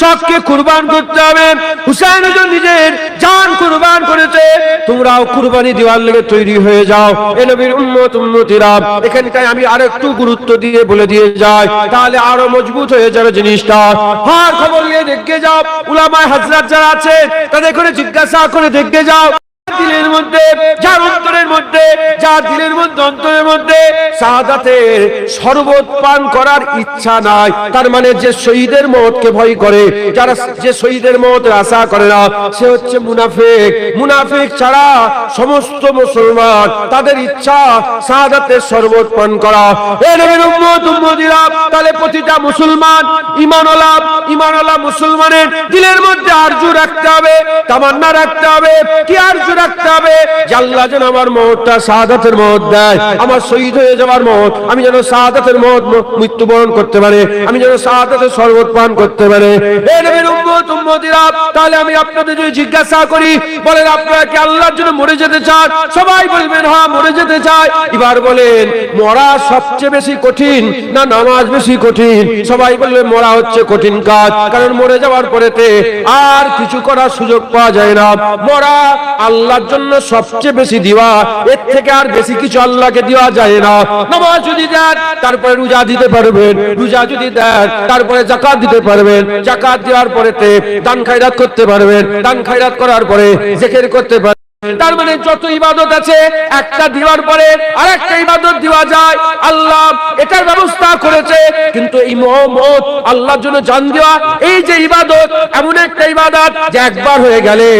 শখকে কুরবান করতে হবে। হুসাইন নিজের জান কুরবান করেছে, তোমরাও কুরবানি দেওয়ার লেগে তৈরি হয়ে যাও। এ নবীর উম্মত উম্মতিরা, এখানটায় আমি আরেকটু গুরুত্ব দিয়ে বলে দিয়ে যাই, তাহলে আরো মজবুত হয়ে যাবে জিনিসটা। আর খবর নিয়ে দেখে যাও, উলামায়ে হযরত যারা আছে তাদের করে জিজ্ঞাসা করে দেখে যাও, দিলের মধ্যে, যার অন্তরের মধ্যে, যার দিলের মধ্যে, অন্তরের মধ্যে শাহাদাতের শরবত পান করার ইচ্ছা নাই, তার মানে যে শহীদের মওতকে ভয় করে, যারা যে শহীদের মওতের আশা করে না, সে হচ্ছে মুনাফিক। মুনাফিক ছাড়া সমস্ত মুসলমান তাদের ইচ্ছা শাহাদাতের শরবত পান করা। এ নবীর উম্মত উম্মতিরা, তাহলে প্রতিটা মুসলমান ঈমানওয়ালা মুসলমানের দিলের মধ্যে আরজু রাখতে হবে, তামান্না রাখতে হবে। কি আরজু রাখতে হবে? যে আল্লাহ যেন আমার মওতটা শাহাদাতের মওত দেয়, আমার শহীদ হয়ে যাওয়ার মওত, আমি যেন শাহাদাতের মওত মৃত্যুবরণ করতে পারে, আমি যেন শাহাদাতের শরবত পান করতে পারে। এই নবীর উম্মত উম্মতিরা, তাহলে আমি আপনাদের যদি জিজ্ঞাসা করি, বলেন আপনারা কি আল্লাহর জন্য মরে যেতে চান? সবাই বলবেন হ্যাঁ মরে যেতে চাই। এবার বলেন মরা সবচেয়ে বেশি কঠিন না নামাজ বেশি কঠিন? সবাই বলবে মরা হচ্ছে কঠিন কাজ, কারণ মরে যাওয়ার পরেতে আর কিছু করার সুযোগ পাওয়া যায় না। মরা আল্লাহর জন্য সবচেয়ে বেশি দেওয়া, এর থেকে আর বেশি কিছু আল্লাহকে দেওয়া যায় না। নামাজ যদি দেন তারপরে রোজা দিতে পারবেন, রোজা যদি দেন তারপরে যাকাত দিতে পারবেন, যাকাত দেওয়ার পরেতে দান খায়রাত করতে পারবেন, দান খায়রাত করার পরে জিকির করতে পারবেন। তার মানে যত ইবাদত আছে একটা দেওয়ার পরে আরেকটা ইবাদত দেওয়া যায়। আল্লাহ এটার ব্যবস্থা করেছে, কিন্তু এই মওত আল্লাহর জন্য জান দেওয়া, এই যে ইবাদত, এমন একটা ইবাদত যে একবার হয়ে গেলে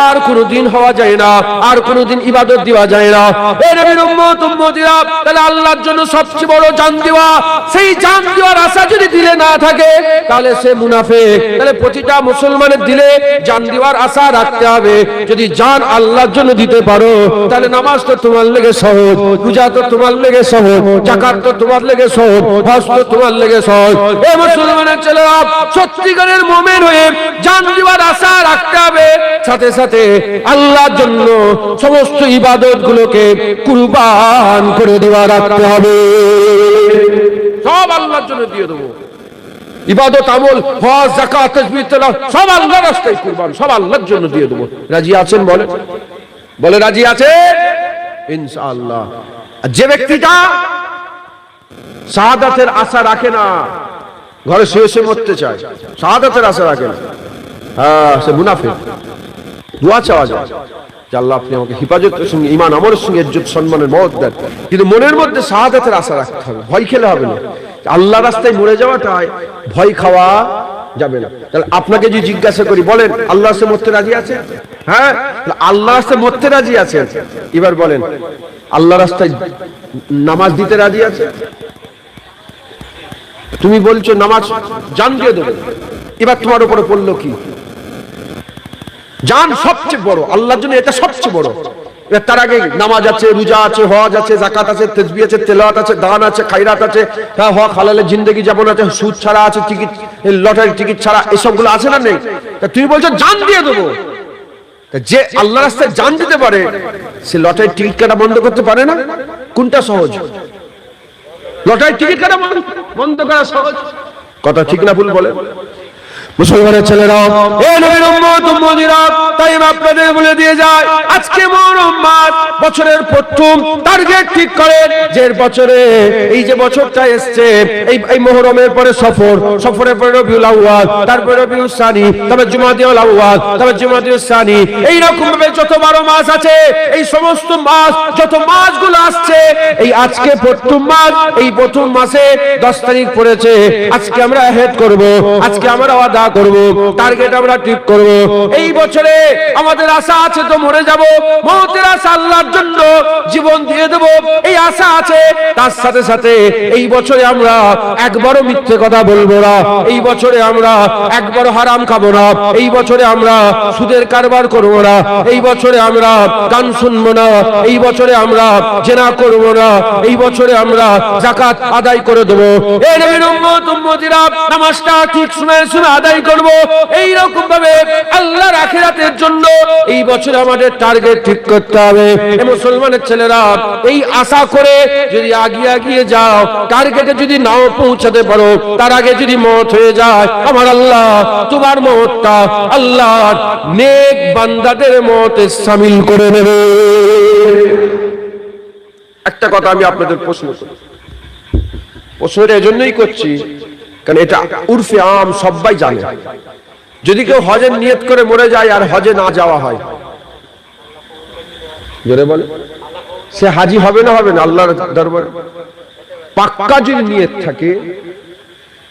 আর কোনোদিন হওয়া যায় না, আর কোনোদিন ইবাদত দেওয়া যায় না। এই নবীর উম্মত উম্মতিরা, তাহলে আল্লাহর জন্য সবচেয়ে বড় জান দেওয়া, সেই জান দেওয়ার আশা যদি দিলে না থাকে তাহলে সে মুনাফিক। তাহলে প্রতিটা মুসলমানের দিলে জান দেওয়ার আশা রাখতে হবে। যদি জান আল্লাহর জন্য দিতে পারো, তাহলে নামাজ তো তোমার লেগে সহজ, রোজা তো তোমার লেগে সহজ, যাকাত তো তোমার লেগে সহজ, হজ তো তোমার লেগে সহজ। এই মুসলমানের ছেলেরা সত্যিকারের মুমিন হয়ে জান দেওয়ার আশা রাখতে হবে, সাথে সাথে আল্লাহর জন্য সমস্ত ইবাদত গুলোকে কুরবান করে দেওয়া রাখতে হবে। সব আল্লাহর জন্য দিয়ে দেবো, ইবাদত আমল হজ যাকাত তাসবিহ তেলাওয়াত সব আল্লাহর রাস্তায় কুরবান, সব আল্লাহর জন্য দিয়ে দেবো। রাজি আছেন? বলে রাজি আছেন? ইনশাআল্লাহ। যে ব্যক্তিটা শাহাদাতের আশা রাখে না, ঘরে শুয়ে শুয়ে মরতে চায়, শাহাদাতের আশা রাখে না, হ্যাঁ সে মুনাফিক। দোয়া চাওয়া যায় যে আল্লাহ আপনি আমাকে হিফাজতের সঙ্গে ঈমান আমলের সঙ্গে ইজ্জত সম্মানের মওত দেন, কিন্তু মনের মধ্যে শাহাদাতের আশা রাখতে হবে, ভয় খেলে হবে না। আল্লাহ রাস্তায় মরে যাওয়াটায় ভয় খাওয়া যাবে না। তাহলে আপনাকে যদি জিজ্ঞাসা করি, বলেন আল্লাহ রাস্তায় মরতে রাজি আছে? হ্যাঁ, আল্লাহ রাস্তায় মরতে রাজি আছে। এবার বলেন আল্লাহ রাস্তায় নামাজ দিতে রাজি আছে? তুমি বলছো নামাজ জান দিয়ে দেবো, এবার তোমার উপরে পড়লো কি? জান সবচেয়ে বড় আল্লাহর জন্য, এটা সবচেয়ে বড়। তার আগে নামাজ আছে, রোজা আছে, হজ আছে, যাকাত আছে, তাসবিহ আছে, তেলাওয়াত আছে, দান আছে, খায়রাত আছে, হক হালালের জিন্দেগি যেমন আছে, সুদ ছাড়া আছে, টিকিট লটারি টিকিট ছাড়া, এসবগুলো আছে না নেই? তুমি বলছো জান দিয়ে দেবো। যে আল্লাহ রাস্তায় জান দিতে পারে সে লটারির টিকিট কাটা বন্ধ করতে পারে না? কোনটা সহজ? লটারির টিকিট কাটা বন্ধ করা সহজ? কথা ঠিক না ভুল বলে মুসলমানের ছেলেরা, এ নবীর উম্মত উম্মতিরা, তাই আপনাদের বলে দিয়ে যায়, আজকে মুহররম মাস, বছরের প্রথম টার্গেট ঠিক করেন যে বছরে এই যে বছরটা এসছে, এই মুহররমের পরে সফর, সফরের পরে রবিউল আউয়াল, তারপরে রবিউল সানি, তবে জুমাদিউল আউয়াল, তবে জুমাদিউল সানি, এই রকম ভাবে যত 12 মাস আছে, এই সমস্ত মাস যত মাসগুলো আসছে, এই আজকে প্রথম মাস, এই প্রথম মাসে 10 তারিখ পড়েছে, আজকে আমরা হেড করব, আজকে আমরা ওয়াদা করব, টার্গেট আমরা ঠিক করব। এই বছরে আমাদের আশা আছে তো মরে যাব, মওতের আশা আল্লাহর জন্য জীবন দিয়ে দেব, এই আশা আছে। তার সাথে সাথে এই বছরে আমরা একবারও মিথ্যে কথা বলবো না, এই বছরে আমরা একবারও হারাম খাবো না, এই বছরে আমরা সুদের কারবার করব না, এই বছরে আমরা গান শুনবো না, এই বছরে আমরা জেনা করব না, এই বছরে আমরা যাকাত আদায় করে দেব। এই নবীর উম্মত উম্মতিরা নামাজটা ঠিক সময়ে আদায় আদায় করব। এই রকম ভাবে আল্লাহর আখিরাতের জন্য এই বছর আমাদের টার্গেট ঠিক করতে হবে। এই মুসলমানের ছেলেরা এই আশা করে যদি আগিয়ে যাও, টার্গেটে যদি নাও পৌঁছাতে পারো, তার আগে যদি মওত হয়ে যায়, আমার আল্লাহ তোমার মওতটা আল্লাহর নেক বান্দাদের মওতে শামিল করে নেবে। একটা কথা আমি আপনাদের প্রশ্নটা এজন্যই করছি, কারণ এটা উর্ফে আম সবাই জানে। যদি কেউ হজের নিয়ত করে মরে যায় আর হজে না যাওয়া হয়, জোরে বলে, সে হাজি হবে না আল্লাহর দরবারে? পাক্কা যদি নিয়ত থাকে,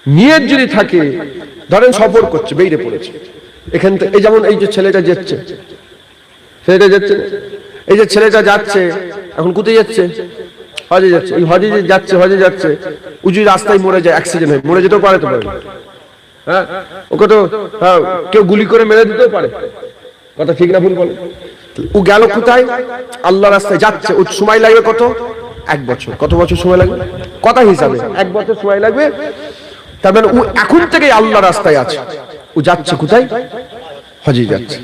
নিয়ত যদি থাকে, ধরেন সফর করছে, বেরিয়ে পড়েছে এখান থেকে, এই যেমন এই যে ছেলেটা যাচ্ছে, এই যে ছেলেটা যাচ্ছে, এখন কোথায় যাচ্ছে? হজে যাচ্ছে। এই হজে যাচ্ছে, উঁচু রাস্তায় মরে যায়, অ্যাক্সিডেন্ট হয়, মরে যেতেও পারে, তো পারে, হ্যাঁ, ওকে তো কেউ গুলি করে মেরে দিতেও পারে, কথা ঠিক না ভুল বলে? ও গেল কোথায়? আল্লাহ রাস্তায় যাচ্ছে। ওর সময় লাগবে কত? 1 বছর। কত বছর সময় লাগবে? কথা হিসাবে 1 বছর সময় লাগবে। তার মানে ও এখন থেকে আল্লাহ রাস্তায় আছে। ও যাচ্ছে কোথায়? হজে যাচ্ছে।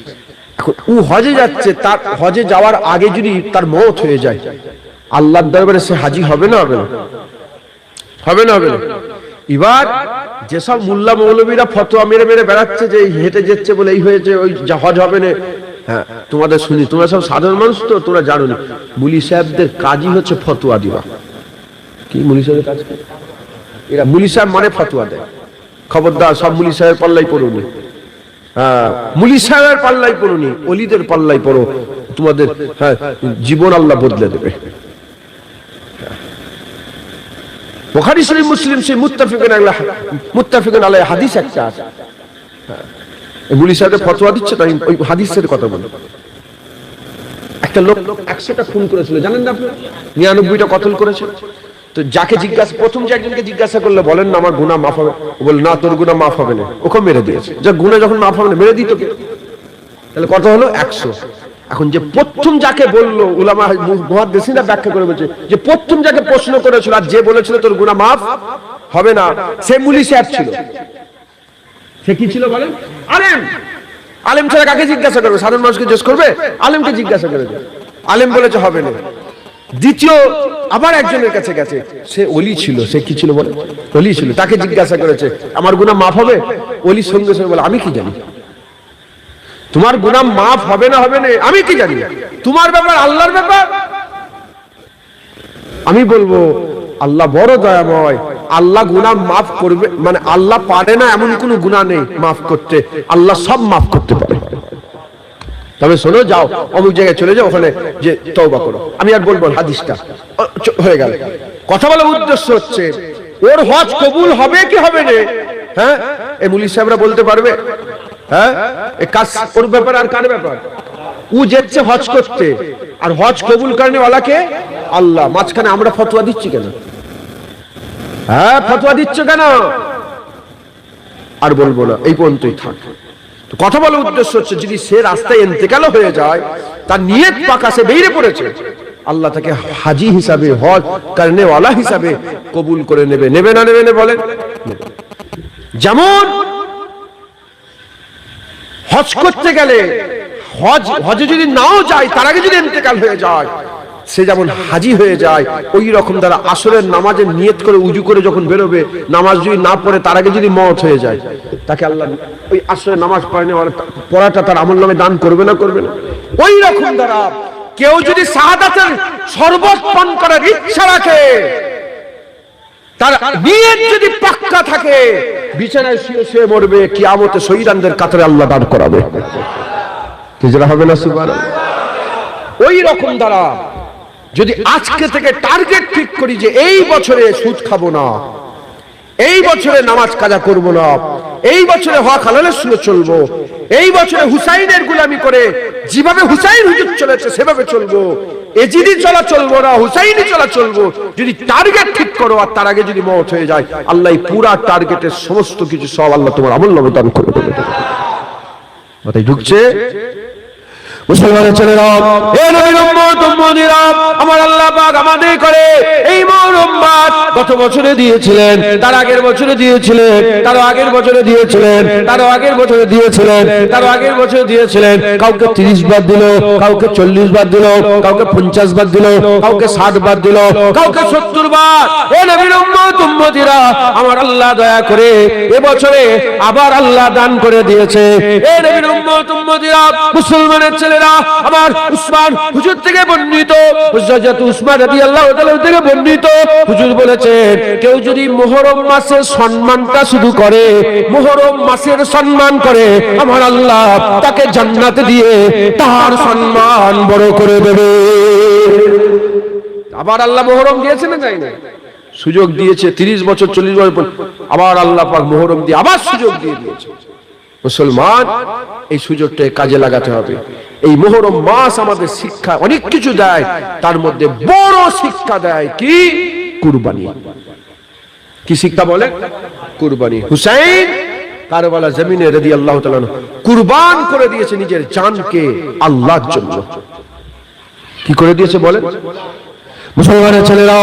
এখন ও হজে যাচ্ছে, তার হজে যাওয়ার আগে যদি তার মওত হয়ে যায়, আল্লাহর দরবারে সে হাজি হবে না? হবে না? এবার যেসব মুল্লা মৌলবীরা ফতোয়া মেরে বেড়াচ্ছে যে হেঁটে যাচ্ছে বলে এই হয়েছে, ওই হজ হবে না, হ্যাঁ, তোমাদের শুনি, তোমরা সব সাধারণ মানুষ তো, তোমরা জানো না, মুলি সাহেবদের কাজই হচ্ছে ফতোয়া দিবা। কি মুলি সাহেবের কাজ? এরা মুলি সাহেব মানে ফতোয়া দেয়। খবরদার, সব মুলি সাহেবের পাল্লাই পড়ুনি, হ্যাঁ, মুলি সাহেবের পাল্লাই পড়ুনি, অলিদের পাল্লাই পড়ো, তোমাদের হ্যাঁ জীবন আল্লাহ বদলে দেবে। বুখারী শরীফ, মুসলিম সেই মুত্তাফিকুন আলাইহি হাদিস একটা আছে। মুলি সাহেব ফতোয়া দিচ্ছে, তাই ওই হাদিসের কথা বলে। একটা লোক 100টা খুন করেছিল, জানেন না আপনি? 99টা কতল করেছে। তো যাকে জিজ্ঞাসা, প্রথম যে একজনকে জিজ্ঞাসা করলে, বলেন না আমার গুনাহ মাফ হবে? ও বলে না, তোর গুনাহ মাফ হবে না। ওকে মেরে দিয়েছে। যা গুনাহ যখন মাফ হবে না, মেরে দিত কে? তাহলে কত হলো? 100। এখন যে প্রথম যাকে বললো, উলামা মুহাদ্দিসিনরা ব্যাখ্যা করে বলছে যে প্রথম যাকে প্রশ্ন করেছিল আর যে বলেছিল তোর গুনাহ মাফ হবে না, সে মুলি সাহেব ছিল। সে কি ছিল বলেন? আলেম। আলেম ছাড়া কাকে জিজ্ঞাসা করবে? সাধারণ মানুষকে জিজ্ঞেস করবে? আলেমকে জিজ্ঞাসা করেছে, আলেম বলেছে হবে না। দ্বিতীয় আবার একজনের কাছে গেছে, সে ওলি ছিল। সে কি ছিল বলে? ওলি ছিল। তাকে জিজ্ঞাসা করেছে আমার গুনাহ মাফ হবে? ওলি সঙ্গে সঙ্গে বলে আমি কি জানি, তোমার গুনাহ মাফ হবে না আমি কি জানি, তোমার ব্যাপার, আল্লাহর ব্যাপার। আমি বলবো আল্লাহ বড় দয়াময়, আল্লাহ গুনাহ মাফ করবে, মানে আল্লাহ পারে না এমন কোনো গুনাহ নেই মাফ করতে, আল্লাহ সব মাফ করতে পারে। তবে শোনো, যাও অমুক জায়গায় চলে যাও, ওখানে যে তওবা করো। আমি আর বলবো হাদিসটা হয়ে গেল। কথা বলার উদ্দেশ্য হচ্ছে ওর হজ কবুল হবে কি হবে না, হ্যাঁ, এই মুলি সাহেবরা বলতে পারবে? হ্যাঁ, এই কাজ ওর ব্যাপার আর কার ব্যাপার? ও যাচ্ছে হজ করতে, আর হজ কবুল করনে ওয়ালাকে আল্লাহ। মাঝখানে আমরা ফতোয়া দিচ্ছি কেন? হ্যাঁ, ফতোয়া দিচ্ছ কেন? আর বলবো না, এই পর্যন্তই থাক। কথা বলার উদ্দেশ্য হচ্ছে যদি সে রাস্তায় ইন্তেকাল হয়ে যায়, তার নিয়ত পাকা, সে বেরিয়ে পড়েছে, আল্লাহ তাকে হাজি হিসাবে, হজ করনে ওয়ালা হিসাবে কবুল করে নেবে। নেবে না বলেন? যেমন হজ করতে গেলে, হজে যদি নাও যায়, তার আগে যদি ইন্তেকাল হয়ে যায়, সে যেমন হাজি হয়ে যায়, ওই রকম দ্বারা আসরের নামাজের নিয়ত করে উজু করে যখন বেরোবে, নামাজ যদি না পড়ে তার আগে যদি মওত হয়ে যায়, তাকে আল্লাহ ওই আসরের নামাজ পড়াটা তার আমলনামায় দান করবে না? ওই রকম দ্বারা কেউ যদি শাহাদাতের শরবত পান করার ইচ্ছা রাখে, তার নিয়ত যদি পাক্কা থাকে, বিছানায় শুয়ে মরবে, কিয়ামতে শহীদানদের কাতারে আল্লাহ দান করাবে। হিজরা হবে না? সুবহানাল্লাহ। ওই রকম দ্বারা যদি আজকে থেকে টার্গেট ঠিক করি যে এই বছরে সুদ খাবো না, এই বছরে নামাজ কাজা করব না, এই বছরে হক হালালের সঙ্গে চলবো, এই বছরে হুসাইনের গোলামি করে যেভাবে হুসাইন হুজুর চলেছে সেভাবে চলবো, এজিদি চলা চলবো না, হুসাইনি চলা চলবো, যদি টার্গেট ঠিক করো আর তার আগে যদি মওত হয়ে যায়, আল্লাহ পুরা টার্গেটের সমস্ত কিছু সব আল্লাহ তোমার আমলনামায় দান করে দেবে। মাথায় ঢুকছে? মুসলমানের ছেলেরা, এ নবীর উম্মত উম্মতিরা, আমার আল্লাহ পাক আমাদের করে এই মুহররম মাস গত বছরে দিয়েছিলেন, তার আগের বছরে দিয়েছিলেন, তার আগের বছরে দিয়েছিলেন, তার আগের বছরে দিয়েছিলেন, তার আগের বছরে দিয়েছিলেন। কাউকে 30 বার দিল, কাউকে 40 বার দিল, কাউকে 50 বার দিল, কাউকে 60 বার দিল, কাউকে 70 বার। এ নবীর উম্মত উম্মতিরা, আমার আল্লাহ দয়া করে এবছরে আবার আল্লাহ দান করে দিয়েছে। এ নবীর উম্মত উম্মতিরা, মুসলমানের ছেলেরা, আমার উসমান হুজুর থেকে বর্ণিত, হযরত উসমান রাদিয়াল্লাহু তাআলা থেকে বর্ণিত, হুজুর বলেছেন, কেউ যদি মুহররম মাসের সম্মানটা শুধু করে, মুহররম মাসের সম্মান করে, আমার আল্লাহ তাকে জান্নাতে দিয়ে তার সম্মান বড় করে দেবে। আবার আল্লাহ মুহররম দিয়েছে না যায়নি? সুযোগ দিয়েছে 30 বছর 40 বছর পর, আবার আল্লাহ পাক মুহররম দিয়ে আবার সুযোগ দিয়ে দিয়েছে। মুসলমান, এই সুযোগটা কাজে লাগাতে হবে। এই মুহররম মাস আমাদের শিক্ষা অনেক কিছু দেয়, তার মধ্যে বড় শিক্ষা দেয় কি? কুরবানি। কি শিক্ষা বলে? কুরবানি। হুসাইন কারবালা জমিনে রাদিয়াল্লাহু তাআলা কুরবান করে দিয়েছে নিজের জানকে আল্লাহর জন্য। কি করে দিয়েছে বলেন? মুসলমানের ছেলেরা,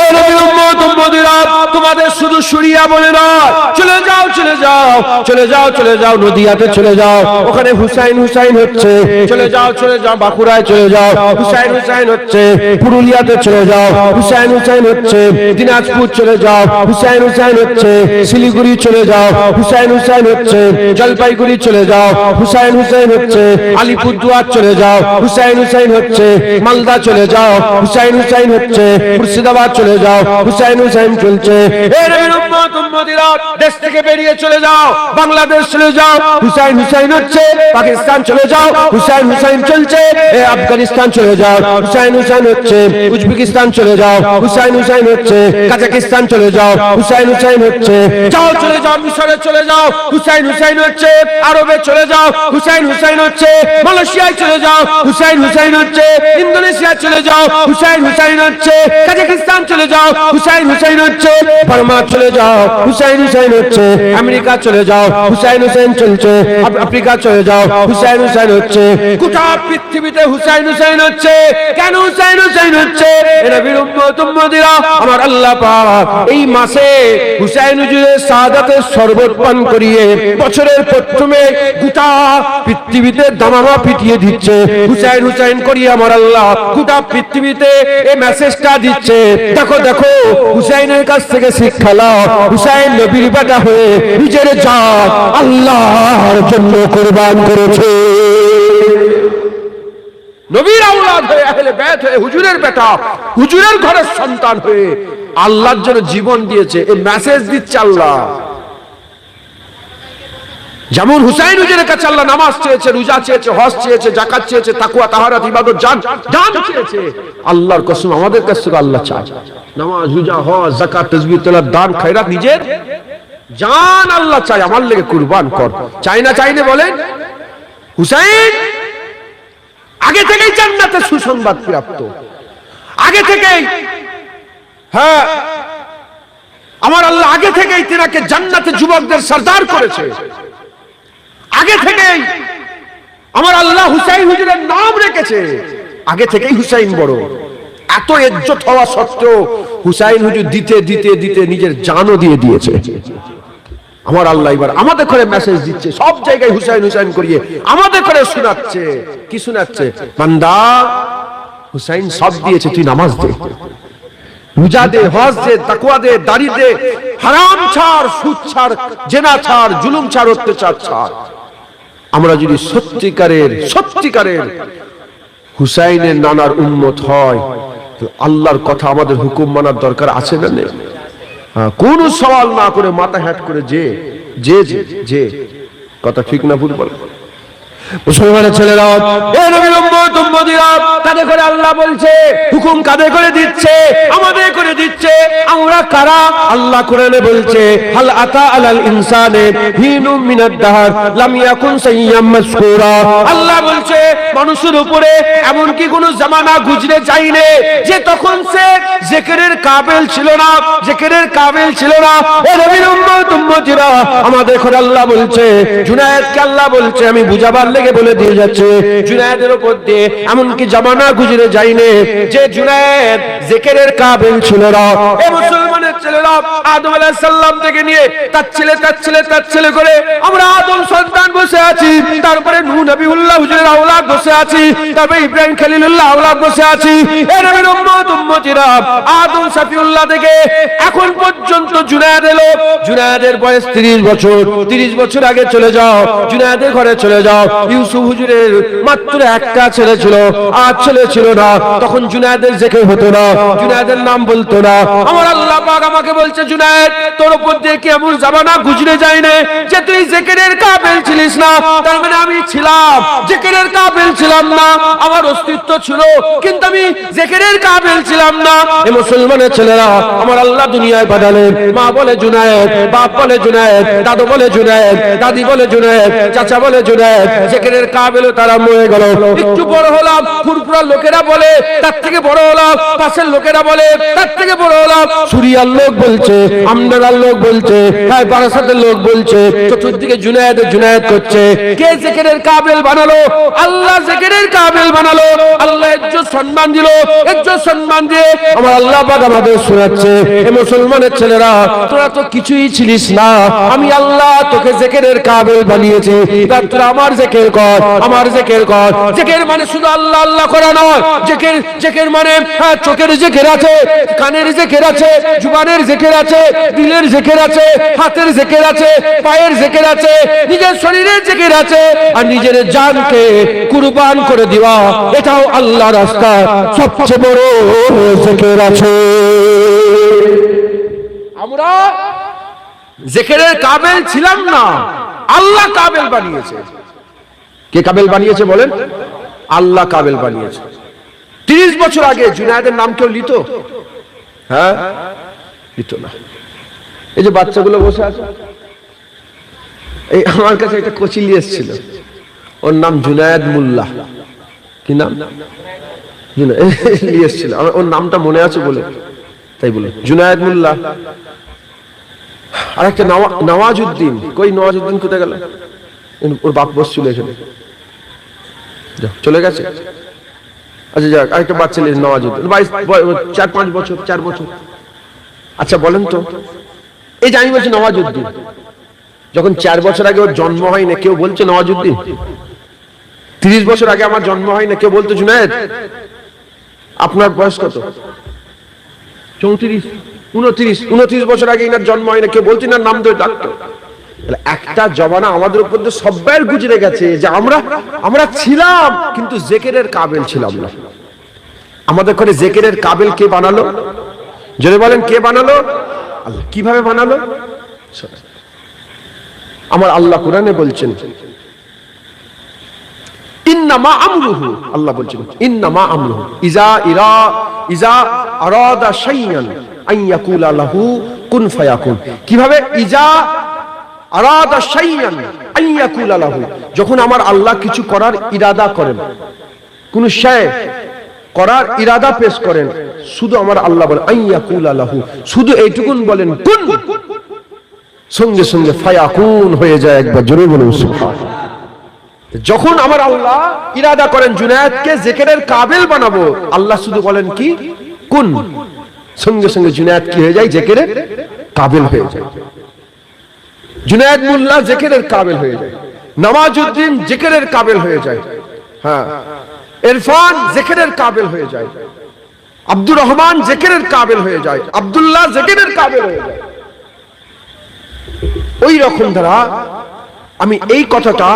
এ নবীর উম্মত উম্মতিরা, তোমাদের শুধু শুরিয়া বলে না, চলে যাও চলে যাও চলে যাও চলে যাও নদিয়াতে চলে যাও, ওখানে হুসাইন হুসাইন হচ্ছে। চলে যাও চলে যাও বাঁকুড়ায় চলে যাও, হুসাইন হুসাইন হচ্ছে। পুরুলিয়াতে চলে যাও, হুসাইন হুসাইন হচ্ছে। দিনাজপুর চলে যাও, হুসাইন হুসাইন হচ্ছে। শিলিগুড়ি চলে যাও, হুসাইন হুসাইন হচ্ছে। জলপাইগুড়ি চলে যাও, হুসাইন হুসাইন হচ্ছে। আলিপুরদুয়ার চলে যাও, হুসাইন হুসাইন হচ্ছে। মালদা চলে যাও, হুসাইন হুসাইন হচ্ছে। মুর্শিদাবাদ চলে যাও, হুসাইন হুসাইন চলছে। এ নবীর উম্মত উম্মতিরা, দেশ থেকে বেরিয়ে চলে যাও, বাংলাদেশ চলে যাও, হুসাইন হুসাইন হচ্ছে। পাকিস্তান চলে যাও, হুসাইন হুসাইন চলছে। এ আফগানিস্তান চলে যাও, হুসাইন হুসাইন হচ্ছে। উজবেকিস্তান চলে যাও, হুসাইন হুসাইন হচ্ছে। কাজাকিস্তান চলে যাও, হুসাইন হুসাইন হচ্ছে। যাও চলে যাও, মিশরে চলে যাও, হুসাইন হুসাইন হচ্ছে। আরবে চলে যাও, হুসাইন হুসাইন হচ্ছে। মালয়েশিয়ায় চলে যাও, হুসাইন হুসাইন হচ্ছে। ইন্দোনেশিয়া চলে যাও, হুসাইন হুসাইন হচ্ছে। কাজাকিস্তান চলে যাও, হুসাইন হুসাইন হচ্ছে। বার্মা চলে যাও, হুসাইন হুসাইন হচ্ছে। আমেরিকা চলে যাও, হুসাইন হুসাইন চলছে। আফ্রিকা চলে যাও, হুসাইন হুসাইন হচ্ছে। গোটা পৃথিবীতে হুসাইন হুসাইন হচ্ছে। কেন হুসাইন হুসাইন হচ্ছে? এ নবীর উম্মত উম্মতিরা, আমার আল্লাহ পাক এই মাসে হুসাইন হুজুরের শাহাদাতের শরবত পান করিয়ে বছরের প্রথমে গোটা পৃথিবীতে দামামা পিটিয়ে দিচ্ছে। হুসাইন হুসাইন করিয়ে আমার আল্লাহ গোটা পৃথিবীতে এই মেসেজটা দিচ্ছে, দেখো দেখো হুসাইনের কাছ থেকে শিক্ষা নাও। হুসাইন নবীর বেটা হয়ে নিজের জান আল্লাহর জন্য কুরবান করেছে। নবীর আওলাদ হয়ে, আহলে বাইত হয়ে, হুজুরের বেটা, হুজুরের ঘরের সন্তান হয়ে আল্লাহর জন্য জীবন দিয়েছে। এই মেসেজ দিচ্ছে আল্লাহ। যেমন হুসাইন হুজুরের কাছে আল্লাহ নামাজ চেয়েছে, রোজা চেয়েছে, হজ চেয়েছে, যাকাত চেয়েছে, তাকওয়া তাহারাত ইবাদত জান চেয়েছে। আল্লাহর কসম আমাদের কাছ থেকে আল্লাহ চায় নামাজ, রোজা, হজ, যাকাত, তাসবিহ, তেলাওয়াত, দান, খয়রাত, নিজের জান আল্লাহ চায় আমার লেগে কুরবান কর। চাই না চাইলে বলেন? হুসাইন আগে থেকেই জান্নাতের সুসংবাদ প্রাপ্ত, আগে থেকেই। হ্যাঁ, আমার আল্লাহ আগে থেকেই তিনাকে জান্নাতে যুবকদের সরদার করেছে। আগে থেকেই আমার আল্লাহ হুসাইন হুজুরের নাম রেখেছে। আগে থেকেই হুসাইন বড়। এত ইজ্জত হওয়া সত্ত্বেও হুসাইন হুজুর দিতে দিতে দিতে নিজের জানও দিয়ে দিয়েছে। আমার আল্লাহ এবার আমাদের করে মেসেজ দিচ্ছে, সব জায়গায় হুসাইন হুসাইন করিয়ে আমাদের করে শোনাচ্ছে। কি শোনাচ্ছে? বান্দা, হুসাইন সব দিয়েছে, তুই নামাজ দে, রোজা দে, হজ দে, তাকওয়া দে, দাড়ি দে, হারাম ছাড়, সুদ ছাড়, জেনা ছাড়, জুলুম ছাড়, অত্যাচার ছাড়। আমরা যদি সত্যিকারের সত্যিকারের হুসাইনের নানার উম্মত হয়, তো আল্লাহর কথা আমাদের হুকুম মানার দরকার আছে না নেই? কোন সওয়াল না করে মাথা হ্যাট করে যে যে যে কথা ঠিক না ভুল বল? মুসলমানের ছেলেরা, এ নবীর উম্মত উম্মতিরা, কাদের করে আল্লাহ বলছে, হুকুম কাদের করে দিচ্ছে? আমাদের করে দিচ্ছে। আমরা কারা? আল্লাহ কোরআনে বলছে, হাল আতা আলাল ইনসানে হিনুম মিনাদ দাহর লাম ইয়াকুন সাইয়্যাম মাসকুরা। আল্লাহ বলছে, মানুষের উপরে এমন কি কোন জামানা গুজরে যায়নি যে তখন সে জিকিরের কাবিল ছিল না, জিকিরের কাবিল ছিল না। এ নবীর উম্মত উম্মতিরা, আমাদের করে আল্লাহ বলছে, জুনায়েদকে আল্লাহ বলছে, আমি বুঝাবার লেগে বলে দিয়ে যাচ্ছে জুনায়েদের উপর দিয়ে এমনকি জামানা গুজরে যায়নি যে জুনায়েদ জিকিরের কাবিল ছিল না। এই মুসলমানের ছেলেরা আদম আলাইহিস সালাম থেকে নিয়ে তার ছেলে করে আমরা আদম সন্তান বসে আছি, তারপরে নূহ নবিউল্লাহ হুজুরের আওলাদ বসে আছি, তারপরে ইব্রাহিম খলিলুল্লাহ আওলাদ বসে আছি। এই নবীর উম্মতিরা আদম শফিউল্লাহ থেকে এখন পর্যন্ত জুনায়েদ এলো। জুনায়েদের বয়স 30 বছর। 30 বছর আগে চলে যাও, জুনায়েদের ঘরে চলে যাও। ইউসুফ হুজুরের মাত্র একটা ছেলে ছিল, আর ছেলে ছিল না। তখন জুনায়েদের জিকির হতো না, জুনায়েদের নাম বলতো না। আমার আল্লাহ পাক আমাকে বলছে জুনায়েদ তোর উপর দিয়ে কি এমন জামানা গুজরে যায় না যে তুই জিকিরের কাবিল ছিলিস না? তার মানে আমি ছিলাম, জিকিরের কাবিল ছিলাম না। আমার অস্তিত্ব ছিল কিন্তু আমি জিকিরের কাবিল ছিলাম না। এই মুসলমানের ছেলেরা আমার আল্লাহ দুনিয়ায় পাঠালেন। মা বলে জুনায়েদ, বাপ বলে জুনায়েদ, দাদু বলে জুনায়েদ, দাদি বলে জুনায়েদ, চাচা বলে জুনায়েদ। জিকিরের কাবিলও তারা মরে গেল। একটু বড় হলাম, ফুরফুরার লোকেরা বলে তার থেকে বড় হলাম, পাশের লোকেরা বলে তার থেকে বড় হলাম, সুরিয়ার লোক বলছে, আমদারার লোক বলছে, হ্যাঁ বারাসাতের লোক বলছে, চতুর্দিকে জুনায়েদ করছে। কে জিকিরের কাবিল বানালো? আল্লাহ জিকিরের কাবিল বানালো। আল্লাহ ইজ্জত সম্মান দিল, ইজ্জত সম্মান দিয়ে আমার আল্লাহ পাক আমাদের শোনাচ্ছে এ মুসলমানের ছেলেরা তোরা তো কিছুই ছিলিস না, আমি আল্লাহ তোকে জিকিরের কাবিল বানিয়েছি। তোরা আমার জিকির কর, আমার জিকির কর। জিকির মানে শুধু আল্লাহ আল্লাহ করা নয়। জিকির মানে চোখের জিকির আছে, কানের জিকির আছে, জুবানের জিকির আছে, দিলের জিকির আছে, হাতের জিকির আছে, পায়ের জিকির আছে, নিজের শরীরের জিকির আছে, আর নিজের জানকে কুরবান করে দেওয়া এটাও আল্লাহর রাস্তা সবচেয়ে বড় জিকির আছে। আমরা জিকিরের কাবিল ছিলাম না, আল্লাহ কাবিল বানিয়েছে। কে কাবিল বানিয়েছে বলেন? আল্লাহ কাবিল বানিয়েছে। 30 বছর আগে জুনায়েদের নাম কেউ লিত? হ্যাঁ, লিত না। এই যে বাচ্চাগুলো বসে আছে, এই আমার কাছে একটা কোচিলি এসেছিল, ওর নাম জুনায়েদ মোল্লা। কি নাম? জুনায়েদ এসেছিল, ওর নামটা মনে আছে বলে তাই বলে জুনায়েদ মোল্লা। আর একটা নওয়াজউদ্দিন, কই নওয়াজউদ্দিন কোথায় গেল? ওর বাপ বসছিল এখানে, চলে গেছে। আচ্ছা যাক, আরেকটা বাচ্চা ছেলে নওয়াজউদ্দিন, 4-5 বছর, 4 বছর। আচ্ছা বলেন তো, এই যে আমি বলছি নওয়াজউদ্দিন, যখন 4 বছর আগে ওর জন্ম হয় না কেউ বলছে নওয়াজউদ্দিন? 30 বছর আগে আমার জন্ম হয় না কেউ বলতো জুনায়েদ? আপনার বয়স কত? 34, 29 বছর আগে ইনার জন্ম হয় না কেউ বলছি না নাম ধরে ডাকতো? একটা জমানা আমাদের উপর দিয়ে সবাই গুজরে গেছে যে আমরা ছিলাম কিন্তু জিকিরের কাবিল ছিলাম না। আমাদের করে জিকিরের কাবিল কে বানালো? যদি বলেন কে বানালো? আল্লাহ। কিভাবে বানালো? আমার আল্লাহ কোরআনে বলছেন ইন্নামা আমরুহু, আল্লাহ বলছেন ইন্নামা আমরুহু ইজা আরাদা শাইআন আন ইয়াকুলা লাহু কুন ফায়াকুন। কিভাবে? ইজা আরাদা শাইআন আন ইয়াকুলা লাহু, যখন আমার আল্লাহ কিছু করার ইরাদা করেন, কোন শায় করার ইরাদা পেশ করেন, শুধু আমার আল্লাহ বলেন আন ইয়াকুলা লাহু, শুধু এইটুকুন বলেন কুন, সঙ্গে সঙ্গে ফায়াকুন হয়ে যায়। একবার জোরে বলুন সুবহানাল্লাহ। যখন আমার আল্লাহ ইরাদা করেন জুনায়েদকে জিকিরের কাবিল বানাবো, আল্লাহ শুধু বলেন কি কুন, সঙ্গে সঙ্গে জুনায়েদ কি হয়ে যায়? জিকিরের কাবিল হয়ে যায়। জুনায়েদ মোল্লা জিকিরের কাবিল হয়ে যায়, নওয়াজউদ্দিন জিকিরের কাবিল হয়ে যায়, হ্যাঁ ইরফান জিকিরের কাবিল হয়ে যায়, আব্দুর রহমান জিকিরের কাবিল হয়ে যায়, আব্দুল্লাহ জিকিরের কাবিল হয়ে যায়। ওই রকম দ্বারা আমি এই কথাটা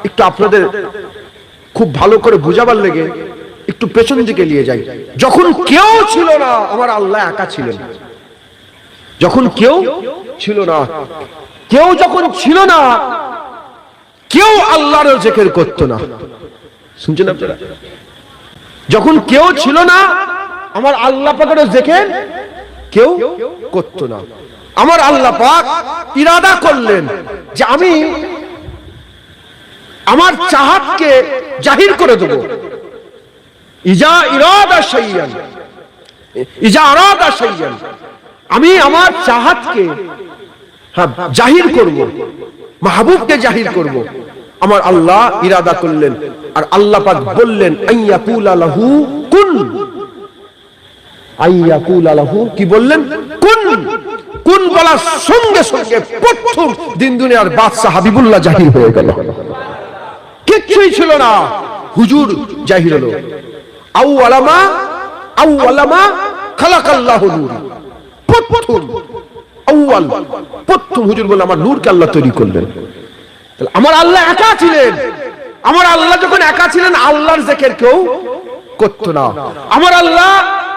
একটু আপনাদের খুব ভালো করে বোঝাবার লেগে একটু পেছন দিকে নিয়ে যাই। যখন কেউ ছিল না আমার আল্লাহ একা ছিলেন। যখন কেউ ছিল না, কেউ যখন ছিল না, কেউ আল্লাহর জিকির করত না। শুনছেন আপনারা? যখন কেউ ছিল না আমার আল্লাহ পাকের জিকির কেউ করত না। আমার আল্লাহ পাক ইরাদা করলেন যে আমি আমার চাহাতকে জাহির করে দেব। ইজা ইরাদা শাইআন, ইজা আরাদা শাইআন, আমি আমার চাহাতকে জাহির করব, মাহবুবকে জাহির করব। আমার আল্লাহ ইরাদা করলেন আর আল্লাহ পাক বললেন আইয়াকুলা লাহু কুন, আইয়াকুলা লাহু কি বললেন? কুন। কুন বলার সঙ্গে সঙ্গে প্রথম দিন দুনিয়ার বাদশা হাবিবুল্লাহ জাহির হয়ে গেল। কিছুই ছিল না, হুজুর জাহির হলো। আউয়ালামা খালাকাল্লাহু নূর, প্রথম হুজুর বলে আমার নূরকে আল্লাহ তৈরি করলেন। আমার আল্লাহ একা ছিলেন, আমার আল্লাহ যখন একা ছিলেন আল্লাহর জিকির কেউ করতো না। আমার আল্লাহ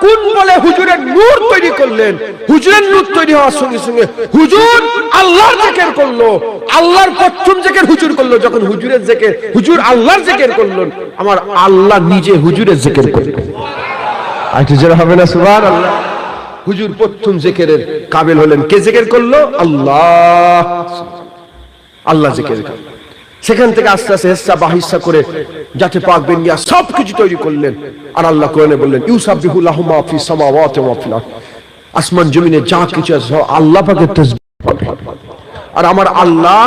কোন বলে হুজুরের নূর তৈরি করলেন, হুজুরের নূর তৈরি হওয়ার সঙ্গে সঙ্গে হুজুর আল্লাহর জিকির করলো, আল্লাহর প্রথম জিকির হুজুর করলো। যখন হুজুরের জিকির, হুজুর আল্লাহর জিকির করলেন, আমার আল্লাহ নিজে হুজুরের জিকির করলেন। আইতে যারা হবে না সুবহানাল্লাহ। হুজুর প্রথম জিকিরের কাবিল হলেন। কে জিকির করলো? আল্লাহ, আল্লাহ জিকির করলেন। সেখান থেকে আস্তে আস্তে হিস্সা বাহিসা করে যাতে পাক বেনিয়া সবকিছু তৈরি করলেন। আর আল্লাহ কোরআনে বললেন ইউসাব্বিহু লাহু মা ফিস সামাওয়াতি ওয়া ফিল আরদ, আসমান জমিনে যা কিছু আছে আল্লাহ পাকের তাসবিহ। আর আমার আল্লাহ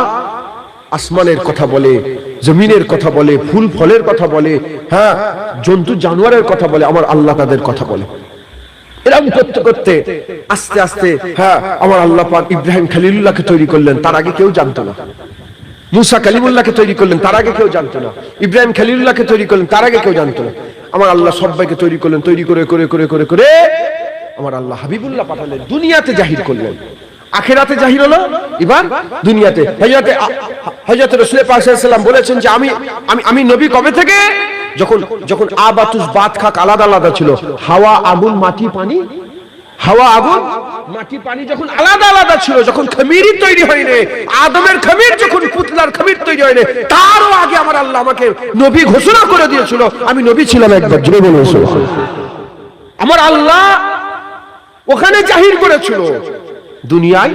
আসমানের কথা বলে, জমিনের কথা বলে, ফুল ফলের কথা বলে, হ্যাঁ জন্তু জানোয়ারের কথা বলে, আমার আল্লাহ তাদের কথা বলে। এরকম করতে করতে আস্তে আস্তে হ্যাঁ আমার আল্লাহ পাক ইব্রাহিম খলিলুল্লাহকে তৈরি করলেন, তার আগে কেউ জানতো না। মুসা কালিমুল্লাহকে তৈরি করলেন, তার আগে কেউ জানতো না। ইব্রাহিম খলিলুল্লাহকে তৈরি করলেন, তার আগে কেউ জানতো না। আমার আল্লাহ সবাইকে তৈরি করলেন, তৈরি করে করে করে করে করে আমার আল্লাহ হাবিবুল্লাহ পাঠালেন, দুনিয়াতে জাহির করলেন। আখিরাতে জাহির হলো, এবার দুনিয়াতে। হযরত রাসূল পাক সাল্লাল্লাহু আলাইহি ওয়াসাল্লাম বলেছেন যে আমি নবী কবে থেকে? যখন আবাতুস বাত খাক আলাদা আলাদা ছিল, হাওয়া আগুন মাটি পানি, হাওয়া আগুন মাটি পানি যখন আলাদা আলাদা ছিল, যখন খমিরি তৈরি হয়নি, আদমের খমির যখন পুতলার খমির তৈরি হয়নি, তারও আগে আমার আল্লাহ আমাকে নবী ঘোষণা করে দিয়েছিল। আমি নবী ছিলাম একবার, জোরে বলুন সুবহানাল্লাহ। আমার আল্লাহ ওখানে জাহির করেছিল, দুনিয়ায়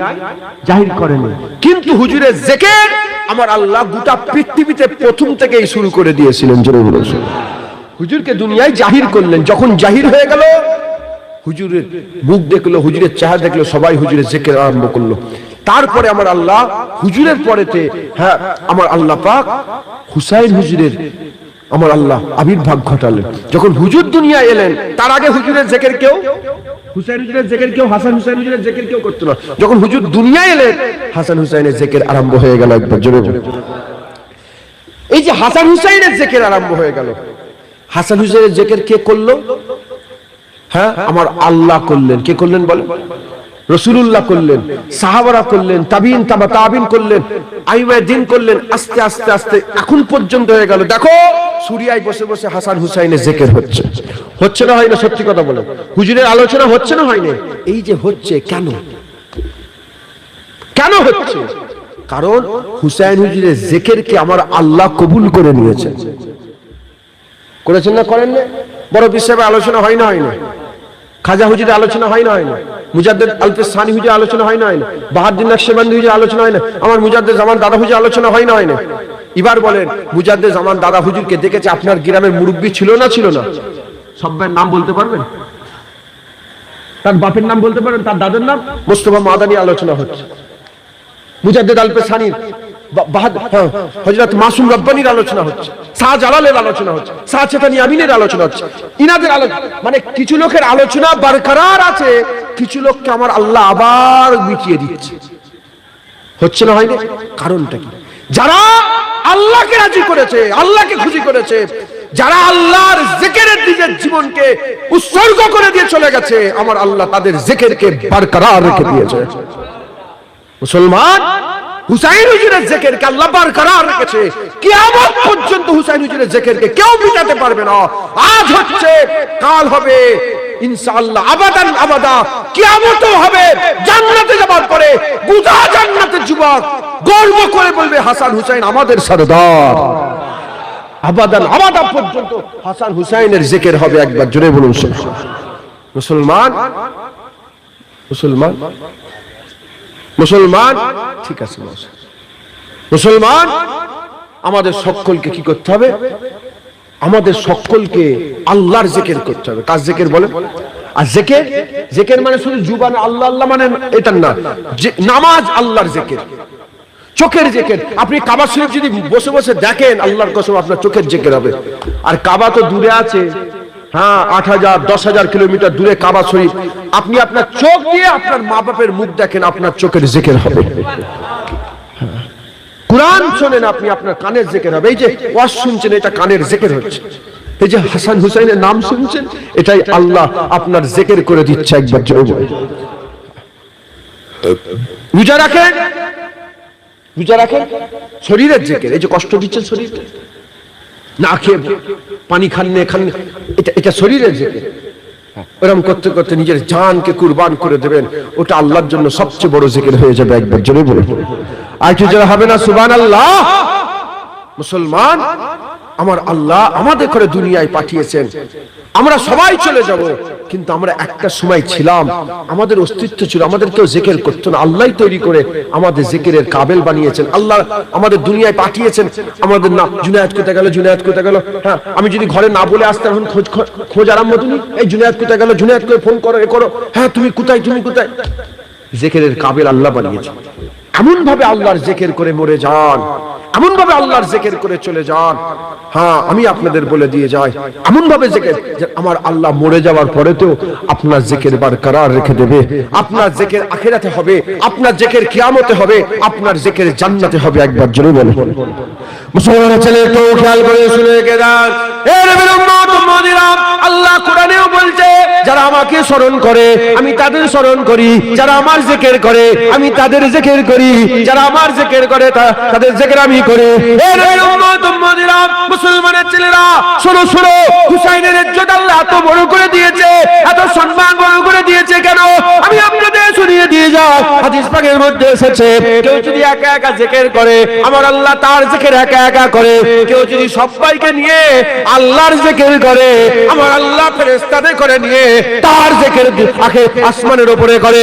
জাহির করেনি। কিন্তু হুজুরের জিকির আমার আল্লাহ গোটা পৃথিবীতে প্রথম থেকেই শুরু করে দিয়েছিলেন, জোরে বলুন সুবহানাল্লাহ। হুজুরকে দুনিয়ায় জাহির করলেন, যখন জাহির হয়ে গেল হুজুরের মুখ দেখলো, হুজুরের চেহারা দেখলো, সবাই হুজুরের জিকির আরম্ভ করলো। তারপরে আমার আল্লাহ হুজুরের পরেতে হ্যাঁ আমার আল্লাহ পাক হুসাইন হুজুরের আমার আল্লাহ আবির্ভাব ঘটালেন। যখন হুজুর দুনিয়ায় এলেন তার আগে হুজুরের জিকির কেউ, হুসাইন হুজুরের জিকির কেউ, হাসান হুসাইন হুজুরের জিকির কেউ করতো না। যখন হুজুর দুনিয়ায় এলেন হাসান হুসাইনের জিকির আরম্ভ হয়ে গেল, একবার জোরে বলুন। এই যে হাসান হুসাইনের জিকির আরম্ভ হয়ে গেল, হাসান হুসাইনের জিকির কে করলো? হ্যাঁ আমার আল্লাহ করলেন। কে করলেন বলেন? রাসূলুল্লাহ করলেন, সাহাবারা করলেন, তাবিঈন তাবা তাবিঈন করলেন, আইমায়ে দ্বীন করলেন। আস্তে আস্তে আস্তে এখন পর্যন্ত হয়ে গেল। দেখো সুরিয়ায় বসে বসে হাসান হুসাইনের জিকির হচ্ছে, হচ্ছে না হয় না? সত্যি কথা বলেন, হুজুরের আলোচনা হচ্ছে না হয় না? এই যে হচ্ছে, কেন কেন হচ্ছে? কারণ হুসাইন হুজুরের জিকিরকে আমার আল্লাহ কবুল করে নিয়েছেন। করেছেন না করেন না? বড় বিষয়ে আলোচনা হয় না হয় না? খাজা হুজুরের আলোচনা হয় না হয় না? মুজাদ্দেদ আলফেজ সানি হুজুরের আলোচনা হয় না হয় না? বাহাউদ্দিন নকশবন্দি হুজুরের আলোচনা হয় না? আমার মুজাদ্দেদ জামান দাদা হুজুরের আলোচনা হয় না হয় না? এবার বলেন মুজাদ্দেদ জামান দাদা হুজুরকে দেখেছে আপনার গ্রামের মুরব্বি ছিল না ছিল না? সবার নাম বলতে পারবেন? তার বাপের নাম বলতে পারেন? তার দাদার নাম? মুস্তাফা মাদানী আলোচনা হচ্ছে, মুজাদ্দেদ আলফেজ সানি, হযরত মাসুম রব্বানীর আলোচনা হচ্ছে, শাহজালালের আলোচনা হচ্ছে, শাহ চেতানি আমিনের আলোচনা হচ্ছে, ইনাদের আলোচনা। মানে কিছু লোকের আলোচনা বরকরার আছে, কিছু লোককে আমার আল্লাহ আবার মিটিয়ে দিচ্ছে। হচ্ছে না হয় না? কারণটা কি? যারা আল্লাহকে রাজি করেছে, আল্লাহকে খুশি করেছে, যারা আল্লাহর জিকিরের দিকে জীবনকে উৎসর্গ করে দিয়ে চলে গেছে, আমার আল্লাহ তাদের জিকিরকে বরকরার রেখে দিয়েছে। মুসলমান হুসাইন হুজুরের জিকিরকে আল্লাহ বরকরার রেখেছে। কিয়ামত পর্যন্ত হুসাইন হুজুরের জিকিরকে কেউ মিটাতে পারবে না। আজ হচ্ছে, কাল হবে, ইনশাআল্লাহ আবাদান আবাদা কিয়ামতও হবে। জান্নাতে যাবার পরে গোটা জান্নাতের যুবক গর্ব করে বলবে হাসান হুসাইন আমাদের সরদার। আবাদান আবাদা পর্যন্ত হাসান হুসাইনের জিকির হবে, একবার জোরে বলুন মুসলমান। মুসলমান মুসলমান ঠিক আছে মুসলমান, আমাদের সকলকে কি করতে হবে? আমাদের সকলকে আল্লাহর জিকির করতে হবে। কার জিকির বলে? আর জিকির, জিকির মানে শুধু জুবানে আল্লাহ আল্লাহ মানে এটা না, নামাজ আল্লাহর জিকির, চোখের জিকির। আপনি কাবা শরীফ যদি বসে বসে দেখেন, আল্লাহর কসম আপনার চোখের জিকির হবে। আর কাবা তো দূরে আছে, হ্যাঁ 8,000 10,000 কিলোমিটার দূরে কাবা শরীফ। আপনি আপনার চোখ দিয়ে আপনার মা বাপের মুখ দেখেন, আপনার চোখের জিকির হবে। কুরআন শোনেন আপনি, আপনার কানের জিকির হবে। এই যে ওয়াজ শুনছেন, এটা কানের জিকির হচ্ছে। এই যে হাসান হুসাইনের নাম শুনছেন, এটাই আল্লাহ আপনার জিকির করে দিচ্ছে। একবার জোরে বলুন। রোজা রাখেন, রোজা রাখেন, শরীরের জিকির। এই যে কষ্ট দিচ্ছেন শরীর, না খেয়ে পানি খান এটা এটা শরীরের জিকির। এরকম করতে করতে নিজের জানকে কুরবান করে দেবেন, ওটা আল্লাহর জন্য সবচেয়ে বড় জিকির হয়ে যাবে। একবার জোরে বলুন। আর কি জোরে হবে না সুবহানাল্লাহ? মুসলমান, আমার আল্লাহ আমাদের করে দুনিয়ায় পাঠিয়েছেন, আমরা সবাই চলে যাব, কিন্তু আমরা একটা সময় ছিলাম, আমাদের অস্তিত্ব ছিল, আমাদের কেউ জিকির করতো না। আল্লাহই তৈরি করে আমাদের জিকিরের কাবেল বানিয়েছেন। আল্লাহ আমাদের দুনিয়ায় পাঠিয়েছেন। আমাদের না জুনায়েদ কোথায় গেল, জুনায়েদ কোথায় গেল, হ্যাঁ আমি যদি ঘরে না বলে আসতাম, এখন খোঁজ আরম্ভ, তুমি এই জুনায়েদ কোথায় গেল, জুনায়েদ করে ফোন করো, এ করো, হ্যাঁ তুমি কোথায়, তুমি কোথায়। জিকিরের কাবেল আল্লাহ বানিয়েছেন। এমন ভাবে আল্লাহর জিকির করে মরে যান, এমন ভাবে আল্লাহর জিকির করে চলে যান। হ্যাঁ আমি আপনাদের বলে দিয়ে যাই, এমন ভাবে জিকির যে আমার আল্লাহ মরে যাওয়ার পরেতেও আপনার জিকির বরকরার রেখে দেবে। আপনার জিকির আখিরাতে হবে, আপনার জিকির কিয়ামতে হবে, আপনার জিকির জান্নাতে হবে। একবার জোরে বলুন। মুসলমানের ছেলে তো খেয়াল করে শুনে গেলাম, এ নবীর উম্মত উম্মতিরা, আল্লাহ কোরআনেও বলছে যারা আমাকে স্মরণ করে আমি তাদের স্মরণ করি, যারা আমার জিকির করে আমি তাদের জিকির করি, যারা আমার জিকির করে তাদের জিকির আমি করি। এ নবীর উম্মত উম্মতিরা, মুসলমানের ছেলেরা শোনো শোনো, হুসাইনের ইজ্জত আল্লাহ এত বড় করে দিয়েছে, এত সম্মান বড় করে দিয়েছে কেন, আমি আপনাদের শুনিয়ে দিয়ে যাই। হাদিস পাকের মধ্যে এসেছে, কেউ যদি একা একা জিকির করে আমার আল্লাহ তার জিকির একা একা করে, কেউ যদি সবাইকে নিয়ে আল্লাহর জিকির করে আমার আল্লাহ ফেরেশতাদের করে নিয়ে তার জিকির আসমানের উপরে করে।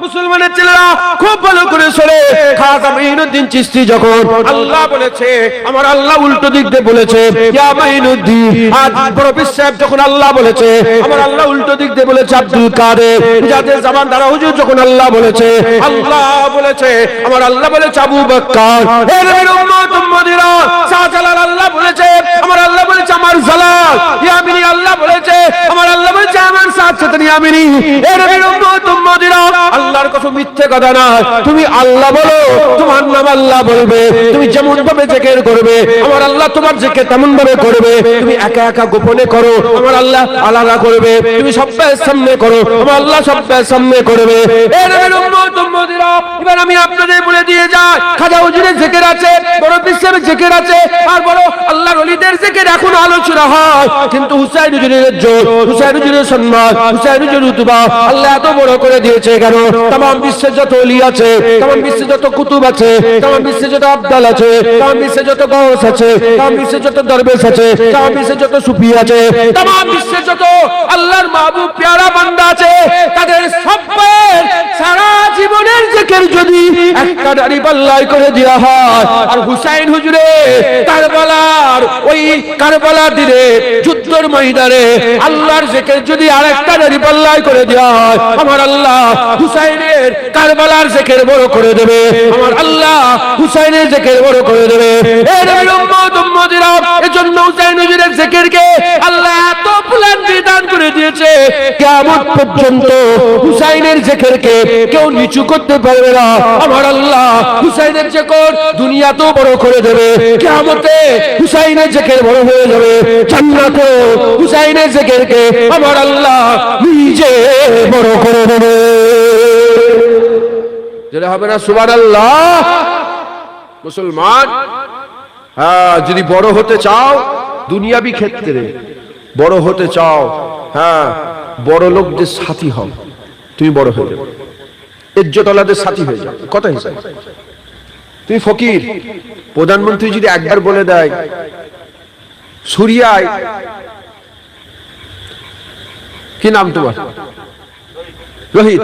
মুসলমানের ছেলেরা খুব ভালো করে শোনে, খাজা মাইনুদ্দিন চিশতি যখন আল্লাহ বলেছে, আমার আল্লাহ উল্টো দিক দিয়ে বলেছে ইয়া মাইনুদ্দিন। আজ বড় সাহেব যখন আল্লাহ বলেছে, আমার আল্লাহ উল্টো দিক দিয়ে বলেছে আব্দুল কাদের। যাদের জামান দ্বারা হুজুর যখন আল্লাহ বলেছে, আল্লাহ বলেছে, আমার আল্লাহ বলেছে আবু বকর। হে নবীর উম্মত উম্মতিরা, শাহজালাল আল্লাহ বলেছে, আমার আল্লাহ বলেছে আমার জালাল। ইয়ামিনী আল্লাহ বলেছে, আমার আল্লাহ বলেছে আমার সাথে ইয়ামিনী। হে নবীর উম্মত উম্মতিরা, আল্লাহর কসম মিথ্যে কথা না, তুমি আল্লাহ বলো, তোমার নাম আল্লাহ বলবে, তুমি যেমন ভাবে জিকির করবে আমার আল্লাহ তোমার জিকির তেমন ভাবে করবে। তুমি একা একা গোপনে করো আমার আল্লাহ আলাদা করবে, তুমি সবার সামনে করো আমার আল্লাহ সবার সামনে করবে। এ নবীর উম্মত উম্মতিরা, এবার আমি আপনাদের বলে দিয়ে যাই, খাজা হুজুরের জিকির আছে, বড় বিশ্বের জিকির আছে, আর বড় আল্লাহর ওলিদের জিকির এখন আলোচনা হয়, কিন্তু হুসাইন হুজুরের ইজ্জত, হুসাইন হুজুরের সম্মান, হুসাইন হুজুরের রুতবা আল্লাহ এত বড় করে দিয়েছে কেন? तमाम বিশ্বে যত ওলি আছে, तमाम বিশ্বে যত কুতুব আছে, तमाम বিশ্বে যত আব্দাল আছে, तमाम বিশ্বে যত গাউস আছে, तमाम বিশ্বে যত দরবেশ আছে, तमाम বিশ্বে যত সুফি আছে, तमाम বিশ্বে যত আল্লাহর মাহবুব প্যারা বান্দা আছে, তাদের সবার সারা জীবনের জিকির যদি একটা দাড়ি পাল্লাই করে দেওয়া হয়, আর হুসাইন হুজুরে কারবালার ওই কারবালার দিনে যুদ্ধের ময়দানে আল্লাহর জিকির যদি আরেকটা দাড়ি পাল্লাই করে দেওয়া হয়, আমার আল্লাহ হুসাইনের কারবালার জিকির বড় করে দেবে, আমার আল্লাহ হুসাইনের জিকির বড় করে দেবে। এই নবীর উম্মত উম্মতিরা, এজন্য হুসাইন হুজুরের জিকিরকে আল্লাহ এত প্ল্যান বিধান করে দিয়েছে, কিয়ামত পর্যন্ত হুসাইনের জিকিরকে কেউ নিচু করতে পারবে না। আমার আল্লাহ হুসাইনের জিকির দুনিয়াতেও বড় করে দেবে, কিয়ামতে হুসাইনের জিকির বড় হয়ে যাবে, জান্নাতে হুসাইনের জিকিরকে আমার আল্লাহ নিজে বড় করে দেবে। যেটা হবে না সুবহানাল্লাহ। মুসলমান, হ্যাঁ যদি বড় হতে চাও দুনিয়াবি ক্ষেত্রে বড় হতে চাও, হ্যাঁ বড় লোকদের সাথী হও, তুমি বড় হয়ে যাবে, ইজ্জতওয়ালাদের সাথী হয়ে যাবে। কথা হিসাবে তুমি ফকির, প্রধানমন্ত্রী যদি একবার বলে দেয় সুরিয়ায়, কি নাম তোমার? রোহিত,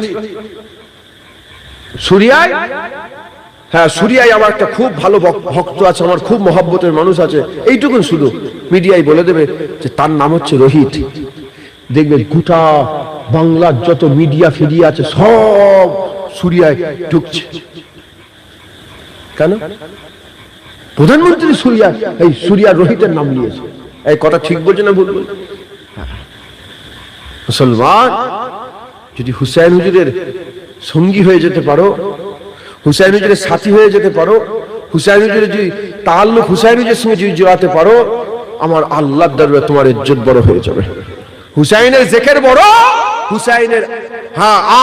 সুরিয়ায়, হ্যাঁ সুরিয়ায় আমার একটা খুব ভালো ভক্ত আছে, আমার খুব মহব্বতের মানুষ আছে, এইটুকুন শুধু মিডিয়ায় বলে দেবে যে তার নাম হচ্ছে রোহিত। দেখবেন গোটা বাংলার যত মিডিয়া ফিডিয়া আছে সব সুরিয়ায় ঢুকছে। কেন? প্রধানমন্ত্রী সুরিয়া রোহিতের নাম নিয়েছে। এই কথা ঠিক বলছে না ভুল বলছে? মুসলমান, যদি হুসাইন হুজুরের সঙ্গী হয়ে যেতে পারো, হুসাইন হুজুরের সাথী হয়ে যেতে পারো, হুসাইন হুজুরের যদি তাল্লুক হুসাইন হুজুরের সঙ্গে যদি জড়াতে পারো, আমার আল্লাহর দরবারে তোমার ইজ্জত বড় হয়ে যাবে। হুসাইনের জিকির বড়, হুসাইনের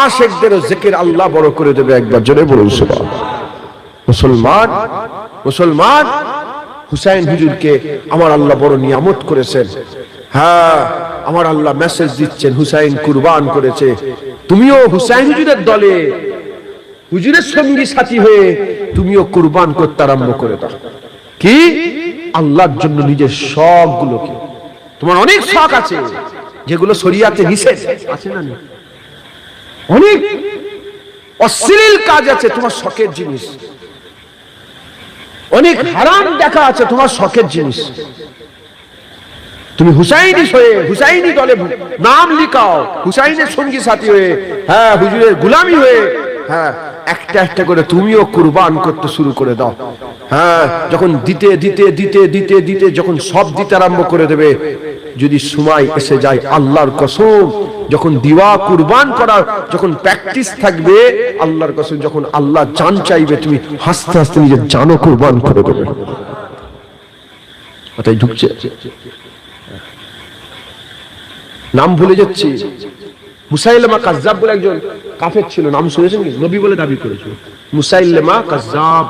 আশিকদেরও জিকির আল্লাহ বড় করে দেবে। একবার জোরে বলুন সুবহানাল্লাহ। মুসলমান, মুসলমান, হুসাইন হুজুরকে আমার আল্লাহ বড় নিয়ামত করেছেন। হ্যাঁ, আমার আল্লাহ মেসেজ দিচ্ছেন, হুসাইন কুরবান করেছে, তুমিও হুসাইন হুজুরের দলে, হুজুরের সঙ্গী সাথী হয়ে তুমিও কুরবান করতে আরম্ভ করে দাও। কি? আল্লাহর জন্য নিজের শখ গুলোকে। তোমার অনেক শখ আছে যেগুলো শরীয়তে নিষেধ আছে না? অনেক অশ্লীল কাজ আছে তোমার শখের জিনিস, অনেক হারাম দেখা আছে তোমার শখের জিনিস। তুমি হুসাইনি হয়ে হুসাইনি দলে নাম লিখাও, হুসাইনের সঙ্গী সাথী হয়ে, হ্যাঁ, হুজুরের গোলামি হয়ে, হ্যাঁ, একটা একটা করে তুমিও কুরবান করতে শুরু করে দাও। হ্যাঁ, যখন দিতে দিতে দিতে দিতে দিতে যখন সব দিতে আরম্ভ করে দেবে, যদি সময় এসে যায়, আল্লাহর কসম, যখন দিওয়া কুরবান করার যখন প্র্যাকটিস থাকবে, আল্লাহর কসম, যখন আল্লাহ জান চাইবে, তুমি হাসতে হাসতে নিজের জানও কুরবান করে দেবে। ওটাই ঢুকছে। নাম ভুলে যাচ্ছি। মুসাইলামা কাজ্জাব বলে একজন কাফের ছিল, নাম শুনেছেন কি? নবী বলে দাবি করেছিল মুসাইলামা কাজ্জাব।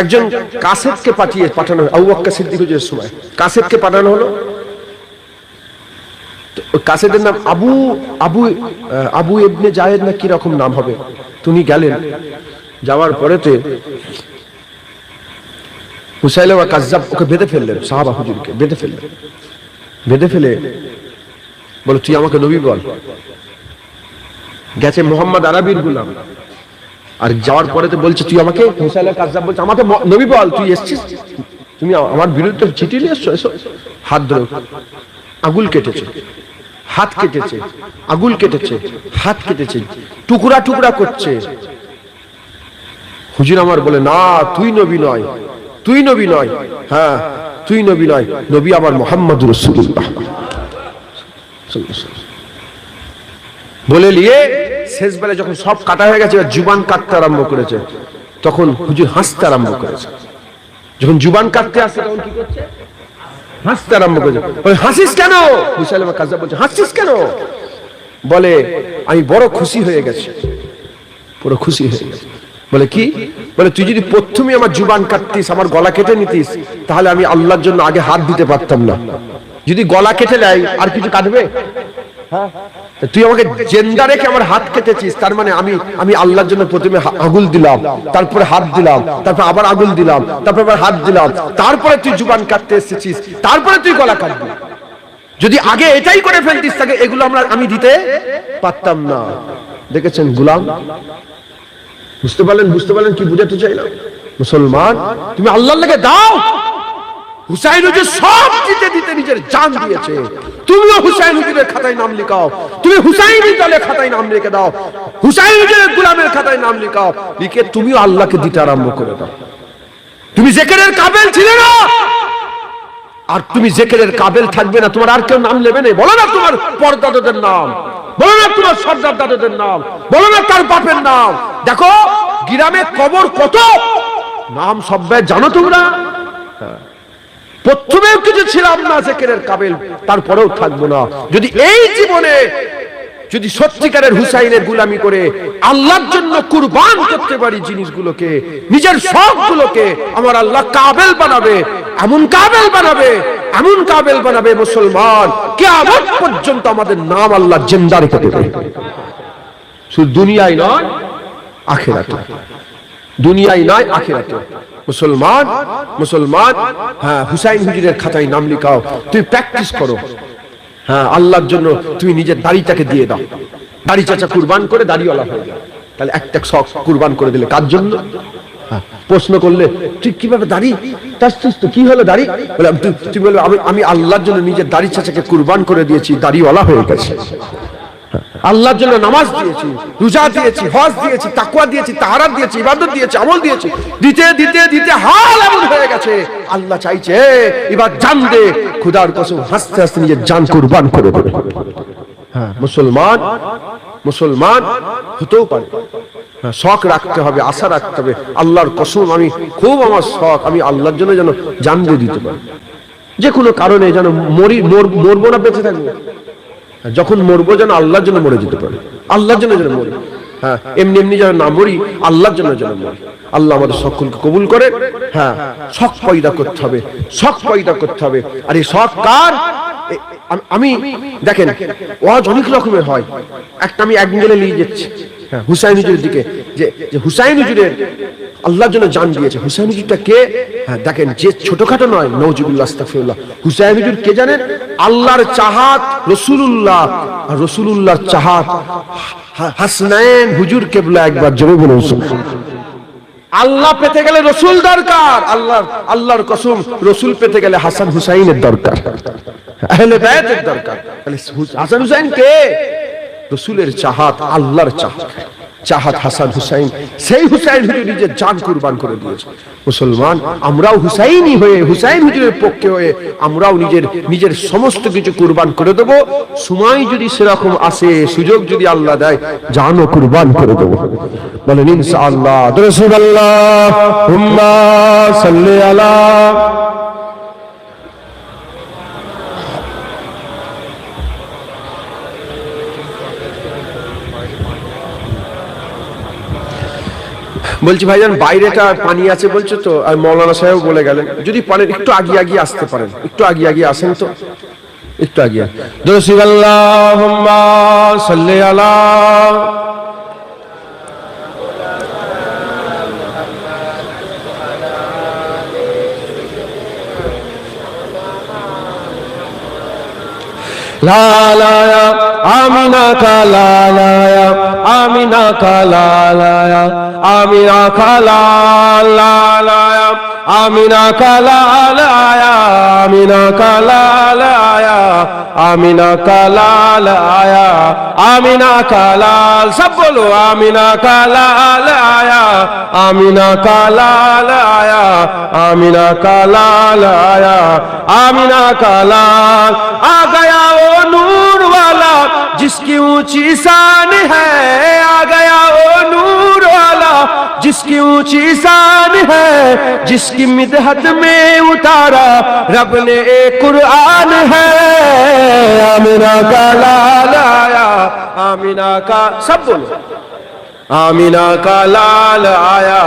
একজন কাসেদকে পাঠানো হয়, আবু বকর সিদ্দিক হুজুরের সময় কাসেদকে পাঠানো হলো। কাসেদের নাম আবু ইবনে জায়েদ না কি রকম নাম হবে। তুমি গেলেন, যাওয়ার পরেতে মুসাইলামা কাজ্জাব ওকে বেঁধে ফেললেন, সাহাবা হুজুরকে বেঁধে ফেললেন। বেঁধে ফেলে বলো, তুই আমাকে নবী বল। গেছে মোহাম্মদ আরবির গোলাম, আর যাওয়ার পরে তো বলছে তুই আমাকে, মুসাইলামা কাজ্জাব বলছে আমাকে নবী বল, তুই এসেছিস, তুমি আমার বিরুদ্ধে চিঠি নিয়ে এসছো, এসো। হাত ধরে আগুল কেটেছে, হাত কেটেছে, আগুল কেটেছে, হাত কেটেছে, টুকরা টুকরা করছে। হুজুর আমার বলে, না, তুই নবী নয়, তুই নবী নয়, হ্যাঁ, তুই নবী নয়, নবী আমার মুহাম্মদুর রাসূলুল্লাহ বলে নিয়ে শেষ বেলায় যখন সব কাটা হয়ে গেছে, জুবান কাটতে আরম্ভ করেছে, তখন হুজুর হাসতে আরম্ভ করেছে। যখন জুবান কাটতে আসছে, তখন কি করছে? হাসতে আরম্ভ করেছে। বলে, হাসিস কেন? মুসাইলামা কাজ্জাব বলছে, হাসিস কেন? বলে, আমি বড় খুশি হয়ে গেছি, বড় খুশি হয়ে গেছি। বলে, কি? বলে, তুই যদি প্রথমে আমার জুবান কাটতিস, আমার গলা কেটে নিতিস, তাহলে আমি আল্লাহর জন্য আগে হাত দিতে পারতাম না। যদি গলা কেটে নেয়, আর কিছু কাটবে? হ্যাঁ, তুই আমাকে জিন্দা রেখে আমার হাত কেটেছিস, তার মানে আমি আল্লাহর জন্য প্রথমে আগুল দিলাম, তারপরে হাত দিলাম, তারপর আবার আগুল দিলাম, তারপর আবার হাত দিলাম, তারপরে তুই জুবান কাটতে এসেছিস, তারপরে তুই গলা কাটবি। যদি আগে এটাই করে ফেলতিস, তাকে এগুলো আমি দিতে পারতাম না। দেখেছেন গোলাম? বুঝতে পারলেন কি বুঝাতে চাইলাম? মুসলমান, তুমি আল্লাহর লেগে দাও। হুসাইন হুজুর সব দিতে দিতে নিজের জান দিয়েছে, তুমিও হুসাইন হুজুরের খাতায় নাম লিখাও, তুমি হুসাইনি দলের খাতায় নাম লিখে দাও, হুসাইন হুজুরের গোলামের খাতায় নাম লিখাও, লিখে তুমিও আল্লাহকে দিতে আরম্ভ করে দাও। তুমি জিকিরের কাবিল ছিলে না, আর তুমি জিকিরের কাবিল থাকবে না, তোমার আর কেউ নাম নেবে না। বলো না তোমার পরদাদাদের নাম, বলো না তোমার সর্দার দাদাদের নাম, বলো না তার বাপের নাম। দেখো গ্রামে কবর কত, নাম সব জানো তোমরা। প্রথমেও কিছু ছিলাম না জিকিরের কাবিল, তারপরেও থাকবো না। যদি এই জীবনে যদি সত্যিকারের হুসাইনের গোলামি করে আল্লাহর জন্য কুরবান করতে পারি জিনিসগুলোকে, নিজের শখগুলোকে, আমার আল্লাহ কাবিল বানাবে, এমন কাবিল বানাবে, এমন কাবিল বানাবে মুসলমান, কিয়ামত পর্যন্ত আমাদের নাম আল্লাহ জিন্দা রেখে দেবে। শুধু দুনিয়ায় নয়, আখিরাতে। দুনিয়ায় নয়, আখিরাতে। মুসলমান, মুসলমান, হ্যাঁ, হুসাইন হুজুরের খাতায় নাম লিখাও, তুমি প্র্যাকটিস করো। হ্যাঁ, আল্লাহর জন্য তুমি নিজের দাড়িটাকে দিয়ে দাও, দাড়ি চাচা কুরবান করে দাড়িওয়ালা হয়ে যাও। তাহলে একটা শখ কুরবান করে দিলে, কার জন্য? প্রশ্ন করলে, তুই কিভাবে দাড়ি তো কি হলো দাড়ি? বলে, তুই বলবে আমি আল্লাহর জন্য নিজের দাড়ি চাচাকে কুরবান করে দিয়েছি, দাড়িওয়ালা হয়ে গেছে। আল্লাহর জন্য নামাজ দিয়েছি, রোজা দিয়েছি, হজ দিয়েছি, তাকওয়া দিয়েছি, তাহারাত দিয়েছি, ইবাদত দিয়েছি, আমল দিয়েছি, দিতে দিতে দিতে হাল এমন হয়ে গেছে আল্লাহ চাইছে এবার জান দে। খোদার কসম হাসতে হাসতে নিজের জান কুরবান করে দেবে। হ্যাঁ, মুসলমান হতেও পারে, শখ রাখতে হবে, আশা রাখতে হবে। আল্লাহর কসম আমি খুব আমার শখ, আমি আল্লাহর জন্য যেন জান দিয়ে দিতে পারি, যে কোনো কারণে যেন মরবো না, বেঁচে থাকবো। যখন মরবো যেন আল্লাহর জন্য মরে যেতে পারে, আল্লাহর জন্য যেন মরি। হ্যাঁ, এমনি এমনি যেন না মরি, আল্লাহর জন্য যেন মরি। আল্লাহ আমাদের সকলকে কবুল করে। হ্যাঁ, শখ পয়দা করতে হবে, শখ পয়দা করতে হবে। আর এই শখ কার? আমি দেখেন ওয়াজ অনেক রকমের হয়, একটা আমি অ্যাঙ্গেলে নিয়ে যাচ্ছি হুসাইন হুজুরের দিকে, যে হুসাইন হুজুরের আল্লাহর জন্য জান দিয়েছে। হুসাইন হুজুরটা কে? হ্যাঁ, দেখেন যে ছোটখাটো নয়, নওজুবিল্লাহ আস্তাগফিরুল্লাহ। হুসাইন হুজুর কে জানেন? আল্লাহর চাহাত রাসূলুল্লাহ, আর রাসূলুল্লাহর চাহাত হাসনাইন হুজুর কেবলা। একবার জোরে বলুন সুবহানাল্লাহ। আল্লাহ পেতে গেলে রসুল দরকার, আল্লাহর কসম রসুল পেতে গেলে হাসান হুসাইনের দরকার, আহলে বায়তের দরকার। তাহলে হাসান হুসাইন কে? রসুলের চাহাত, আল্লাহর চাহাত হাসান হুসাইন। সেই হুসাইন হুজুর নিজের জান কুরবান করে দিয়েছে। মুসলমান আমরাও হুসাইনি হয়ে, হুসাইন হুজুরের পক্ষে হয়ে আমরাও নিজের সমস্ত কিছু কুরবান করে দেব। সময় যদি সেরকম আসে, সুযোগ যদি আল্লাহ দেয়, জানও কুরবান করে দেব। বলেন ইনশাআল্লাহ। রাসূলুল্লাহুম্মা সাল্লি আলা। বলছি ভাইজান বাইরেটা পানি আছে বলছো তো, আর মৌলানা সাহেব বলে গেলেন যদি পারেন একটু আগিয়ে আসতে পারেন, একটু আগিয়ে আসেন তো, একটু আগিয়ে। আল্লাহুম্মা সাল্লি আলা। লা লা আমিনা কালা লা আমিনা কালা লা আমিনা কালা লা লা আমিনা কালা লা আমিনা কালা লা আমিনা কালা লা আমিনা কালা। সব বলো আমিনা কালা লা আমিনা কালা লা আমিনা কালা লা আমিনা কালা। आ गया वो नूर वाला जिसकी ऊंची शान है, आ गया वो नूर वाला जिसकी ऊंची शान है, जिसकी मिदहत में उतारा रब ने एक कुरान है। आमिना का लाल आया, आमिना का, सब बोलो आमिना का लाल आया,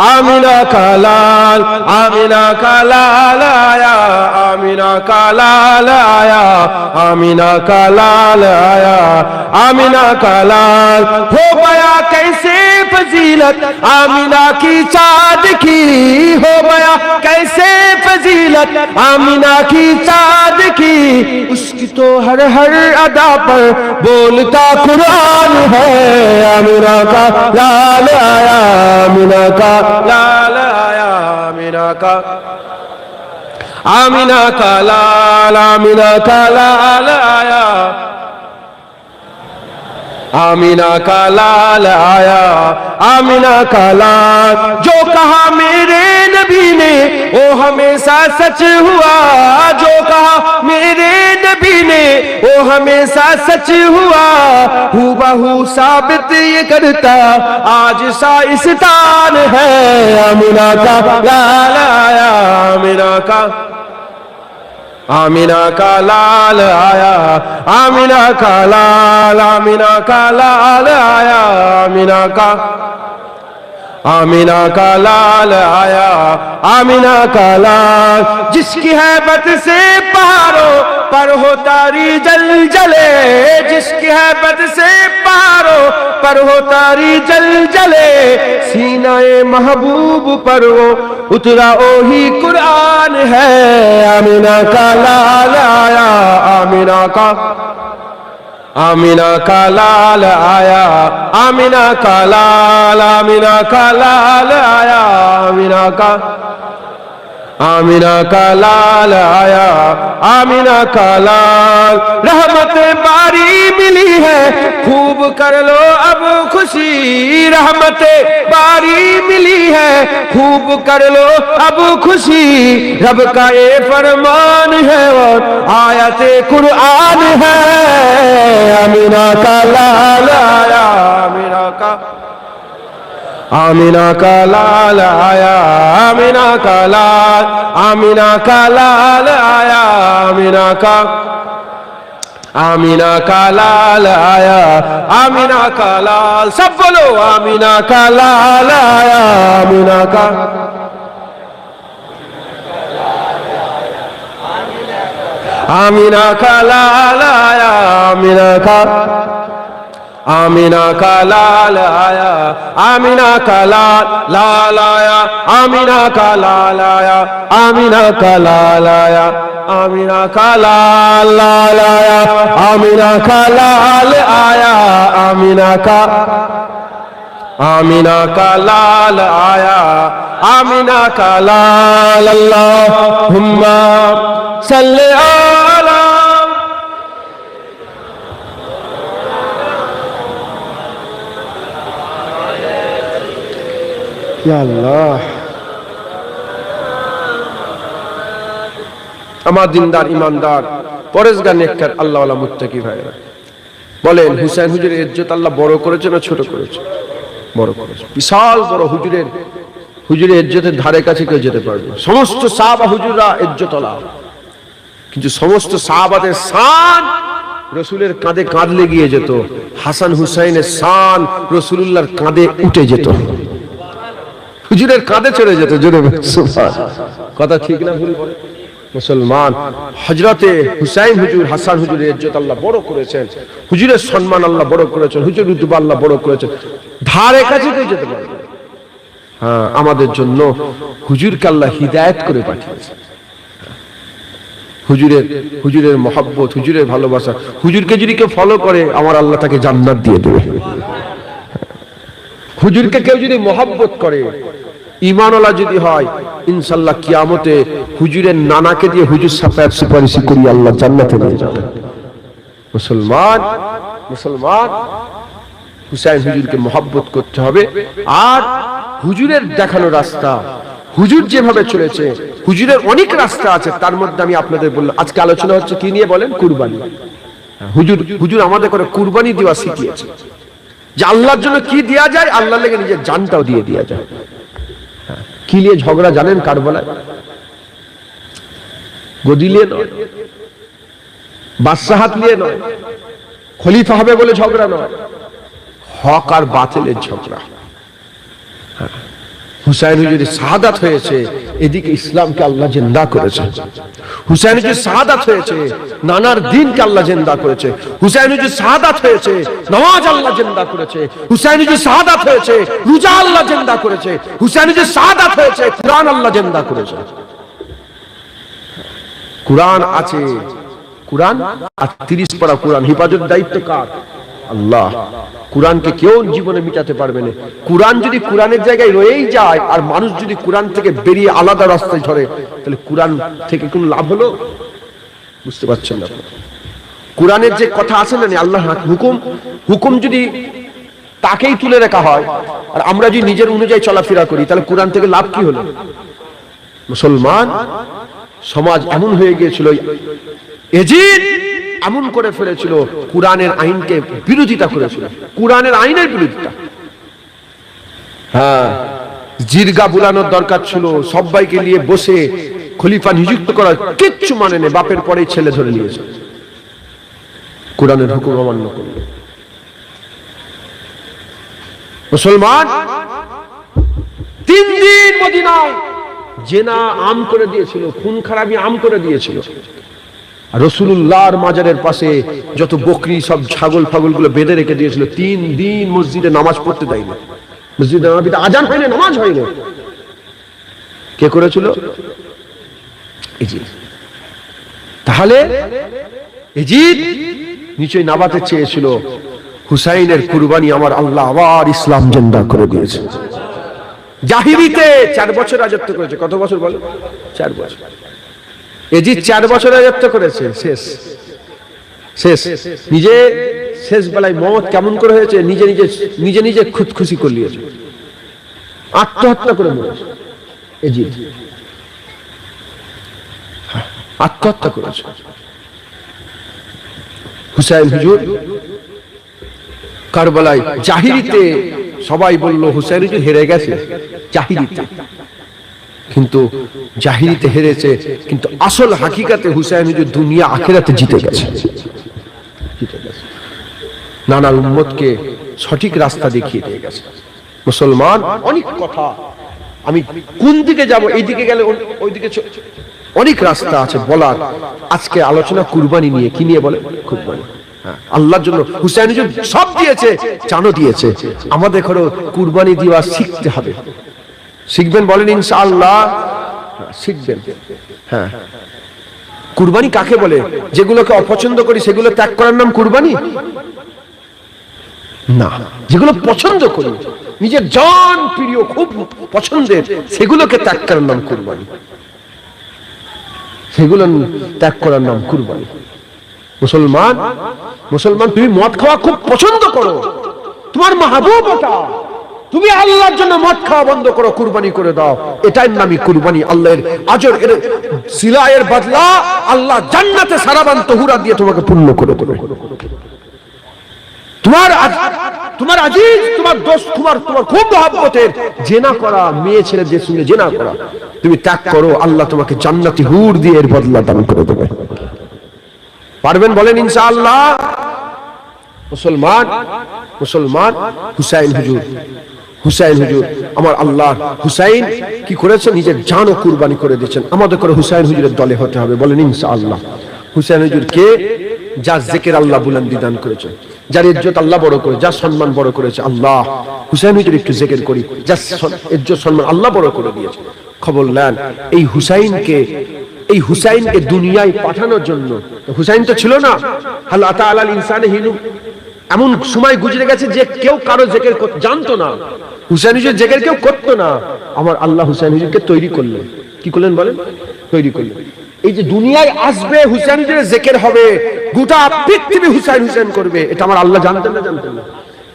आमिना का लाल, आमिना का लाल आया, आमिना का लाल आया, आमिना का लाल आया, आमिना का लाल। हो गया कैसे फजीलत आमिना की चाँद की, हो गया कैसे फजीलत आमिना की चाँद की, उसकी तो हर हर अदा पर बोलता कुरान है। आमिना का लाल आया, आमिना का लाल आया, आमिना का, आमिना का लाल, आमिना का लाल आया, आमिना का लाल आया, आमिना का लाल। जो कहा मेरे नबी ने वो हमेशा सच हुआ, जो कहा मेरे नबी ने वो हमेशा सच हुआ, हूबहू साबित ये करता आज साइंसदान है। आमिना का लाल आया, आमिना का, आमिना का लाल आया, आमिना का लाल, आमिना का लाल आया, आमिना का, आमिना का लाल आया, आमिना का लाल। जिसकी हैबत से पहाड़ों पर हो तारी जल जले, जिसकी हैबत से पहाड़ों पर हो तारी जल जले, सीनाए महबूब पर वो उतरा ओही कुरान है। आमिना का लाल आया, आमिना का, आमिना का लाल आया, आमिना का लाल, आमिना का लाल आया, आमिना का, आमिना का लाल आया, आमिना का लाल। रहमत बारी मिली है, खूब कर लो अब खुशी। रहमत बारी मिली है, खूब कर लो अब खुशी। रब का ये फरमान है और आयत कुरान है। आमिना का लाल आया, आमिना का, आमिना का लाल आया, आमिना का लाल, आमिना का लाल आया, आमिना का, आमिना का लाल आया, आमिना का लाल। सब बोलो आमिना का लाल आया, आमिना का, आमिना का लाल आया, आमिना का, आमिना का लाल आया, आमिना का लाल, लाल आया, आमिना का लाल आया, आमिना का लाल आया, आमिना का लाल, लाल आया, आमिना का लाल आया, आमिना का, आमिना का लाल आया, आमिना का लाल। अल्लाहुम्मा सल्ली अला, या अल्लाह। আমার দিনদার ইমানদার পরেশগার নেককার আল্লাহওয়ালা মুত্তাকি ভাইরা বলেন, হুসাইন হুজুরের ইজ্জত আল্লাহ বড় করেছে না ছোট করেছে? বড় করেছে। বিশাল বড় হুজুরের ইজ্জতের ধারে কাছে কেউ যেতে পারবে? সমস্ত সাহাবা হুজুররা ইজ্জতওয়ালা, কিন্তু সমস্ত সাহাবাদের শান রাসূলের কাঁধে কাঁধ লেগে যেত। হাসান হুসাইনের শান রাসূলুল্লাহর কাঁধে উঠে যেত, হুজুরের কাঁধে চলে যেত। জোরে কথা ঠিক না ভুল বলে মুসলমান? হযরতে হুসাইন হুজুর, হাসান হুজুরের ইজ্জত আল্লাহ বড় করেছেন, হুজুরের সম্মান আল্লাহ বড় করেছেন, হুজুর রুতবা আল্লাহ বড় করেছেন, ধারে কাছে কেউ যেতে পারবে। হ্যাঁ, আমাদের জন্য হুজুরকে আল্লাহ হিদায়াত করে পাঠিয়েছে। হুজুরের মহব্বত, হুজুরের ভালোবাসা, হুজুরকে যদি কেউ ফলো করে আমার আল্লাহ তাকে জান্নাত দিয়ে দেবে। হুজুরকে কেউ যদি মহব্বত করে, ঈমানওয়ালা যদি হয়, ইনশাআল্লাহ কিয়ামতে হুজুরের নানাকে দিয়ে হুজুর সাফায়াত সুপারিশ করি আল্লাহ জান্নাতে নিয়ে যাবে। মুসলমান হুসাইন হুজুরকে মহব্বত করতে হবে। আর হুজুরের দেখানো রাস্তা, হুজুর যেভাবে চলেছে, হুজুরের অনেক রাস্তা আছে, তার মধ্যে আমি আপনাদের বললাম আজকে আলোচনা হচ্ছে কি নিয়ে বলেন? কুরবানি। হুজুর আমাদের করে কুরবানি দেওয়া শিখিয়েছে, যে আল্লাহর জন্য কি দেয়া যায়, আল্লাহর লেগে নিজের জানটাও দিয়ে দেয়া যায়। কি নিয়ে ঝগড়া জানেন? কারবালায় গদি নিয়ে নয়, বাদশাহাত নিয়ে নয়, খলিফা হবে বলে ঝগড়া নয়, হক আর বাতিলের ঝগড়া। হুসাইন হুজুরের শাহাদাত হয়েছে, এদিকে ইসলামকে আল্লাহ জিন্দা করেছে। হুসাইন হুজুর শাহাদাত হয়েছে, নানার দ্বীনকে আল্লাহ জিন্দা করেছে। হুসাইন হুজুর শাহাদাত হয়েছে, নামাজ আল্লাহ জিন্দা করেছে। হুসাইন হুজুর শাহাদাত হয়েছে, রোজা আল্লাহ জিন্দা করেছে। হুসাইন হুজুর শাহাদাত হয়েছে, কুরআন আল্লাহ জিন্দা করেছে। কুরআন আছে, কুরআন আর 30 পারা কুরআন, হিফাজত দায়িত্ব কার? আল্লাহ। কুরআনকে কেউ জীবনে মিটাতে পারবে না। কুরআন যদি কুরআনের জায়গায় রয়েই যায় আর মানুষ যদি কুরআন থেকে বেরিয়ে আলাদা রাস্তায় ধরে, তাহলে কুরআন থেকে কোনো লাভ হলো? বুঝতে পারছেন না? কুরআনের যে কথা আছে না, আল্লাহ হুকুম যদি তাকেই তুলে রাখা হয় আর আমরা যদি নিজের অনুযায়ী চলাফেরা করি, তাহলে কুরআন থেকে লাভ কি হলো? মুসলমান সমাজ এমন হয়ে গিয়েছিল, এজিদ এমন করে ফেলেছিল, কুরআনের আইনকে বিরোধিতা করেছিল, কুরআনের আইনের বিরোধিতা। হ্যাঁ, জিরগা বুলানোর দরকার ছিল, সবাইকে নিয়ে বসে খলিফা নিযুক্ত করা, কিচ্ছু মানে নেই, বাপের পরেই ছেলে ধরে নিয়েছে, কুরআনের হুকুম অমান্য করল। মুসলমান 3 দিন মদিনায় জেনা আম করে দিয়েছিল, খুন খারাপি আম করে দিয়েছিল। রাসূলুল্লাহর মাজারের পাশে যত বকরি, সব ছাগল ফাগল গুলো বেঁধে রেখে দিয়েছিল। 3 দিন মসজিদে নামাজ পড়তে দেয়নি, মসজিদে নববীতে আজান হয়নি, নামাজ হয়নি। কে করেছিল? এজিদ। তাহলে এজিদ নিচে নামাতে চেয়েছিল, হুসাইনের কুরবানি আমার আল্লাহ আবার ইসলাম জিন্দা করে দিয়েছে। জাহিরিতে 4 বছর রাজত্ব করেছে। কত বছর বলে? 4 বছর। এজিদ 4 বছর রাজত্ব করেছে, শেষ শেষ। নিজে শেষ বেলায় মত কেমন করে হয়েছে, নিজে নিজে নিজে নিজে খুদকুশি করলিয়েছে, আত্মহত্যা করে মরেছে এজিদ, আত্মহত্যা করেছে। হুসাইন হুজুর কারবালায় জাহিরিতে সবাই বলল হুসাইন হুজুর হেরে গেছে জাহিরিতে, কিন্তু জাহিরিতে হেরেছে, কিন্তু আসল হাকিকাতে হুসাইন হুজুর দুনিয়া আখিরাতে জিতে গেছে। নানা উম্মতকে সঠিক রাস্তা দেখিয়ে দিয়ে গেছে। মুসলমান অনেক কথা, আমি কোন দিকে যাব, এই দিকে গেলে ওই দিকে, অনেক রাস্তা আছে বলার। আজকে আলোচনা কুরবানি নিয়ে, কি নিয়ে বলে? কুরবানি। আল্লাহর জন্য হুসাইন হুজুর সব দিয়েছে, জানও দিয়েছে। আমাদের ঘরে কুরবানি দেওয়া শিখতে হবে। শিখবেন বলেন ইনশাআল্লাহ? শিখবেন। হ্যাঁ, কুরবানি কাকে বলে? যেগুলোকে অপছন্দ করি সেগুলো ত্যাগ করার নাম কুরবানি না। যেগুলো পছন্দ করি, নিজের জান প্রিয় খুব পছন্দের, সেগুলোকে ত্যাগ করার নাম কুরবানি, সেগুলো ত্যাগ করার নাম কুরবানি। মুসলমান, মুসলমান তুমি মদ খাওয়া খুব পছন্দ করো, তোমার মাহবুব ওটা, তুমি আল্লাহর জন্য মদ খাওয়া বন্ধ করো, কুরবানি করে দাও, এটাই নামই কুরবানি। আল্লাহর আজর, এর সিলায়ের বদলা আল্লাহ জান্নাতে সারাবান তহুরা দিয়ে তোমাকে পূর্ণ করে দেবে। তোমার আজিজ, তোমার দোস্ত, তোমার খুব মহব্বতের জেনা করা, মেয়ে ছেলেদের সঙ্গে জেনা করা তুমি ত্যাগ করো, আল্লাহ তোমাকে জান্নাতি হুর দিয়ে এর বদলা দান করে দেবে। পারবেন বলেন ইনশাআল্লাহ? মুসলমান, মুসলমান হুসাইন হুজুর, হুসাইন হুজুর আমার আল্লাহ, হুসাইন কি করেছেন? নিজের জানও কুরবানি করে দিয়েছেন। আমাদের করে হুসাইন হুজুরের দলে হতে হবে, বলেন ইনশাআল্লাহ। হুসাইন হুজুর কে? যার জিকির আল্লাহ বুলন্দি দান করেছেন, যার ইজ্জত আল্লাহ বড় করে, যার সম্মান বড় করেছে আল্লাহ। হুসাইন হুজুর একটু জিকির করি, যার ইজ্জত সম্মান আল্লাহ বড় করে দিয়েছে। খবর নেন এই হুসাইনকে দুনিয়ায় পাঠানোর জন্য, হুসাইন তো ছিল না, হাল আতা আলাল ইনসানে হিনু, এমন সময় গুজরে গেছে যে কেউ কারো জিকির জানতো না, হুসাইন হুজুর জিকির কেউ করতো না। আমার আল্লাহ হুসাইন হুজুরকে তৈরি করলেন। কি করলেন বলেন? তৈরি করলেন। এই যে দুনিয়ায় আসবে হুসাইন হুজুরের জিকির হবে, গোটা পৃথিবী হুসাইন হুসাইন করবে, এটা আমার আল্লাহ জানতেন না? জানতেন না?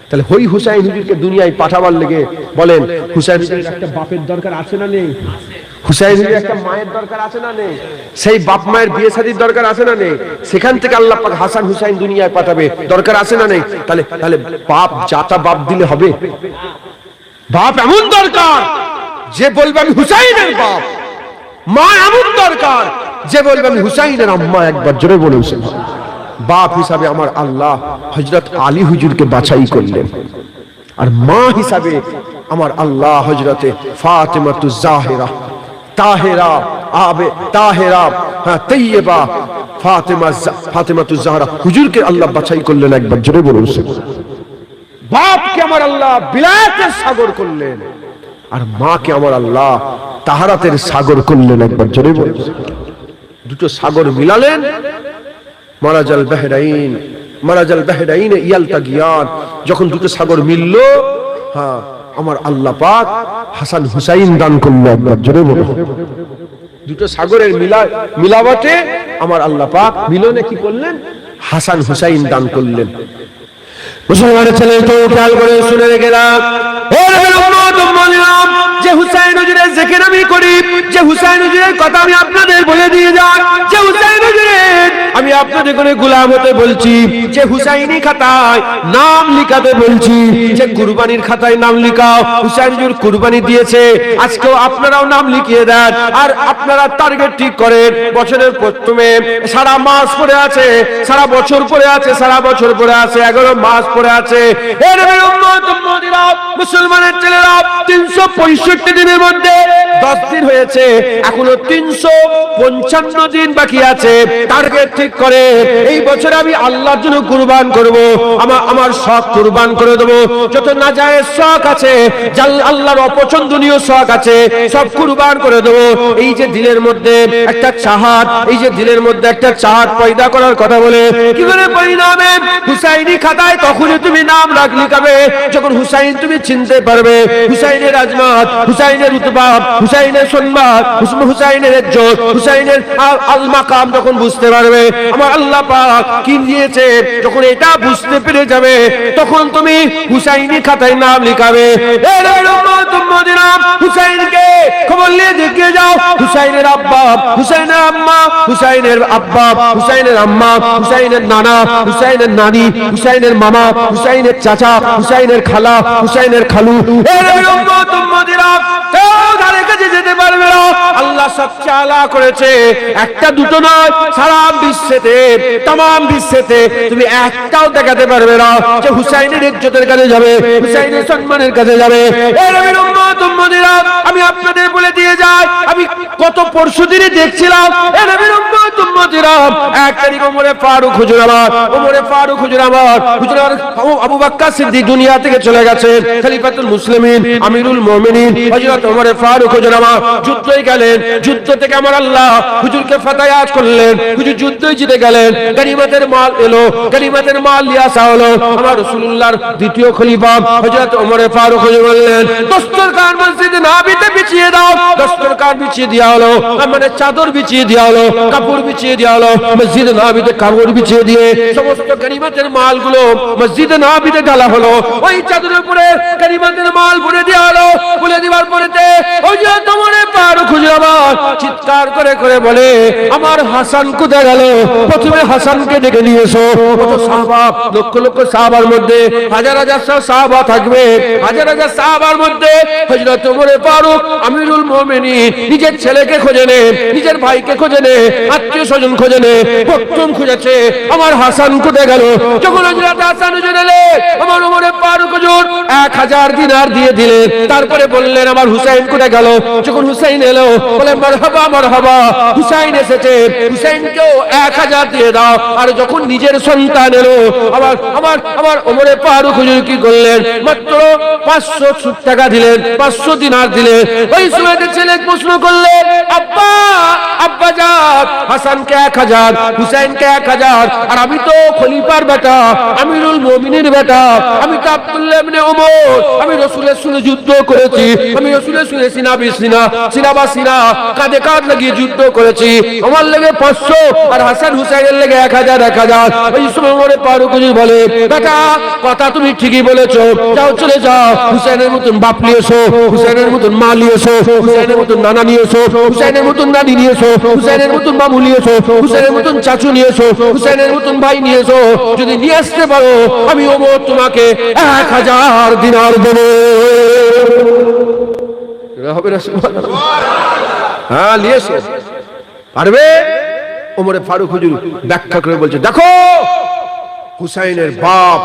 তাহলে ওই হুসাইন হুজুরকে দুনিয়ায় পাঠাবার লেগে বলেন, হুসাইন হুজুরের একটা বাপের দরকার আছে না নেই? হুসাইন হুজুরের একটা মায়ের দরকার আছে না নেই? সেই বাপ মায়ের বিয়ে শাদীর দরকার আছে না নেই? সেখান থেকে আল্লাহ পাক হাসান হুসাইন দুনিয়ায় পাঠাবে, দরকার আছে না নেই? তাহলে বাপ জাতা বাপ দিলে হবে? বাপ এমন দরকার যে বলবে আমি হুসাইনের বাপ, মা এমন দরকার যে বলবে আমি হুসাইনের আম্মা। একবার জোরে বলেছেন। বাপ হিসাবে আমার আল্লাহ হযরত আলী হুজুরকে বাছাই করলেন, আর মা হিসাবে আমার আল্লাহ হযরতে ফাতেমাতুজ জাহরা তাহেরা আবে তাহেরা তৈয়বা ফাতেমাতুজ জাহরা হুজুরকে আল্লাহ বাছাই করলেন। একবার জোরে বলেছেন। বাপকে আমার আল্লাহ বিলায়াতের সাগর করলেন, আর মাকে আমার আল্লাহ তাহারাতের সাগর করলেন। একবার জোরে বলেছেন। দুটো সাগর মিলালেন, মারাজাল বাহরাইন ইয়ালতাগিয়ান। যখন দুটো সাগর মিলল, হ্যাঁ, আমার আল্লাহ পাক হাসান হুসাইন দান করলেন। একবার জোরে বলুন। দুটো সাগরের মিলাবটে আমার আল্লাহ পাক মিলনে কি করলেন? হাসান হুসাইন দান করলেন। মুসলমানের ছেলে তো খেয়াল করে শুনে গেলাম, যে হুসাইন হুজুরের জিকির আমি করি, যে হুসাইন হুজুরের কথা আমি আপনাদের বলে দিয়ে যাই, যে হুসাইন হুজুরের আমি আপনাদের করে গোলাম হতে বলছি, যে হুসাইনি খাতায় নাম লিখাতে বলছি, যে কুরবানির খাতায় নাম লিখাও। হুসাইন হুজুর কুরবানি দিয়েছে, আজকেও আপনারাও নাম লিখিয়ে দেন। আর আপনারা টার্গেট ঠিক করেন, বছরের প্রথমে সারা মাস পড়ে আছে, সারা বছর পড়ে আছে, সারা বছর পড়ে আছে, 11 মাস পড়ে আছে। মুসলমানের ছেলেরা 365 দিনের মধ্যে 10 দিন হয়েছে, এখনো 355 দিন বাকি আছে। টার্গেট ঠিক করে এই বছর আমি আল্লাহর জন্য কুরবান করব, আমার শখ কুরবান করে দেব। যত নাজায়েজ শখ আছে, আল্লাহর অপছন্দনীয় শখ আছে, সব কুরবান করে দেব। এই যে দিলের মধ্যে একটা চাহাত, এই যে দিলের মধ্যে একটা চাহাত পয়দা করার কথা বলে, কি করে পয়দা হবে? হুসাইনি খাতায় তখনই তুমি নাম লিখাবে যখন হুসাইন তুমি চিনতে পারবে। হুসাইনের আজমত, হুসাইনের রুতবা, হুসাইনের সম্মান, হুসাইনের ইজ্জত, হুসাইনের আল মাকাম যখন বুঝতে পারবে, আমার আল্লাহ পাক কি দিয়েছে, যখন এটা বুঝতে পেরে যাবে, তখন তুমি হুসাইনি খাতায় নাম লিখাবে। হুসাইনকে খবর নিয়ে দেখিয়ে যাও, হুসাইনের আব্বা, হুসাইনের আম্মা, হুসাইনের আব্বা, হুসাইনের আম্মা, হুসাইনের নানা, হুসাইনের নানি, হুসাইনের মামা, হুসাইনের চাচা, হুসাইনের খালা, হুসাইনের খালু। যেতে পারবে না। আল্লাহ সবচেয়ে আলা করেছে, একটা দুটো নয়, সারা বিশ্বেতে, তাম বিশ্বেতে তুমি একটাও দেখাতে পারবে না যে হুসাইনের ইজ্জতের কাছে যাবে, হুসাইনের সম্মানের কাছে যাবে। আমি আপনাদের বলে দিয়ে যাই, আমি কত পরশু দিনে দেখছিলাম, এক তারিখ ওমরে ফারুক হুজুর আমার, ওমরে ফারুক হুজুর আমার, হুজুর আবু বকর সিদ্দিক দুনিয়া থেকে চলে গেছেন, খলিফাতুল মুসলিমিন, আমিরুল মুমিনিন হযরত ওমরে ফারুক হুজুর আমার যুদ্ধে গেলেন। যুদ্ধ থেকে আমার আল্লাহ হুজুরকে ফাতায়াত করলেন, হুজুর যুদ্ধে জিতে গেলেন। গনিমতের মাল এলো, গনিমতের মাল নিয়ে আসা হলো। আমার রাসূলুল্লাহর দ্বিতীয় খলিফা হযরত ওমরে ফারুক হুজুর বললেন, দস্তরখান মসজিদে নববীতে বিছিয়ে দাও। দস্তরখান বিছিয়ে দেওয়া হলো, মানে চাদর বিছিয়ে দেওয়া হলো, কাপড় বিছিয়ে দেওয়া হলো। মসজিদে নববীতে কাপড় বিছিয়ে দিয়ে সমস্ত গনিমতের মালগুলো মসজিদে নববীতে ঢালা হলো। ওই চাদরের উপরে গনিমতের মাল ভরে দেওয়া হলো। ভরে দেওয়ার পরেতে হযরত ওমরে ফারুক হুজুর আমার চিৎকার করে করে বলে, আমার হাসান কোথায় গেল? প্রথমে হাসানকে ডেকে নিয়ে এসো। কত সাহাবা, লক্ষ লক্ষ সাহাবার মধ্যে হাজার হাজার সাহাবা থাকবে, হাজার হাজার সাহাবার মধ্যে হযরত ওমরে ফারুক আমিরুল মুমিনিন নিজের ছেলেকে খোঁজে নে, নিজের ভাইকে খোঁজে নে, আত্মীয় স্বজন খোঁজে নে, প্রথম খুঁজেছে আমার হাসান কোথায় গেল। যখন হযরত হাসান হুজুর এলেন, আমার ওমরে ফারুক হুজুর 1000 দিনার দিয়ে দিলেন। তারপরে বললেন, আমার হুসাইন কোথায় গেল? যখন হুসাইন এলো, বলে মারহাবা মারহাবা, হুসাইন এসেছে, হুসাইনকেও 1000 দিয়ে দাও। আর যখন নিজের সন্তান এলো, আমার আমার আমার ওমরে ফারুক হুজুর কি করলেন? মাত্র 500 টাকা দিলেন, 500 দিনার দিলেন। ওই সময় ছেলে প্রশ্ন করলেন, আব্বা আব্বা জান, হাসানকে 1000, হুসাইনকে 1000, আর আমি তো খলিফার বেটা, আমিরুল মুমিনের বেটা, আমি তো আব্দুল্লাহ ইবনে ওমর, আমি রাসূলের সঙ্গে যুদ্ধ করেছি, আমি রাসূলের সঙ্গে সিনা কাঁধে কাঁধ লাগিয়ে যুদ্ধ করেছি। আমার লেগে 500 আর হাসান হুসাইনের লেগে 1000। ওই সময় ওমরে ফারুক হুজুর বলে, বেটা কথা তুমি ঠিকই বলেছো, যাও চলে যাও, হুসাইনের মতন বাপ নিয়ে এসো, হুসাইনের মতন মা নিয়ে এসো, হুসাইনের মতন নানা নিয়ে এসো, হুসাইনের মতন নানি নিয়ে এসো, হুসাইনের মতন মামু নিয়ে এসো, হুসাইনের মতন চাচু নিয়ে এসো, হুসাইনের মতন ভাই নিয়ে এসো। যদি নিয়ে আসতে পারো, আমি ওমর তোমাকে 1000 দিনার দেবো। হবে না? হ্যাঁ, নিয়ে এসো। পারবে? ওমরে ফারুক হুজুর ব্যাখ্যা করে বলছে, দেখো হুসাইনের বাপ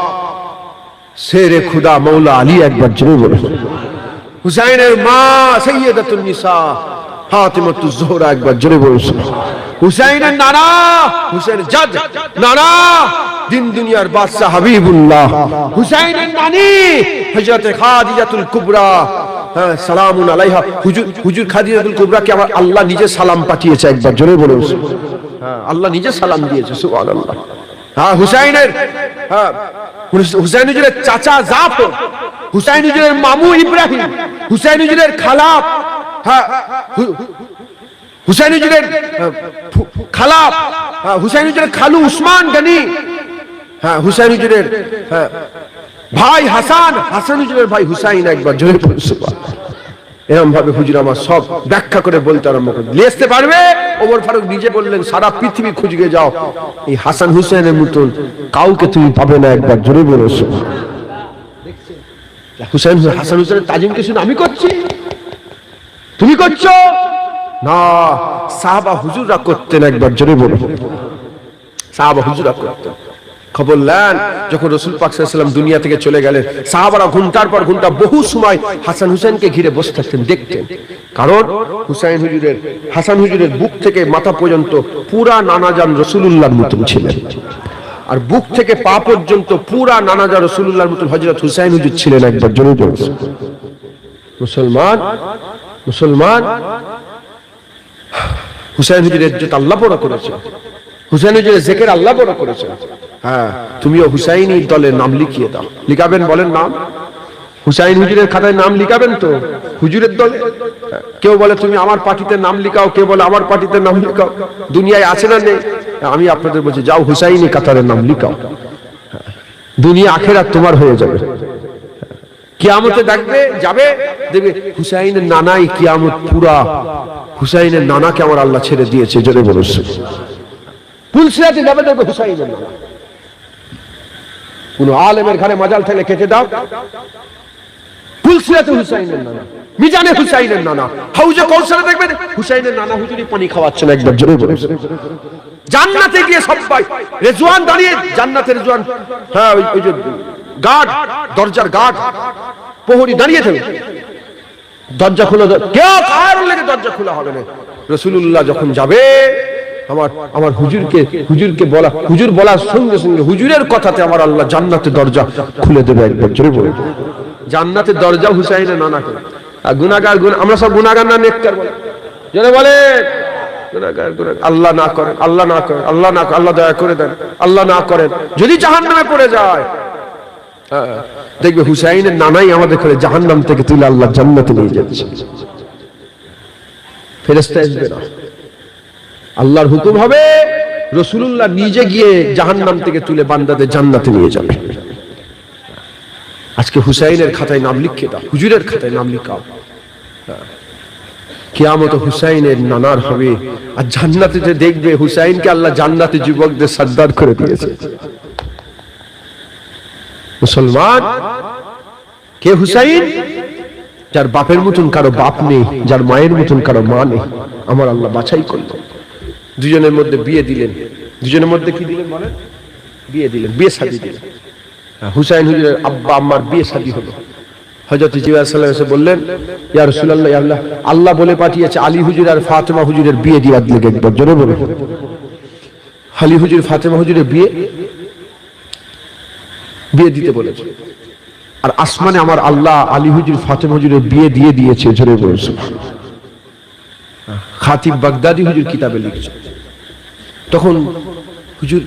শেরে খুদা মৌলা আলী, একবার জোরে বলো। হুসাইনের মা সাইয়্যিদাতুন নিসা ফাতিমাতুজ জোহরা, একবার জোরে বলছো। হুসাইনের নানা, হুসাইনের জাদ নানা, দিন দুনিয়ার বাদশা হাবিবুল্লাহ। হুসাইনের নানি হযরত খাদিজাতুল কুবরা, সালামুন আলাইহা। হুজুর খাদিজাতুল কুবরাকে আমার আল্লাহ নিজে সালাম পাঠিয়েছে, একবার জোরে বলুন। হ্যাঁ, আল্লাহ নিজে সালাম দিয়েছে, সুবহানাল্লাহ। হ্যাঁ, হুসাইনের, হ্যাঁ, হুসাইন হুজুরের চাচা জাফর, হুসাইন হুজুরের মামু ইব্রাহিম, হুসাইন হুজুরের খালা, হ্যাঁ, হুসাইন হুজুরের খালা, হুসাইন হুজুরের খালু উসমান গনি, হ্যাঁ, হুসাইন হুজুরের ভাই হাসান, হাসান হুজুরের ভাই হুসাইন, একবার জোরে বলুন সুবহানাল্লাহ। এরকম ভাবে হুজুর আমার সব ব্যাখ্যা করে বলতে আরম্ভ করে নিয়ে আসতে পারবে। ওমর ফারুক নিজে বললেন, সারা পৃথিবী খুঁজে যাও, এই হাসান হুসাইনের মতন কাউকে তুমি পাবে না, একবার জোরে বলুন সুবহানাল্লাহ। হুসাইন, হাসান হুসাইনের তাজিমকে শুনে আমি করছি, তুমি করছো না, সাহাবা হুজুররা করতেন, একবার জোরে বলুন। সাহাবা হুজুররা করতেন, খবর নেন যখন রাসূল পাক সাল্লাল্লাহু আলাইহি ওয়াসাল্লাম দুনিয়া থেকে চলে গেলেন, সাহাবারা ঘন্টার পর ঘন্টা বহু সময় হাসান হুসাইনকে ঘিরে বসে থাকতেন, দেখতেন। কারণ হাসান হুজুরের বুক থেকে মাথা পর্যন্ত পুরা নানাজান রাসূলুল্লাহর মতন ছিলেন, আর বুক থেকে পা পর্যন্ত পুরা নানাজান রাসূলুল্লাহর মতন হযরত হুসাইন হুজুর ছিলেন। একবার জোরে বলুন মুসলমান হুসাইন হুজুরের ইজ্জত আল্লাহ বড় করেছে, হুসাইন হুজুরের জিকির আল্লাহ বড় করেছে। হ্যাঁ, তুমিও হুসাইনি দলের নাম লিখিয়ে দাও। লিখাবেন? বলেন নাম। হুসাইন হুজুরের খাতায় নাম লিখাবেন তো হুজুরের দলে? কেউ বলে তুমি আমার পার্টিতে নাম লিখাও, কেউ বলে আমার পার্টিতে নাম লিখাও। দুনিয়ায় আছে না নেই? আমি আপনাদের বলছি, যাও হুসাইনি কাতারের নাম লিখাও। দুনিয়া আখিরাত তোমার হয়ে যাবে। কিয়ামতে দেখবে, যাবে দেখবে হুসাইনের নানাই কিয়ামত পুরা হুসাইনের নানাকে আমার আল্লাহ ছেড়ে দিয়েছে। জোরে বলুন। পুলসিরাতে যাবে, দেখবে হুসাইনের নানা। কোন আলেমের ঘরে মাজাল থাকলে কেটে দাও, পুলসিরাতে হুসাইনের নানা, মিজানে হুসাইনের নানা, হাউজে কাউসারে দেখবেন হুসাইনের নানা হুজুরি পানি খাওয়াচ্ছেন। একবার জোরে বলুন। জান্নাতে গিয়ে সবাই রেজওয়ান দাঁড়িয়ে, জান্নাতের রেজওয়ান, হ্যাঁ ওই যে গার্ড, দরজার গার্ড প্রহরী দাঁড়িয়ে থাকবে, দরজা খোলা, কেউ কারোর লেগে দরজা খোলা হবে না। রাসূলুল্লাহ যখন যাবে, আমার হুজুরকে বলা, হুজুর বলার সঙ্গে সঙ্গে হুজুরের কথাতে আমার আল্লাহ জান্নাতের দরজা খুলে দেবে। একবার জোরে বলুন। জান্নাতের দরজা হুসাইনের নানা করে। আর গুনাহগার, আমরা সব গুনাহগার না নেককার বলে? জোরে বলে গুনাহগার। আল্লাহ না করেন, আল্লাহ না করেন, আল্লাহ না, আল্লাহ দয়া করে দেন, আল্লাহ না করেন। যদি জাহান্নামে পড়ে যায়, দেখবে হুসাইনের নানাই আমাদের করে জাহান্নাম থেকে তুলে আল্লাহ জান্নাতে নিয়ে যাচ্ছে। ফেরেশতা আসবে না, আল্লাহর হুকুম হবে, রাসূলুল্লাহ নিজে গিয়ে জাহান্নাম থেকে তুলে বান্দাদের জান্নাতে নিয়ে যাবে। আজকে হুসাইনের খাতায় নাম লিখিয়ে দাও, হুজুরের খাতায় নাম লিখাও। কিয়ামত হুসাইনের নানার হবে, আর জান্নাতে দেখবে হুসাইনকে আল্লাহ জান্নাতে যুবকদের সর্দার করে দিয়েছে। মুসলমান, কে হুসাইন? যার বাপের মতন কারো বাপ নেই, যার মায়ের মতন কারো মা নেই, আমার আল্লাহ বাছাই করল। দুজনের মধ্যে বিয়ে দিলেন। দুজনের মধ্যে কি দিলেন বলেন? বিয়ে দিলেন, বিয়ে শাদী দিলেন। হুসাইন হুজুরের আব্বা আম্মার বিয়ে শাদী হলো। হযরত জিবরাইল সাল্লাল্লাহু আলাইহি ওয়াসাল্লাম বললেন, ইয়া রাসূলুল্লাহ, ইয়া আল্লাহ, আল্লাহ বলে পাঠিয়েছে আলী হুজুর আর ফাতেমা হুজুরের বিয়ে দিয়ে দিলে। একবার জোরে বলে। আলী হুজুর ফাতেমা হুজুরের বিয়ে দিতে বলেছে, আর আসমানে আমার আল্লাহ আলী হুজুর ফাতেমা হুজুরের বিয়ে দিয়ে দিয়েছে। জোরে বলেছে। খাতিব বাগদাদি হুজুর কিতাবে লিখছে। তখন হুজুর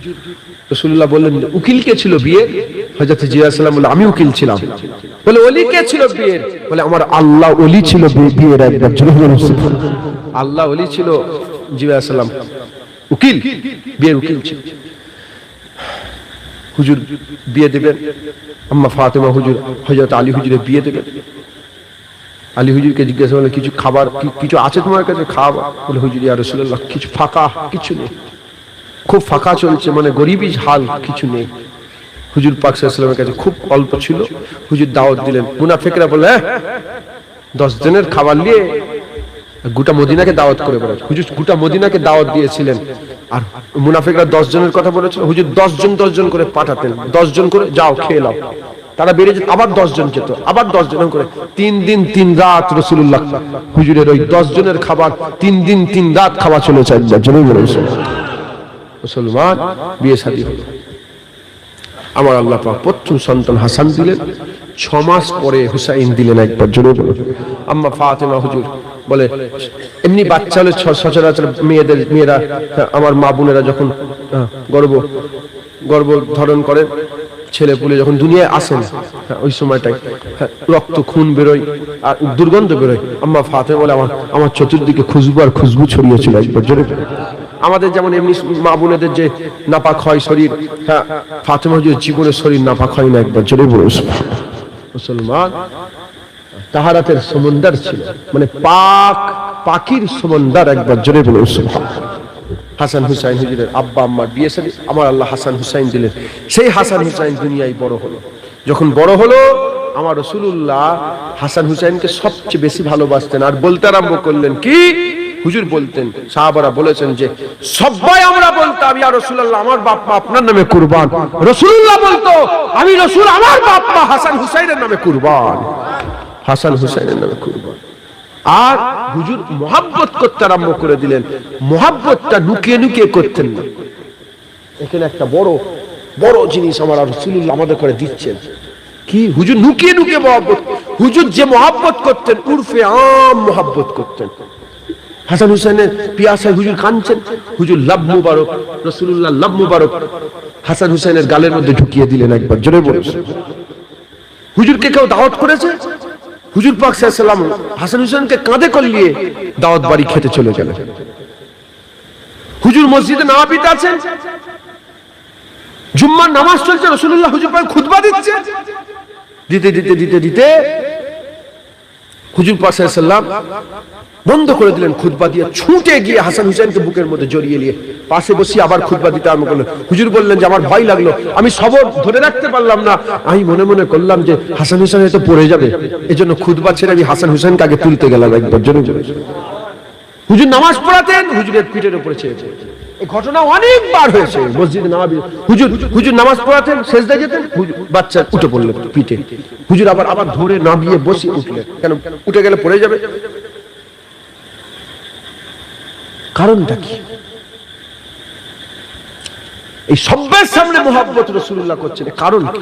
রাসূলুল্লাহ বললেন, উকিল কে ছিল বিয়ে? হযরত জিবরাইল সালাম বলে, আমি উকিল ছিলাম। বলে, ওলি কে ছিল বিয়ের? বলে, আমার আল্লাহ ওলি ছিল বিয়ের। একবার জোরে বলুন। আল্লাহ ওলি ছিল, জিবরাইল সালাম উকিল, বিয়ের উকিল ছিল। হুজুর বিয়ে দেবেন, আম্মা ফাতেমা হুজুর হযরত আলী হুজুরের বিয়ে দেবেন। আলী হুজুরকে জিজ্ঞাসা করলেন, কিছু খাবার কিছু আছে তোমার কাছে খাওয়া? বলে, হুজুর ইয়া রাসূলুল্লাহ, কিছু ফাঁকা, কিছু নেই, খুব ফাঁকা চলছে, মানে গরিবই হাল, কিছু নেই। হুজুর পাক সাল্লাল্লাহু আলাইহি ওয়াসাল্লামের কাছে খুব অল্প ছিল। হুজুর দাওয়াত দিলেন। মুনাফিকরা বলে, 10 জনের খাবার নিয়ে গোটা মদিনাকে দাওয়াত করে বলেছে। হুজুর গোটা মদিনাকে দাওয়াত দিয়েছিলেন, আর মুনাফিকরা 10 জনের কথা বলেছিল। হুজুর 10 জন করে পাঠাতেন, 10 জন করে যাও খেয়ে নাও। তারা বেরিয়ে যেত, আবার 10 জন যেত, আবার 10 জন করে। 3 দিন 3 রাত রাসূলুল্লাহ হুজুরের ওই 10 জনের খাবার 3 দিন 3 রাত খাওয়া চলেছে। জরুরি বলেছে। মুসলমান, বিয়ে শাদী হলো। আমার আল্লাহ পাক প্রথম সন্তান হাসান দিলেন, 6 মাস পরে হুসাইন দিলেন। একবার জোরে বলুন। আম্মা ফাতেমা হুজুর বলে, এমনি বাচ্চা হলে সচরাচর মেয়েরা, আমার মা বোনেরা যখন গর্ভ ধারণ করে, ছেলে পুলে যখন দুনিয়ায় আসেন, ওই সময়টাই রক্ত খুন বেরোয় আর দুর্গন্ধ বেরোয়। আম্মা ফাতেমা বলে, আমার চতুর্দিকে খুশবু আর খুশবু ছড়িয়েছিল। একবার জোরে। আমাদের যেমন এমনি মা বোনেদের যে নাপাক হয় শরীর, হ্যাঁ, ফাতেমা হুজুর জীবনের শরীর নাপাক হয় না। একবার জোরে বলুন। মুসলমান, তাহারাতের সমুদ্র ছিল, মানে পাকির সমুদ্র। একবার জোরে বলুন। হাসান হুসাইন হুজুরের আব্বা আম্মার বিয়ে শাদী আমার আল্লাহ হাসান হুসাইন দিলেন। সেই হাসান হুসাইন দুনিয়ায় বড় হলো। যখন বড় হলো, আমার রাসূলুল্লাহ হাসান হুসাইনকে সবচেয়ে বেশি ভালোবাসতেন, আর বলতে আরম্ভ করলেন কি, হুজুর বলতেন, সাহাবারা বলেছেন যে সবাই আমরা বলতাম ইয়া রাসূলুল্লাহ আমার বাপ মা আপনার নামে কুরবান। রাসূলুল্লাহ বলতো আমি রাসূল আমার বাপ মা হাসান হুসাইনের নামে কুরবান, হাসান হুসাইনের নামে কুরবান। আর হুজুর মোহাব্বত করতে আরম্ভ করে দিলেন। মোহাব্বতটা লুকিয়ে লুকিয়ে করতেন না। এখানে একটা বড় বড় জিনিস আমার রাসূলুল্লাহ আমাদের করে দিচ্ছেন কি, হুজুর লুকিয়ে লুকিয়ে মোহাব্বত। হুজুর যে মোহাব্বত করতেন উর্ফে আম মোহাব্বত করতেন। হাসান হুসেনের পিয়াসায় হুজুর কাঁদছেন, হুজুর লাভ মুবারক, রাসূলুল্লাহ লাভ মুবারক হাসান হুসেনের গালের মধ্যে ঢুকিয়ে দিলেন একবার, জোরে বলুন। হুজুরকে কেউ দাওয়াত করেছে, হুজুর পাক সাল্লাল্লাহু আলাইহি ওয়াসাল্লাম হাসান হুসেনকে কাঁধে কলিয়ে দাওয়াত বাড়ি খেতে চলে গেলেন। হুজুর মসজিদে নববীতে আছেন, জুম্মার নামাজ চলছে, রাসূলুল্লাহ হুজুর পাক খুতবা দিচ্ছে। দিতে দিতে দিতে দিতে হুজুর পাক সাল্লাল্লাহু আলাইহি ওয়াসাল্লাম বন্ধ করে দিলেন খুতবা দিয়ে, ছুটে গিয়ে হাসান হুসেনকে বুকের মধ্যে জড়িয়ে নিয়ে পাশে বসিয়ে আবার খুতবা দিতে আরম্ভ করলেন। হুজুর বললেন যে আমার ভয় লাগলো, আমি সবর ধরে রাখতে পারলাম না, আমি মনে মনে করলাম যে হাসান হুসেন হয়তো পড়ে যাবে, এজন্য খুতবা ছেড়ে আমি হাসান হুসেনকে আগে তুলতে গেলাম একবার, জোরে জোরে। হুজুর নামাজ পড়াতেন, হুজুরের পিঠের উপরে ছেড়েছে। এই ঘটনা অনেকবার হয়েছে মসজিদে নববী। হুজুর নামাজ পড়াতেন, সেজদায় যেতেন, বাচ্চা উঠে পড়লেন পিঠে, হুজুর আবার আবার ধরে নামিয়ে বসিয়ে উঠলেন, কেন উঠে গেলে পড়ে যাবে। কারণটা কি? এই সবের সামনে মোহাব্বত রাসূলুল্লাহ করছেন, কারণ কি?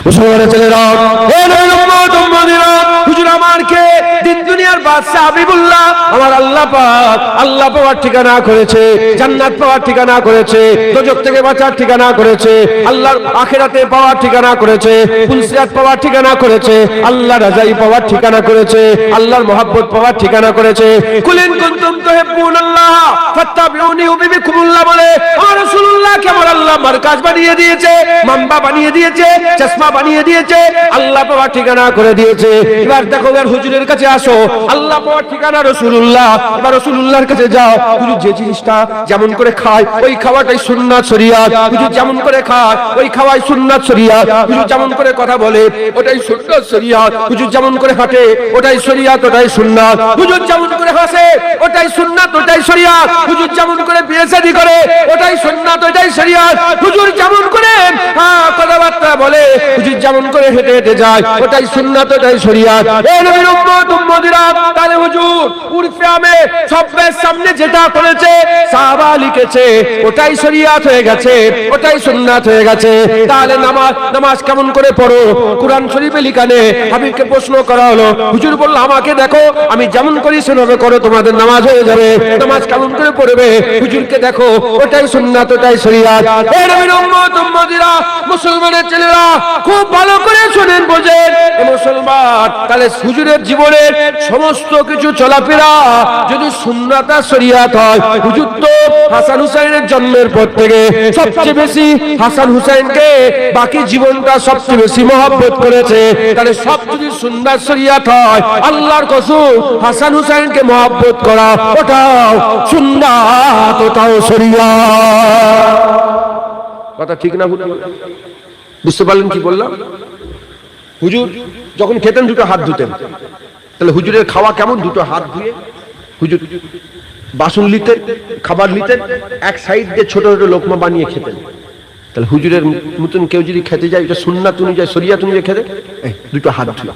মুসলমানের ছেলেরা, হে নবীর উম্মত উম্মতিরা, হুজুর আমারকে দিন দুনিয়ার বাদশা হাবিবুল্লাহ আমার আল্লাহ পাক আল্লাহ পাওয়ার ঠিকানা করেছে, জান্নাত পাওয়ার ঠিকানা করেছে, দোজখ থেকে বাঁচার ঠিকানা করেছে, আল্লাহর আখিরাতে পাওয়ার ঠিকানা করেছে, ফুলসিরাত পাওয়ার ঠিকানা করেছে, আল্লাহর রাজাই পাওয়ার ঠিকানা করেছে, আল্লাহর মহব্বত পাওয়ার ঠিকানা করেছে। কুলিন কুনতুম তুহিব্বুনাল্লাহ ফাত্তাবিউনি ইউহিব্বুকুমুল্লাহ বলে আমার রাসূলুল্লাহকে আমার আল্লাহ মারকাজ বানিয়ে দিয়েছে, মাম্বা বানিয়ে দিয়েছে, চশমা বানিয়ে দিয়েছে, আল্লাহ পাওয়ার ঠিকানা করে দিয়েছে। এবার দেখো, এবার হুজুরের কাছে আসো, আল্লাহ পাওয়ার ঠিকানা রাসূলুল্লাহ। এবার রাসূলুল্লাহর কাছে যাও, হুজুর যে জিনিসটা যেমন করে খায় ওই খাওয়াটাই সুন্নাত শরীয়ত, হুজুর যেমন করে খায় ওই খাওয়াই সুন্নাত শরীয়ত, হুজুর যেমন করে কথা বলে ওটাই সুন্নাত শরীয়ত, হুজুর যেমন করে হাঁটে ওটাই শরীয়ত, ওটাই সুন্নাত, হুজুর যেমন করে হাসে ওটাই সুন্নাত, ওটাই শরীয়ত, হুজুর যেমন করে বিয়ে শাদী করে ওটাই সুন্নাত, ওটাই শরীয়ত, হুজুর যেমন করে কথাবার্তা বলে, হুজুর যেমন করে হেঁটে হেঁটে যায় ওটাই সুন্নাত, ওটাই শরীয়ত। এ নবীর উম্মত উম্মতিরা, তাহলে হুজুর উরফে আমে সবের সামনে যেটা করেছে সাহাবা লিখেছে ওটাই শরীয়ত হয়ে গেছে, ওটাই সুন্নাত হয়ে গেছে। তাহলে নামাজ কেমন করে পড়ো? কুরআন শরীফে লেখা নেই। হাবিবকে প্রশ্ন করা হলো, হুজুর বলল আমাকে দেখো, আমি যেমন করি সেভাবে করো, তোমাদের নামাজ হয়ে যাবে। নামাজ কেমন করে পড়বে? হুজুরকে দেখো, ওটাই সুন্নাত, ওটাই শরীয়ত। এ নবীর উম্মত উম্মতিরা, মুসলমানের ছেলেরা খুব ভালো করে শুনেন, বোঝেন এ মুসলমান, তাহলে হুজুরের জীবনের সমস্ত কিছু চলাফেরা যদি সুন্নাত আর শরীয়ত হয়, হুজুর তো হাসান হুসাইনের জন্মের পর থেকে সবচেয়ে বেশি হাসান হুসাইনকে বাকি জীবনটা সবচেয়ে বেশি মহব্বত করেছে। তাহলে সব যদি সুন্নাত শরীয়ত হয়, আল্লাহর কসম হাসান হুসাইনকে মহব্বত করা ওটাও সুন্নাত, ওটাও শরীয়ত। কথা ঠিক না ভুল? বুঝতে পারলেন কি বললাম? হুজুর যখন খেতেন দুটো হাত ধুতেন, তাহলে হুজুরের খাওয়া কেমন? দুটো হাত ধুয়ে হুজুর বাসন নিতেন, খাবার নিতেন, এক সাইড দিয়ে ছোট ছোট লোকমা বানিয়ে খেতেন। তাহলে হুজুরের মতন কেউ যদি খেতে যায়, এটা সুন্নাত অনুযায়ী শরীয়ত অনুযায়ী খেতে, দুটো হাত ধুয়ে।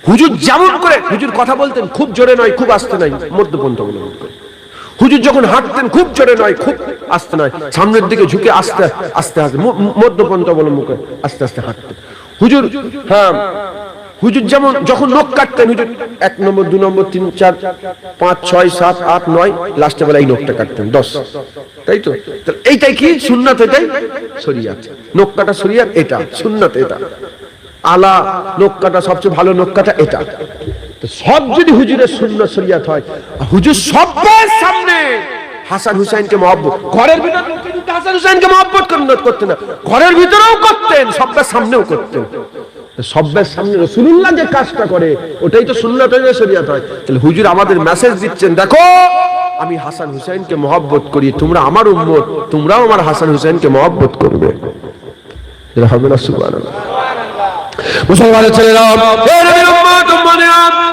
হুজুর যেমন করে হুজুর কথা বলতেন, খুব জোরে নয়, খুব আস্তে নয়, মধ্যপন্থা অবলম্বন করে। হুজুর যখন হাঁটতেন খুব জোরে নয়, খুব আস্তে নয়, সামনের দিকে ঝুঁকে আস্তে আস্তে আস্তে মধ্যপন্থা অবলম্বন করে আস্তে আস্তে হাঁটতেন হুজুর। হ্যাঁ, হুজুর যেমন যখন নখ কাটতেন, হুজুর 1 নম্বর 2 নম্বর 3 4 5 6 7 8 9 লাস্টে বেলা এই নখটা কাটতেন 10, তাই তো? এইটাই কি সুন্নাত, এটাই শরীয়ত। নখ কাটা শরীয়ত, এটা সুন্নাত, এটা আলা নখ কাটা, সবচেয়ে ভালো নখ কাটা এটা। সব যদি হুজুরের সুন্নাত শরীয়ত হয়, হুজুর সবার সামনে হাসান হুসাইনকে মহব্বত, ঘরের ভিতরে কিন্তু হাসান হুসাইনকে মহব্বত করতেন না, ঘরের ভিতরেও করতেন, সবার সামনেও করতেন। সবার সামনে রাসূলুল্লাহ যে কাজটা করে ওটাই তো সুন্নাত হয়ে শরীয়ত হয়। তাহলে হুজুর আমাদের মেসেজ দিচ্ছেন, দেখো আমি হাসান হুসাইনকে মহব্বত করি, তোমরা আমার উম্মত, তোমরাও আমার হাসান হুসাইনকে মহব্বত করবে। এটা হবে না? সুবহানাল্লাহ। মুসলমানের ছেলেরা, হে নবীর উম্মত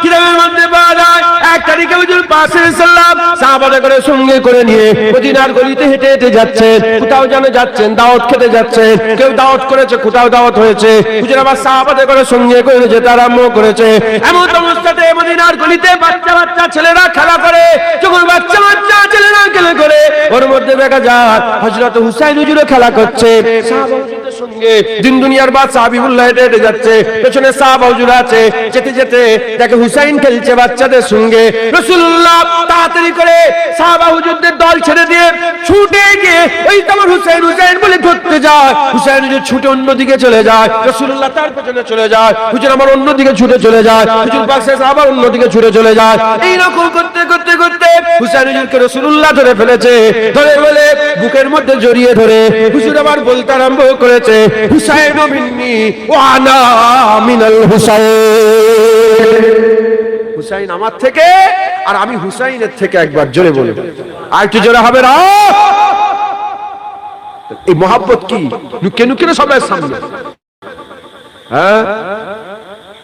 কিতাবের মধ্যে পাওয়া যায় এক তারিখে হুজুর পাক সাল্লাল্লাহু সাহাবাদের করে সঙ্গে করে নিয়ে মদিনার গলিতে হেঁটে হেঁটে যাচ্ছেন, কোথাও যেন যাচ্ছেন, দাওয়াত খেতে যাচ্ছেন, কেউ দাওয়াত করেছে, কোথাও দাওয়াত হয়েছে, হুজুর আবার সাহাবাদের করে সঙ্গে করে যেতে আরম্ভ করেছে। এমন অবস্থাতে মদিনার গলিতে বাচ্চা বাচ্চা ছেলেরা খেলা করে, যখন বাচ্চা বাচ্চা ছেলেরা খেলা করে ওর মধ্যে দেখা যায় হযরত হুসাইন হুজুরও খেলা করছে সাহাবা হুজুরদের সঙ্গে। দিন দুনিয়ার বাদশা হাবিবুল্লাহ হেঁটে হেঁটে যাচ্ছে, পেছনে সাহাবা হুজুর আছে, যেতে যেতে দেখে হুসাইন খেলছে বাচ্চাদের সঙ্গে। রাসূলুল্লাহ তাড়াতাড়ি করে সাহাবা হুজুরদের দল ছেড়ে দিয়ে ছুটে গিয়ে ওই তোমার হুসাইন হুসাইন বলে ধরতে যায়। হুসাইন হুজুর ছুটে অন্যদিকে চলে যায়, রাসূলুল্লাহ তার পেছনে চলে যায়, হুজুর আমার অন্যদিকে ছুটে চলে যায়, হুজুর পাক আবার অন্যদিকে ছুটে চলে যায়। এইরকম করতে করতে করতে হুসাইন হুজুরকে রাসূলুল্লাহ ধরে ফেলেছে, ধরে বলে বুকের মধ্যে জড়িয়ে ধরে হুজুর আবার বলতে আরম্ভ করেছে, হুসাইন মিন্নি ওয়া আনা মিনাল হুসাইন। হুসাইন আমার থেকে আর আমি হুসাইনের থেকে। একবার জোরে বলে, আর একটু জোরে হবে না। এই মহব্বত কি লুকে লুকে সবার সামনে। হ্যাঁ,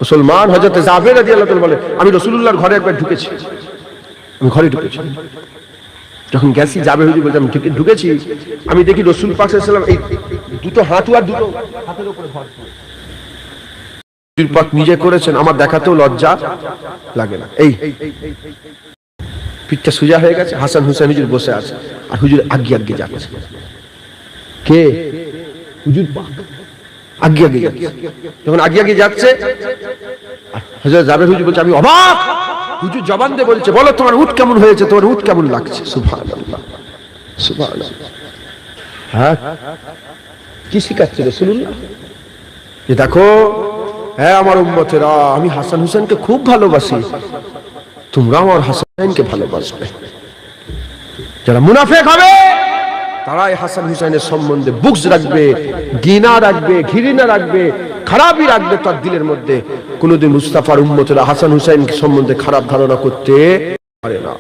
মুসলমান হযরত জাবের রাদিয়াল্লাহু তাআলা বলে, আমি রাসূলুল্লাহর ঘরে একবার ঢুকেছি, আমি ঘরে ঢুকেছি, যখন গেছি জাবের হুজুর বলতে আমি ঢুকেছি, আমি দেখি রাসূল পাক সাল্লাল্লাহু আলাইহি ওয়াসাল্লাম এই দুটো হাত আর দুটো হাতের উপরে ভর করে হুজুর পাক নিজে করেছেন, আমার দেখাতেও লজ্জা লাগে না। এই পিঠটা সোজা হয়ে গেছে, হাসান হুসাইন হুজুর বসে আছে আর হুজুর আগে আগে যাচ্ছে। কে? হুজুর পাক আগে আগে যাচ্ছে। যখন আগে আগে যাচ্ছে হযরত জাবের হুজুর বলছে, আমি অবাক। হুজুর জবান দিয়ে বলছে, বলো তোমার উট কেমন হয়েছে, তোমার উট কেমন লাগছে। সুবহানাল্লাহ সুবহানাল্লাহ। হ্যাঁ, কি শিখাচ্ছে রাসূলুল্লাহ? যে দেখো, হ্যাঁ আমার উম্মতেরা, আমি হাসান হুসাইনকে খুব ভালোবাসি, তোমরা আমার হাসান হুসাইনকে ভালোবাসবে। যারা মুনাফিক হবে তারাই হাসান হুসাইনের সম্বন্ধে বুকস রাখবে, ঘৃণা রাখবে, ঘৃণা রাখবে, খারাপই রাখবে তার দিলের মধ্যে। কোনদিন মুস্তাফার উম্মতেরা হাসান হুসাইন সম্বন্ধে খারাপ ধারণা করতে পারে না।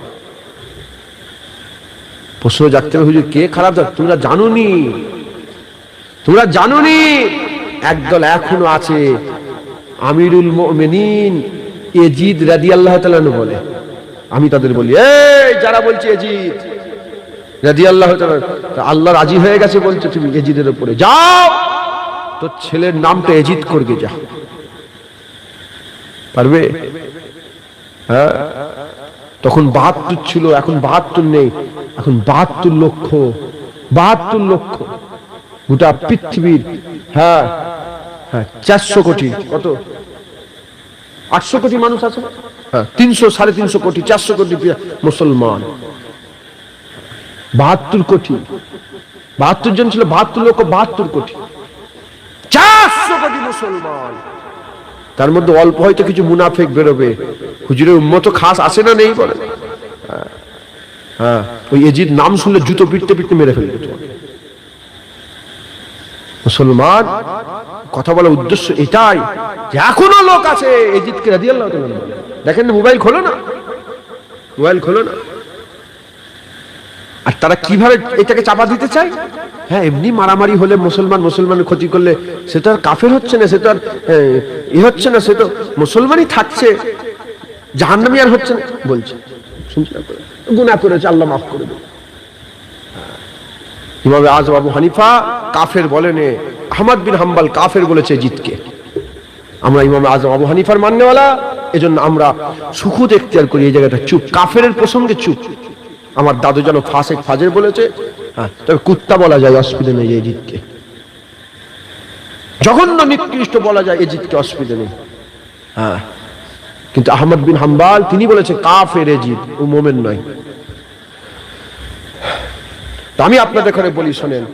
প্রশ্ন জাগতে হবে, হুজুর কে খারাপ? তোমরা জানোনি, তোমরা জানোনি একদল এখনো আছে, আমিরুল মুমিনিন ইয়াজিদ রাদিয়াল্লাহু তাআলা বলে। আমি তাদের বলি, এই যারা বলছে ইয়াজিদ রাদিয়াল্লাহু তাআলা, আল্লাহ রাজি হয়ে গেছে বলছে তুমি ইয়াজিদের উপরে যাও, তোর ছেলের নামটা ইয়াজিদ করবে, যা পারবে? হ্যাঁ, তখন ৭২ ছিল, এখন ৭২ নেই, এখন ৭২ লক্ষ, ৭২ লক্ষ গোটা পৃথিবীর। হ্যাঁ হ্যাঁ, ৪০০ কোটি, কত ৮০০ কোটি মানুষ আছে। হ্যাঁ, ৩০০ সাড়ে ৩০০ কোটি, ৪০০ কোটি মুসলমান। ৭২ কোটি, ৭২ জন ছিল, ৭২ লক্ষ, ৭২ কোটি, ৪০০ কোটি মুসলমান। তার মধ্যে অল্প হয়তো কিছু মুনাফিক বেরোবে। হুজুরের উম্মত খাস আছে না নেই বলে? হ্যাঁ, ওই ইয়াজিদ নাম শুনলে জুতো পিটতে পিটতে মেরে ফেলবে। মুসলমান কথা বলার উদ্দেশ্য এটাই যে এখনো লোক আছে ইয়াজিদকে রাদিয়াল্লাহু তাআলা বলে। দেখেন না, মোবাইল খোলো না, মোবাইল খোলো না, আর তারা কিভাবে এটাকে চাপা দিতে চায়। হ্যাঁ, এমনি মারামারি হলে মুসলমান মুসলমানের ক্ষতি করলে সে তো আর কাফের হচ্ছে না, সে তো আর হচ্ছে না, সে তো মুসলমানই থাকছে, জাহান্নামী আর হচ্ছে না বলছে। শুনছেন, গুনাহ করেছে, আল্লাহ মাফ করে দেবে। ইমাম আযম আবু হানিফা কাফের বলেনি, আহমদ বিন হাম্বল কাফের বলেছে জিতকে। আমরা ইমাম আযম আবু হানিফার মাননেওয়ালা, এজন্য আমরা সুখুত এখতিয়ার করি, এই জায়গাটা চুপ, কাফেরের প্রসঙ্গে চুপ। আমার দাদু যেন ফাসেক ফাজের বলেছে, হ্যাঁ, তবে কুত্তা বলা যায়, অসুবিধা নেই এজিদকে। জঘন্য নিকৃষ্ট বলা যায় এজিদকে, অসুবিধা নেই। হ্যাঁ, কিন্তু আহমদ বিন হাম্বল তিনি বলেছে কাফের এজিদ, ও মোমেন নয়। আমি আপনাদের ঘরে বলি, শোনেন,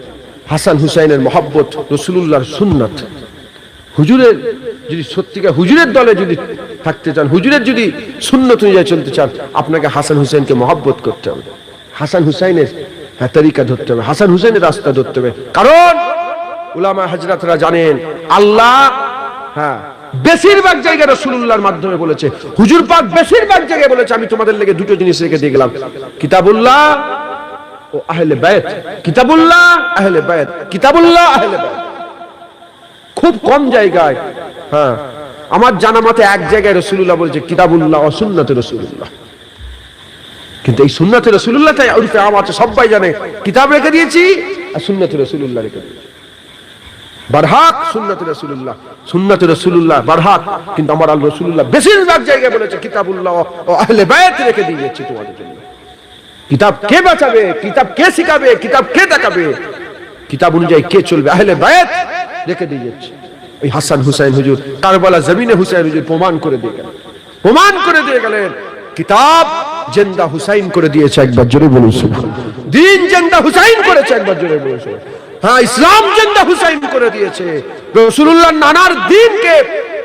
হাসান হুসাইনের মহব্বত রাসূলুল্লাহর সুন্নাত। হুজুরের যদি সত্যিকার হুজুরের দলে যদি থাকতে চান, হুজুরের যদি সুন্নত অনুযায়ী চলতে চান, আপনাকে হাসান হুসাইনকে মহব্বত করতে হবে, হাসান হুসাইনের তরিকা ধরতে হবে, হাসান হুসাইনের রাস্তা ধরতে হবে। কারণ উলামা হযরতরা জানেন, আল্লাহ হ্যাঁ বেশিরভাগ জায়গায় রাসূলুল্লাহর মাধ্যমে বলেছে, হুজুর পাক বেশিরভাগ জায়গায় বলেছে, আমি তোমাদের লেগে দুটো জিনিস রেখে দিয়ে গেলাম, কিতাবুল্লাহ ও আহলে বাইত। কিতাবুল্লাহ, আহলে বাইত, কিতাবুল্লাহ, আহলে বাইত। খুব কম জায়গায়। হ্যাঁ, আমার জানা মতে এক জায়গায় রাসূলুল্লাহ বলছে কিতাবুল্লাহ ও সুন্নাতে রাসূলুল্লাহ, কিন্তু এই সুন্নাতে রাসূলুল্লাহটাই উরফে আম আছে, সবাই জানে কিতাব রেখে দিয়েছি আর সুন্নাতে রাসূলুল্লাহ রেখে দিয়েছি। বারহাক সুন্নাতে রাসূলুল্লাহ, সুন্নাতে রাসূলুল্লাহ বারহাক, কিন্তু আমার আল্লাহ রাসূলুল্লাহ বেশিরভাগ জায়গায় বলেছে কিতাবুল্লাহ ও আহলে বাইত রেখে দিয়েছি তোমাদের জন্য। কিতাব কে বাঁচাবে, কিতাব কে শিখাবে, কিতাব কে দেখাবে, কিতাব অনুযায়ী কে চলবে, আহলে বাইত রেখে দিয়েছে। ওই হাসান হুসাইন হুজুর কারবালা জমিনে হুসাইন হুজুর প্রমাণ করে দিয়ে গেলেন, প্রমাণ করে দিয়ে গেলেন কিতাব জিন্দা হুসাইন করে দিয়েছে। একবার জোরে বলুন সুবহানাল্লাহ। দিন জিন্দা হুসাইন করেছে, একবার জোরে বলুন সুবহানাল্লাহ। হ্যাঁ, ইসলাম জিন্দা হুসাইন করে দিয়েছে। রাসূলুল্লাহ নানার দ্বীন के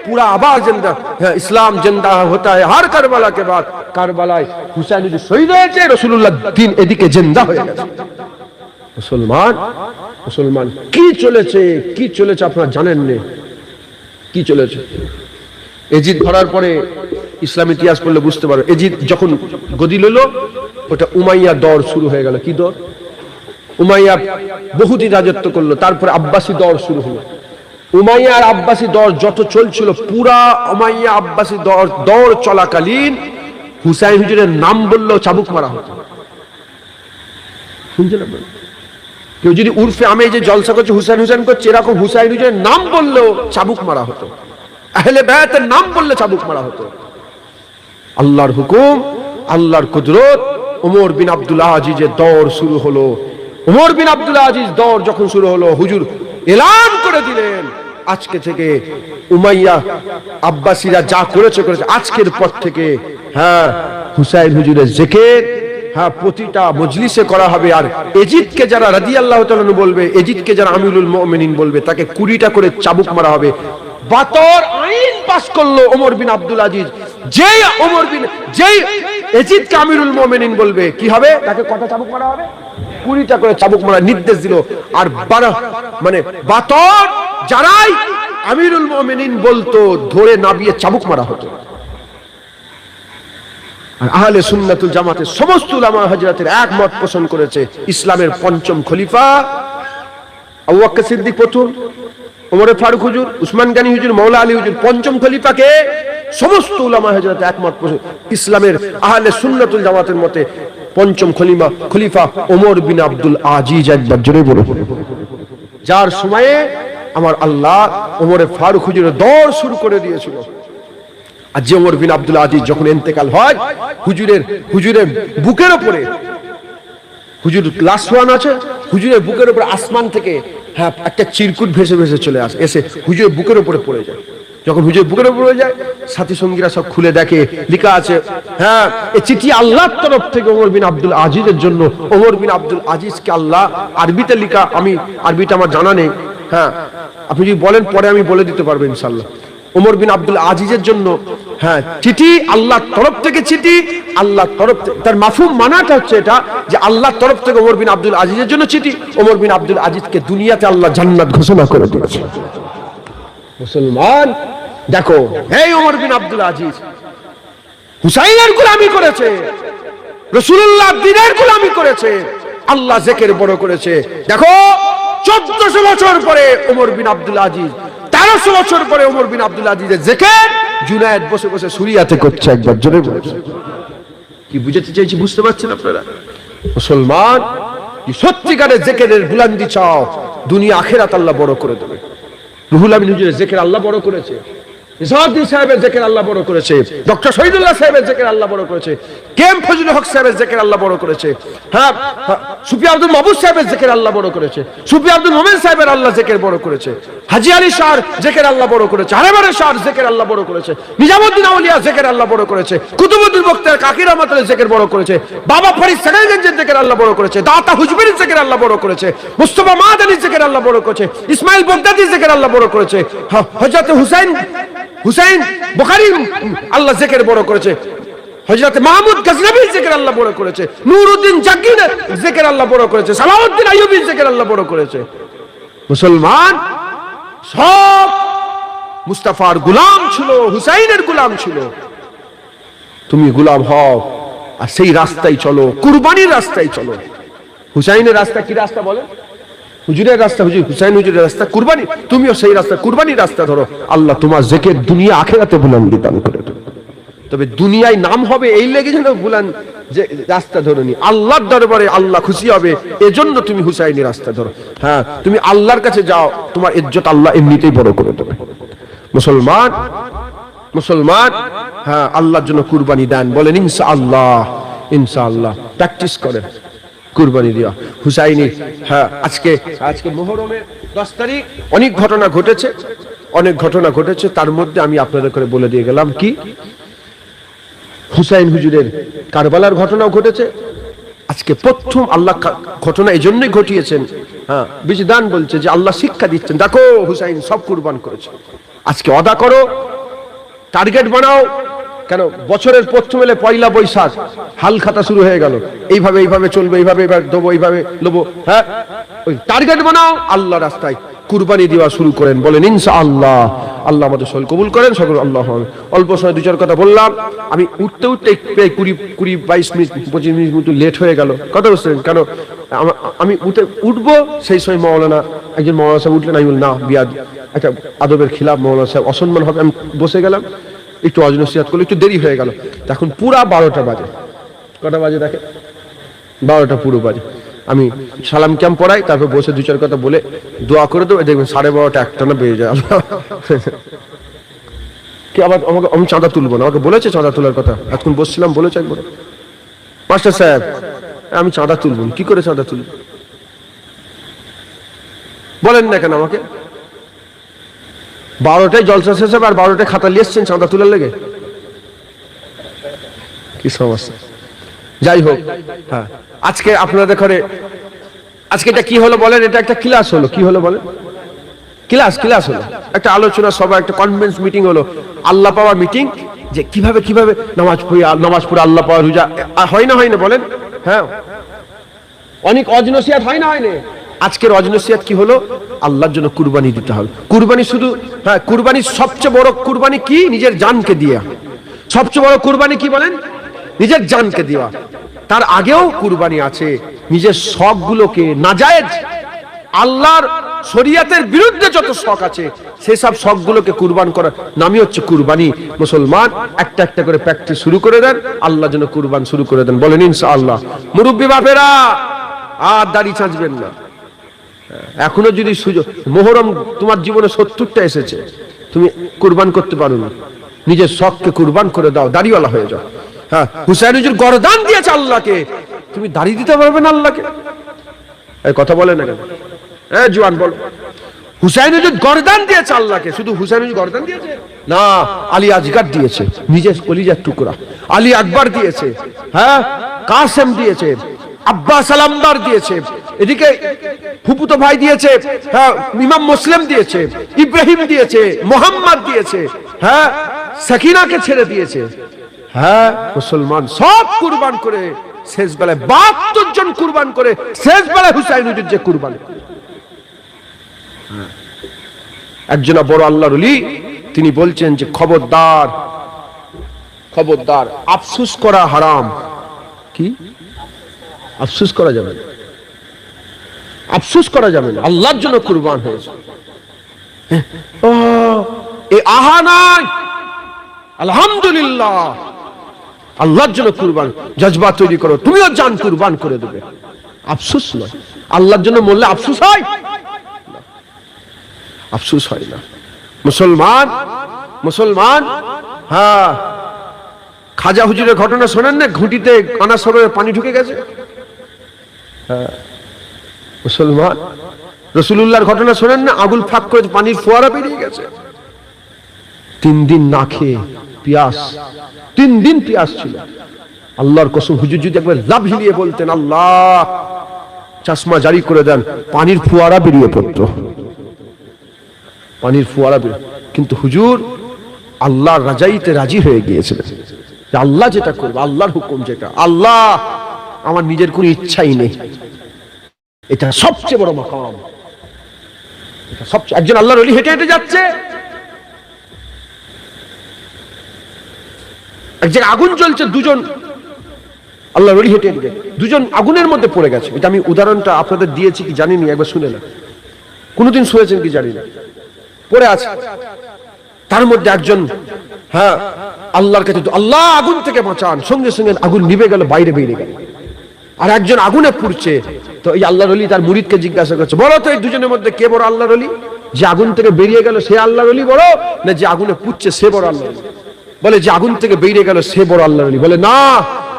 पूरा आबाद जिंदा है, इस्लाम जिंदा होता है हर करबला के बाद। करबलाয় হুসাইন जो শহীদ হয়েছে, রাসূলুল্লাহ দ্বীন এদিকে জিন্দা হয়ে গেছে। মুসলমান মুসলমান কি চলেছে, কি চলেছে আপনারা জানেন না, কি চলেছে। এজিদ ধরার পরে ইসলাম ইতিহাস পড়লে বুঝতে পারো, এজিদ যখন গদি লইল ওটা উমাইয়া দৌর শুরু হয়ে গেল। কি দৌর? উমাইয়া বহুদিন রাজত্ব করলো, তারপরে আব্বাসী দৌর শুরু হলো। উমাইয়া আর আব্বাসী দৌর যত চলছিল, পুরা উমাইয়া আব্বাসী দৌর চলাকালীন হুসাইন হুজুরের নাম বললেও চাবুক মারা হতো। শুনছেন আপনারা? কেউ যদি উর্ফে আমি যে জলসা করছে হুসাইন হুসাইন করছে, এরকম হুসাইন হুজুরের নাম বললেও চাবুক মারা হতো, আহলে বায়াতের নাম বললে চাবুক মারা হতো। আল্লাহর হুকুম, আল্লাহর কুদরত, ওমর বিন আব্দুল আজিজের দৌর শুরু হলো। ওমর বিন আব্দুল আজিজ দৌর যখন শুরু হলো, হুজুর এলান করে দিলেন আজকে থেকে উমাইয়া আব্বাসীরা যা করেছে করেছে, আজকের পর থেকে হ্যাঁ হুসাইন হুজুরের জিকির হ্যাঁ প্রতিটা মজলিসে করা হবে। আর এজিদকে যারা রাদিয়াল্লাহু তাআলা আনহু বলবে, এজিদকে যারা আমিরুল মুমিনিন বলবে, তাকে 20টা করে চাবুক মারা হবে। বাতর আইন পাস করলো ওমর বিন আব্দুল আজিজ, যেই এজিদকে আমিরুল মুমিনিন বলবে কি হবে, তাকে কত চাবুক মারা হবে? 20টা করে চাবুক মারার নির্দেশ দিল। আর মানে বাতর যারাই আমিরুল মুমিনিন বলতো ধরে নাবিয়ে চাবুক মারা হতো। আর আহলে সুন্নাতুল জামাতের সমস্ত উলামা হযরতের একমত পোষণ করেছে, ইসলামের পঞ্চম খলিফা আবু বকর সিদ্দিক প্রথম, ওমর ফারুক হুজুর, উসমান গনি হুজুর, মাওলা আলী হুজুর, পঞ্চম খলিফাকে সমস্ত উলামা হযরত একমত পোষণ। ইসলামের আহলে সুন্নাতুল জামাতের মতে পঞ্চম খলিফা ওমর বিন আব্দুল আজিজ। একবার জোরে বলুন। যার সময়ে আমার আল্লাহ ওমরে ফারুক হুজুরের দৌর শুরু করে দিয়েছিল। আর যে ওমর বিন আব্দুল আজিজ যখন ইন্তেকাল হয়, হুজুরের বুকের উপরে, হুজুর লাশ শোয়ানো আছে, হুজুরের বুকের উপরে আসমান থেকে হ্যাঁ একটা চিরকুট ভেসে ভেসে চলে আসে, এসে হুজুরের বুকের উপরে পড়ে যায়। যখন হুজুরের বুকের উপরে পড়ে যায়, সাথী সঙ্গীরা সব খুলে দেখে, লেখা আছে হ্যাঁ এই চিঠি আল্লাহর তরফ থেকে ওমর বিন আব্দুল আজিজের জন্য। ওমর বিন আব্দুল আজিজকে আল্লাহ আরবিতে লেখা, আমি আরবিটা আমার জানা নেই, হ্যাঁ আপনি যদি বলেন পরে আমি বলে দিতে পারবো ইনশাআল্লাহ। ওমর বিন আব্দুল আজিজের জন্য হ্যাঁ চিঠি, আল্লাহর তরফ থেকে চিঠি, আল্লাহর তরফ থেকে, তার মাফহুম মানাটা হচ্ছে এটা যে আল্লাহর তরফ থেকে ওমর বিন আব্দুল আজিজের জন্য চিঠি। ওমর বিন আব্দুল আজিজকে দুনিয়াতে আল্লাহ জান্নাত ঘোষণা করে দিয়েছে। মুসলমান দেখো, এই ওমর বিন আব্দুল আজিজ হুসাইনের গোলামি করেছে, রাসূলুল্লাহ দ্বীনের গোলামি করেছে, আল্লাহ জিকির বড় করেছে। দেখো 1400 বছর পরে ওমর বিন আব্দুল আজিজ, 1300 বছর পরে ওমর বিন আব্দুল আজিজের জিকির জুনায়েদ বসে বসে সুরিয়াতে করছে। একবার জোরে বলুন। কি বুঝাতে চাইছি বুঝতে পারছেন আপনারা? মুসলমান সত্যিকারের জিকিরের বুলন্দি চাও, দুনিয়া আখিরাত আল্লাহ বড় করে দেবে। রুহুল আমিন হুজুরের জিকির আল্লাহ বড় করেছে, ইসাউদ্দিন সাহেবের জিকির আল্লাহ বড় করেছে, ডক্টর শহীদুল্লাহ সাহেবের জিকির আল্লাহ বড় করেছে, কেএম ফজলুল হক সাহেবের জিকির আল্লাহ বড় করেছে, হ্যাঁ সুফি আব্দুল মাহবুব সাহেবের জিকির আল্লাহ বড় করেছে, সুফি আব্দুল মোমেন সাহেবের আল্লাহ জিকির বড় করেছে, হাজী আলী শাহর জিকির আল্লাহ বড় করেছে, আরেবারে শাহর জিকির আল্লাহ বড় করেছে, নিজামউদ্দিন আউলিয়া জিকির আল্লাহ বড় করেছে, কুতুবউদ্দিন বখতিয়ার কাকি রহমাতুল্লাহ জিকির বড় করেছে, বাবা ফরিদ সেখানগঞ্জের জিকির আল্লাহ বড় করেছে, দাতা হুজবির জিকির আল্লাহ বড় করেছে, মুস্তাফা মাদানির জিকির আল্লাহ বড় করেছে, ইসমাইল বগদাদির জিকির আল্লাহ বড় করেছে, হযরত হুসাইন বুখারী আল্লাহ জিকির বড় করেছে, হযরত মাহমুদ গজনবীর জিকির আল্লাহ বড় করেছে, নূরউদ্দিন জাকির জিকির আল্লাহ বড় করেছে, সালাউদ্দিন আইয়ুবীর জিকির আল্লাহ বড় করেছে। মুসলমান সব মুস্তাফার গোলাম ছিল, হুসাইনের গোলাম ছিল। তুমি গোলাম হও আর সেই রাস্তায় চলো, কুরবানির রাস্তায় চলো। হুসাইনের রাস্তা কি রাস্তা বলেন? হুজুরের রাস্তা, হুসাইন হুজুরের রাস্তা কুরবানি, তুমিও সেই রাস্তা কুরবানির রাস্তা ধরো, আল্লাহ তোমার জেকের দুনিয়া আখিরাতে বুলন্দি দান করে দেবে। তবে দুনিয়ায় নাম হবে এই লেগে যেন বুলান যে রাস্তা ধরনি, আল্লাহর দরবারে আল্লাহ খুশি হবে এজন্য তুমি হুসাইনি রাস্তা ধরো। হ্যাঁ, তুমি আল্লাহর কাছে যাও, তোমার ইজ্জত আল্লাহ এমনিতেই বড় করে দেবে। মুসলমান, মুসলমান, হ্যাঁ, আল্লাহর জন্য কুরবানি দেন, বলেন ইনশাআল্লাহ, ইনশাআল্লাহ। প্র্যাকটিস করেন কুরবানি দেওয়া হুসাইনি। হ্যাঁ, আজকে মুহররমের 10 তারিখ অনেক ঘটনা ঘটেছে, অনেক ঘটনা ঘটেছে। তার মধ্যে আমি আপনাদের করে বলে দিয়ে গেলাম কি, হুসাইন হুজুরের কারবালার ঘটনাও ঘটেছে। আজকে প্রথম আল্লাহ ঘটনা এই জন্যই ঘটিয়েছেন, হ্যাঁ, বিজদান বলছে যে আল্লাহ শিক্ষা দিচ্ছেন, দেখো হুসাইন সব কুরবান করেছে, আজকে অদা করো, টার্গেট বানাও। কেন বছরের প্রথম এলে পয়লা বৈশাখ হাল খাতা শুরু হয়ে গেল, এইভাবে এইভাবে চলবে, এইভাবে এইভাবে দেবো, এইভাবে দেবো। হ্যাঁ, ওই টার্গেট বানাও, আল্লাহ রাস্তায় কুরবানি দেওয়া শুরু করেন, বলেন ইনশাআল্লাহ। আল্লাহ আমাদের সকল কবুল করেন, সকল আল্লাহ। অল্প সময় 2-4 কথা বললাম, আমি উঠতে উঠতে প্রায় 20-22 মিনিট 25 মিনিট মতো লেট হয়ে গেল। কথা বুঝছেন? কেন আমি উঠবো সেই সময় মৌলানা, একজন মৌলানা সাহেব উঠলেন, আমি বললাম না, বিয়াদ, একটা আদবের খিলাফ, মৌলানা সাহেব অসম্মান হবে। আমি বসে গেলাম, একটু ওয়াজ নসিহত করলে একটু দেরি হয়ে গেল। এখন পুরা 12টা বাজে। কটা বাজে দেখে? 12টা পুরো বাজে। আমি সালাম ক্যাম্প পড়াই, তারপর বসে 2-4 কথা বলে দোয়া করে দেবো, দেখবেন 12:30 একটা না বেজে যায়। কি আবার আমাকে, আমি চাঁদা তুলবো না, আমাকে বলেছে চাঁদা তোলার কথা, এখন বসছিলাম বলেছে একবার, মাস্টার সাহেব আমি চাঁদা তুলব, কি করে চাঁদা তুলব বলেন না কেন আমাকে? 12টায় জলসা শেষ হবে আর 12টায় খাতা নিয়ে এসছেন চাঁদা তোলার লেগে, কি সমস্যা? যাই হোক, হ্যাঁ, আজকে আপনাদের ঘরে আজকে এটা কি হলো বলেন? এটা একটা ক্লাস হলো, কি হলো বলেন? ক্লাস হলো, একটা আলোচনা সভা, একটা কনফারেন্স মিটিং হলো, আল্লাহ পাওয়ার মিটিং, যে কিভাবে নামাজ পড়ে আল্লাহ পাওয়ার রোজা হয় না বলেন? হ্যাঁ, অনেক অজনসিয়াত হয় না? আজকের অজনসিয়াত কি হলো? আল্লাহর জন্য কুরবানি দিতে হবে। কুরবানি শুধু, হ্যাঁ, কুরবানির সবচেয়ে বড় কুরবানি কি? নিজের জানকে দিয়া। সবচেয়ে বড় কুরবানি কি বলেন? নিজের জানকে দেওয়া। তার আগেও কুরবানি আছে, নিজের শখগুলোকে, নাজায়েজ আল্লাহর শরীয়তের বিরুদ্ধে যত শখ আছে সেসব শখগুলোকে কুরবান করার নামই হচ্ছে কুরবানি। মুসলমান একটা একটা করে প্র্যাকটিস শুরু করে দেন, আল্লাহর জন্য কুরবান শুরু করে দেন, বলেন ইনশাআল্লাহ। মুরব্বী বাপেরা আর দাড়ি চাঁচবেন না। এখনো যদি সুযোগ, মুহররম তোমার জীবনে 70টা এসেছে, তুমি কুরবান করতে পারো না, নিজের শখকে কুরবান করে দাও, দাড়িওয়ালা হয়ে যাও। হ্যাঁ, হুসাইন হুজুর গরদান দিয়েছে আল্লাহকে, তুমি দাড়ি দিতে পারবে না আল্লাহকে? এই কথা বলে না কেন? জোয়ান বল, হুসাইন হুজুর গরদান দিয়েছে আল্লাহকে। শুধু হুসাইন হুজুর গরদান দিয়েছে না, আলী আসগার দিয়েছে, নিজের কলিজার টুকরা, আলী আকবর দিয়েছে, হ্যাঁ, কাসেম দিয়েছে, আব্বাস আলামদার দিয়েছে, এদিকে ফুফুতো ভাই দিয়েছে, হ্যাঁ, ইমাম মুসলিম দিয়েছে, ইব্রাহিম দিয়েছে, মোহাম্মদ দিয়েছে, হ্যাঁ, সাকিনাকে ছেড়ে দিয়েছে। হ্যাঁ, মুসলমান সব কুরবান করে শেষ বেলায় 72 জন কুরবান করে শেষ বেলায় হুসাইন হুজুর যে কুরবান। একজন বড় আল্লাহর ওলি, তিনি বলছেন যে খবরদার, খবরদার, আফসোস করা হারাম। কি? আফসোস করা যাবে না, আফসোস করা যাবে না, আল্লাহর জন্য কুরবান হয়েছে। ও এই আহা নাই, আলহামদুলিল্লাহ, আল্লাহর জন্য কুরবান, জজবা তৈরি করো, তুমিও জান কুরবান করে দেবে, আফসোস নয়। আল্লাহর জন্য মরলে আফসোস হয়? আফসোস হয় না। মুসলমান, মুসলমান, হ্যাঁ, খাজা হুজুরের ঘটনা শোনেন না? ঘুঁটিতে কানা সরোবরে পানি ঢুকে গেছে। হ্যাঁ, মুসলমান, রাসূলুল্লাহর ঘটনা শোনেন না? আগুন ফাঁক করে পানির ফোয়ারা বেরিয়ে গেছে। 3 দিন না খেয়ে পিয়াস, 3 দিন পিয়াস ছিল। আল্লাহর কসম, হুজুর যদি একবার লাভ হিলিয়ে বলতেন আল্লাহ চশমা জারি করে দেন, পানির ফোয়ারা বেরিয়ে পড়তো, পানির ফোয়ারা বেরিয়ে। কিন্তু হুজুর আল্লাহর রাজাইতে রাজি হয়ে গিয়েছিলেন যে আল্লাহ যেটা করবে, আল্লাহর হুকুম যেটা, আল্লাহ, আমার নিজের কোনো ইচ্ছাই নেই। এটা সবচেয়ে বড় মাকাম। এটা সবচেয়ে, একজন আল্লাহর ওলি হেঁটে হেঁটে যাচ্ছে, এক জায়গায় আগুন জ্বলছে, 2 জন আল্লাহর ওলি হেঁটে গেছে, দুজন আগুনের মধ্যে পড়ে গেছে। এটা আমি উদাহরণটা আপনাদের দিয়েছি কি জানি না, একবার শুনে না, কোনোদিন শুনেছেন কি জানি না, পড়ে আছে। তার মধ্যে একজন হ্যাঁ আল্লাহর কাছে আল্লাহ আগুন থেকে বাঁচান, সঙ্গে সঙ্গে আগুন নিভে গেল, বাইরে বেরিয়ে গেল। আর একজন আগুনে পুড়ছে, তো এই আল্লাহর ওলি তার মুরিদকে জিজ্ঞাসা করছে, বলো তো এই দুজনের মধ্যে কে বড় আল্লাহর ওলি? যে আগুন থেকে বেরিয়ে গেল সে আল্লাহর ওলি বড়, না যে আগুনে পুড়ছে সে বড় আল্লাহর ওলি? বলে যে আগুন থেকে বেরিয়ে গেল সে বড় আল্লাহর ওলি। বলে না,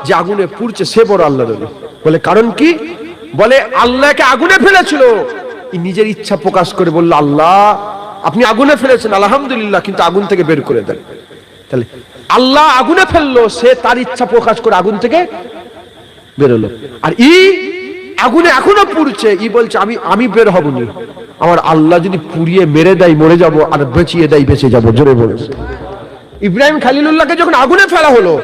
যে আগুনে পুড়ছে সে বড় আল্লাহর ওলি। বলে কারণ কি? বলে আল্লাহকে আগুনে ফেলেছিল, নিজের ইচ্ছা প্রকাশ করে বলল, আল্লাহ আপনি আগুনে ফেলেছেন আলহামদুলিল্লাহ, কিন্তু আগুন থেকে বের করে দেন। তাহলে আল্লাহ আগুনে ফেললো, সে তার ইচ্ছা প্রকাশ করে আগুন থেকে বেরোলো। আর আগুনে এখনো পুড়ছে, বলছে আমি বের হব না, আমার আল্লাহ যদি পুড়িয়ে মেরে দেয় মরে যাব, আর বেঁচিয়ে দেয় বেঁচে যাব। জোরে বলেছে। ইব্রাহিম খলিলুল্লাহকে যখন আগুনে ফেলা হলো,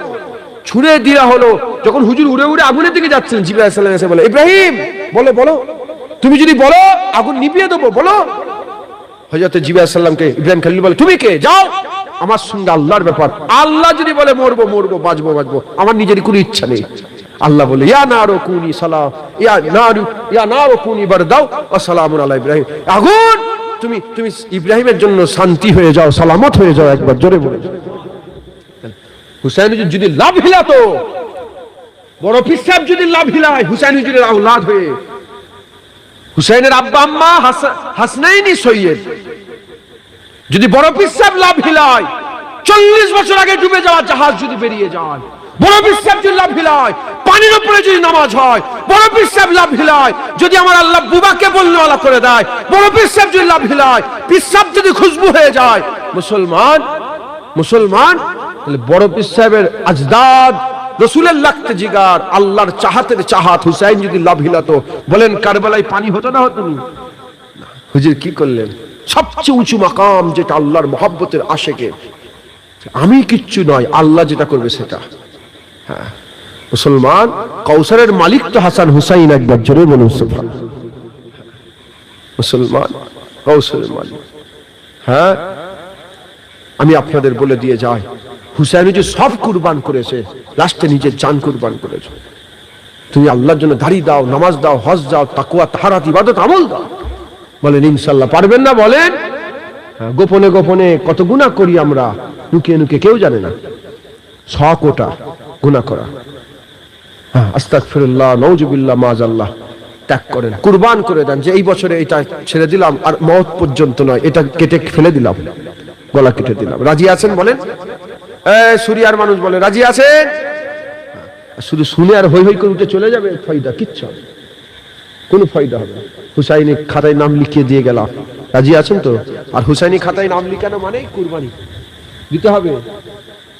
ছুঁড়ে দেওয়া হলো, যখন হুজুর উড়ে উড়ে আগুনের দিকে যাচ্ছেন, জিবরাইল আলাইহিস সালাম এসে বলে, ইব্রাহিম বলো বলো, তুমি যদি বলো আগুন নিভিয়ে দেবো, বলো। হযরত জিবরাইল আলাইহিস সালামকে ইব্রাহিম খলিল বলে, তুমি কে? যাও, আমার সঙ্গে আল্লাহর ব্যাপার, আল্লাহ যদি বলে মরবো মরবো, বাঁচবো বাঁচবো, আমার নিজের কোনো ইচ্ছা নেই। আল্লাহ বলে, ইয়া নারু কুনি সালাম, ইয়া নারু কুনি বারদাও ওয়া সালামুন আলা ইব্রাহিম, আগুন তুমি ইব্রাহিমের জন্য শান্তি হয়ে যাও, সালামত হয়ে যাও। একবার জোরে বলে। হুসাইন যদি লাভ হিলাতো, বড় পীর সাহেব যদি লাভ হিলায় হুসাইন হুজুরের আওলাদ হয়ে, হুসাইনের আব্বা আম্মা হাসনাইনি সৈয়দ, যদি বড় পীর সাহেব লাভ হিলায়, 40 বছর আগে ডুবে যাওয়া জাহাজ যদি বেরিয়ে যায়, বড় পীর সাহেব যদি লাভ হিলায়, পানির উপরে যদি নামাজ হয়, বড় পীর সাহেব লাভ হিলায়, যদি আমার আল্লাহ বুবাকে বলনেওয়ালা করে দেয়, বড় পীর সাহেব যদি লাভ হিলায়, পীর সাহেব যদি খুশবু হয়ে যায়, মুসলমান তাহলে বড় পীর সাহেবের আজদাদ রাসূলের লাগতে জিগার, আল্লাহর চাহাতের চাহাত, হুসাইন যদি লাভ হিলাতো, বলেন কারবালায় পানি হতো না হতো না? হুজুর কি করলেন? সবচেয়ে উঁচু মাকাম যেটা আল্লাহর মহব্বতের আশেকে, আমি কিচ্ছু নয়, আল্লাহ যেটা করবে সেটা। হ্যাঁ মুসলমান, কাউসারের মালিক তো হাসান হুসাইন, একবার জোরে বলুন সুবহানাল্লাহ। মুসলমান কাউসারের মালিক। হ্যাঁ আমি আপনাদের বলে দিয়ে যাই, হুসাইন যে সব কুরবান করেছে, লাস্টে নিজের জান কুরবান করেছে। তুমি আল্লাহর জন্য দাড়ি দাও, নামাজ দাও, হজ দাও, তাকওয়া তাহারাত ইবাদত আমল দাও। বলেন ইনশাআল্লাহ পারবেন না? বলেন। গোপনে গোপনে কত গুনাহ করি আমরা, লুকিয়ে লুকিয়ে, কেউ জানে না। শখ ওটা গুনাহ করা। আস্তাগফিরুল্লাহ, নাউজুবিল্লাহ, মাআযাল্লাহ। ত্যাগ করেন, কুরবান করে দেন, যে এই বছরে এটা ছেড়ে দিলাম, আর মওত পর্যন্ত নয়, এটা কেটে ফেলে দিলাম, গলা কেটে দিলাম। রাজি আছেন? বলেন। সুরিয়ার মানুষ বলে রাজি আছেন? শুধু শুনে আর হই হই করে উঠে চলে যাবে, ফায়দা কিচ্ছু হবে, কোনো ফায়দা হবে না। হুসাইনি খাতায় নাম লিখিয়ে দিয়ে গেলাম, রাজি আছেন তো? আর হুসাইনি খাতায় নাম লিখানো মানে কুরবানি দিতে হবে।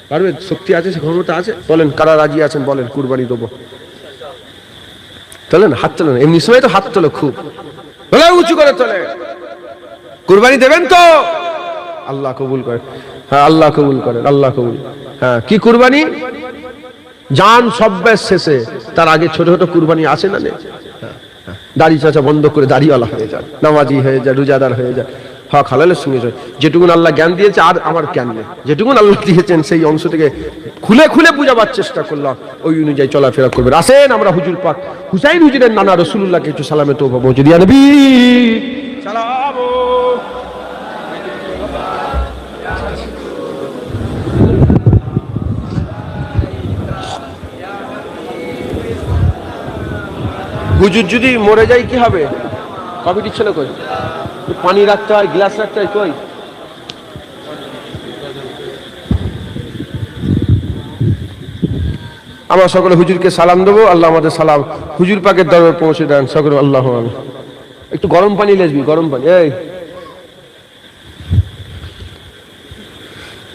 পারবে? শক্তি আছে, ক্ষমতা আছে? বলেন কারা রাজি আছেন, বলেন কুরবানি দেবো। তোলেন হাত, তোলেন। এমনি সময় তো হাত তোলো, খুব বলে উঁচু করে তোলে। কুরবানি দেবেন তো? আল্লাহ কবুল করেন। হ্যাঁ আল্লাহ কবুল করেন, আল্লাহ কবুল। হ্যাঁ কি কুরবানি? জান সব শেষে, তার আগে ছোট ছোট কুরবানি আছে না? নেই? দাড়ি চাচা বন্ধ করে দাড়িওয়ালা হয়ে যায়, নামাজি হয়ে যায়, রোজাদার হয়ে যায়, হক হালালের সঙ্গে যায়। যেটুকুন আল্লাহ জ্ঞান দিয়েছে, আর আমার জ্ঞান নেই, যেটুকুন আল্লাহ দিয়েছেন সেই অংশ থেকে খুলে খুলে বুঝাবার চেষ্টা করলাম, ওই অনুযায়ী চলাফেরা করবেন। আসেন আমরা হুজুর পাক হুসাইন হুজুরের নানা রাসূলুল্লাহকে একটু সালামে তওবা পৌঁছে দিয়া নবী সালাম। হুজুর যদি মরে যায় কি হবে? কমিটির ছেলে কই? পানি রাখতে হয়, গ্লাস রাখতে হয়, কই? আমরা সকলে হুজুরকে সালাম দেবো। আল্লাহ আমাদের সালাম হুজুর পাকের দরবারে পৌঁছে দেন সকলে। আল্লাহ আমিন। একটু গরম পানি লেসবি, গরম পানি। এই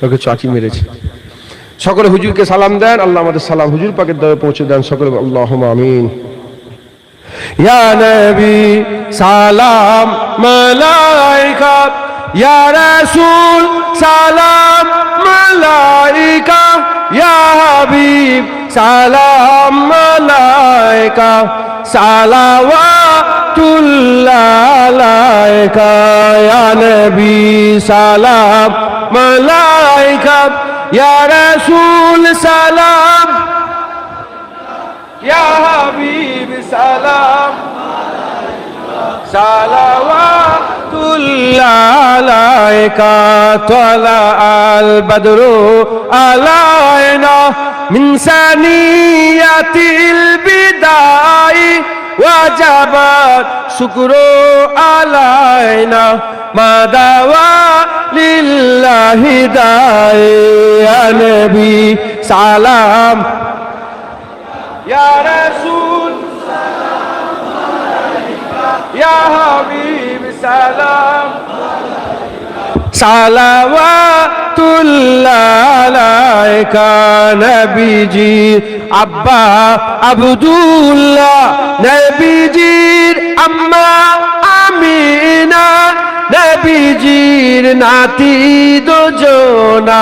ওকে চাচি মেরেছে। সকলে হুজুরকে সালাম দেন, আল্লাহ আমাদের সালাম হুজুর পাকের দরবারে পৌঁছে দেন সকলে। আল্লাহুম্মা আমিন। ইয়া নবী সালাম মালাইকা, ইয়া রাসূল সালাম মালাইকা, ইয়া হাবিব সালাম মালাইকা, সালাওয়াতুল্লাহ আলাইকা, ইয়া নবী সালাম মালাইকা, ইয়া রাসূল সালাম या हबीब सलाम सलावतुल्लाह अलैका तला अल बद्रु अलैना मिन सनियतिल बिदाई वजबत शुक्रो अलैना मादावा लिल्लाहि दाई या नबी सलाम या रसूल या हबीब सलाम सलावतुल्लाह अलैका नबी जी अब्बा अब्दुल्लाह नबी जी अम्मा आमीना नबी जी नाती दो जोना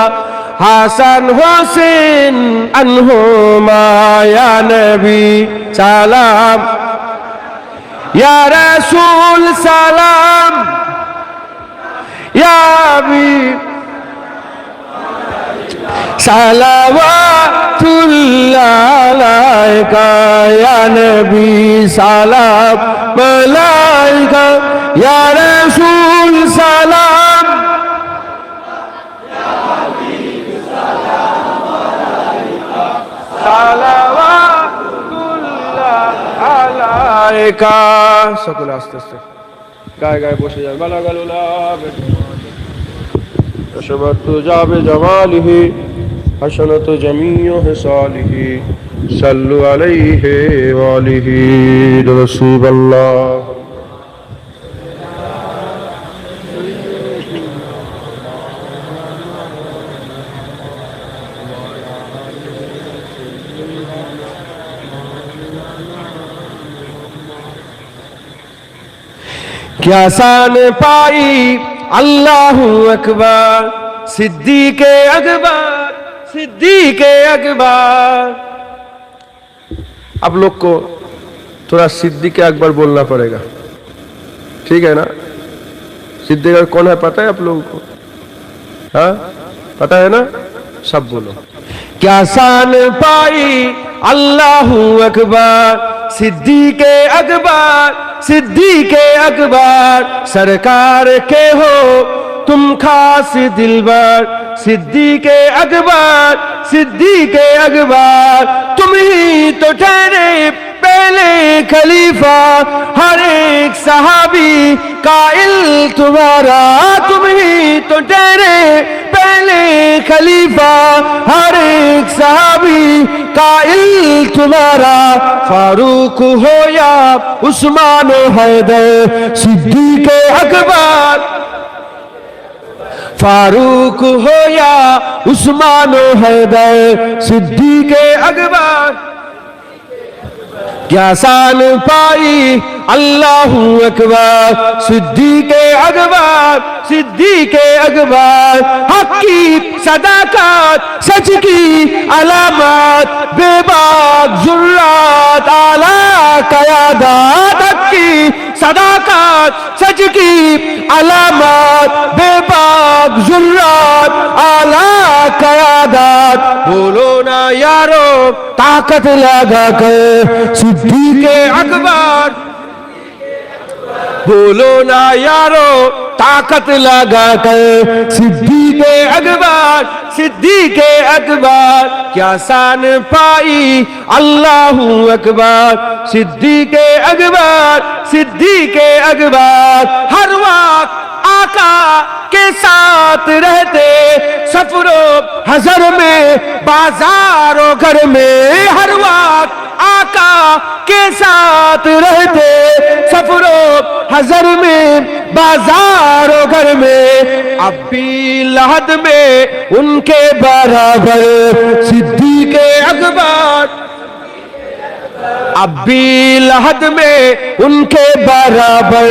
हासन हुसैन अनहुमा या नबी सलाम या रसूल सलाम या हबीब सलावतुल्लाह अलैका या नबी सलाम अलैका या रसूल सलाम या हबीब सलाम अलैका सलावतुल्लाह अलैका সকলে আস্তে আস্তে গায়ে গায়ে বসে যাবে বালাগালুলা شبت جاب جماله حسنت جميع حصاله صلوا عليه وآله رسول الله क्या शान पाई अल्लाहू अकबर सिद्दीक़े अकबर सिद्दीक़े अकबर। आप लोग को थोड़ा सिद्दीक़े अकबर बोलना पड़ेगा, ठीक है ना? सिद्दीक़ अकबर कौन है पता है आप लोगों को? हाँ पता है ना? सब बोलो। क्या शान पाई अल्लाहू अकबर सिद्दीक़े अकबर सिद्दीक़े अकबर सरकार के हो तुम खास दिलबर सिद्दीक़े अकबर सिद्दीक़े अकबर तुम ही तो ठहरे पहले खलीफा हर एक सहाबी काइल तुम्हारा तुम ही तो ठहरे पहले खलीफा हर एक सहाबी काइल तुम्हारा फारूक हो या उस्मान हैदर सिद्दीक़े अकबर फारूक हो या उस्मान हैदर सिद्दीक़े अकबर। क्या शान पाई अल्लाहू अकबर सिद्दीक़े अकबर सिद्दीक़े अकबर हक की सदाकत सच की अलामत बेबाक जुर्रात आला क़यादत हक की सदाकत सच की अलामत बेबाक जुर्रात आला क़यादत बोलो ना यारो ताकत लगा कर सिद्दीक़े अकबर बोलो ना यारो ताकत लगा कर सिद्दीक़े अकबर सिद्दीक़े अकबर। क्या शान पाई अल्लाहू अकबर सिद्दीक़े अकबर सिद्दीक़े अकबर हर वक्त आका के साथ रहते सफरो हजर में बाजारों घर में हर वक्त आका के साथ रहते सफरो हजर में बाजारों घर में अब भी लहद में उनके बराबर सिद्दीक़े अकबर अब भी लहद में उनके बराबर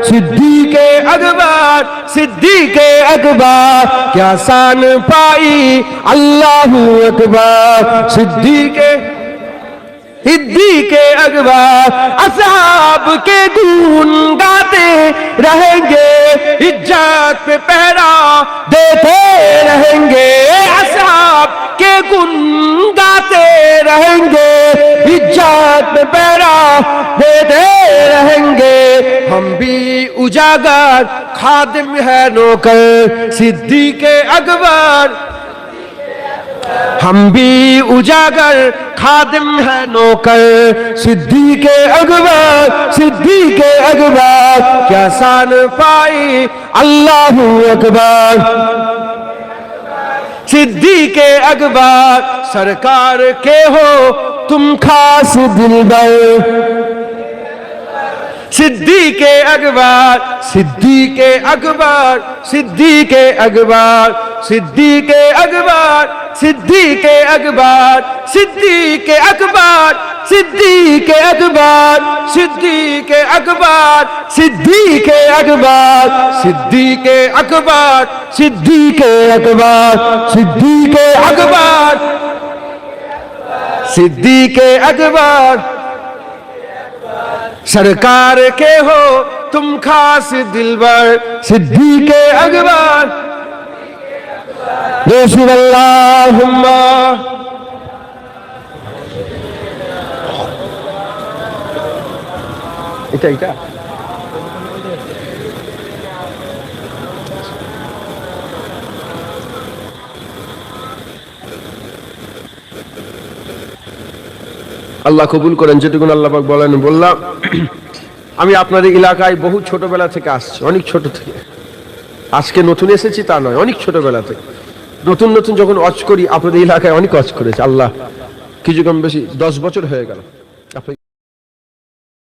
सिद्दीक़े अकबर सिद्दीक़े अकबर। क्या शान पाई अल्लाहू अकबर सिद्दीक़े सिद्दीक़े अकबर असहाब के गुण गाते रहेंगे इज्जत पे पहरा देते रहेंगे असहाब के गुन गाते रहेंगे, इज्जत में पैरा देते रहेंगे। हम भी उजागर खादिम है नौकर सिद्दीक़ अकबर, हम भी उजागर खादिम है नौकर सिद्दीक़ अकबर, सिद्दीक़ अकबर क्या शान पाई अल्लाहू अकबर। सिद्दीक़ अकबर सरकार के हो तुम खास दिलबर, सिद्दीक़ अकबर, सिद्दीक़ अकबर, सिद्दीक़ अकबर, सिद्दीक़ अकबर, सिद्दीक़ अकबर, सिद्दीक़ अकबर, सिद्दीक़ अकबर, सिद्दीक़ अकबर, सिद्दीक़ अकबर, सिद्दीक़ अकबर, सिद्दीक़ अकबर, सिद्दीक़ अकबर, सिद्दीक़ अकबर सरकार के हो तुम खास दिलबर, सिद्दीक़ अकबर। रसूल अल्लाहुम्मा এটা আল্লাহ কবুল করেন। যেটুকুন আল্লাহ পাক বলেন বললাম। আমি আপনাদের এলাকায় বহু ছোটবেলা থেকে আসছি, অনেক ছোট থেকে। আজকে নতুন এসেছি তা নয়, অনেক ছোটবেলা থেকে নতুন নতুন যখন ওয়াজ করি আপনাদের এলাকায় অনেক ওয়াজ করেছে। আল্লাহ কিছু কম বেশি 10 বছর হয়ে গেল।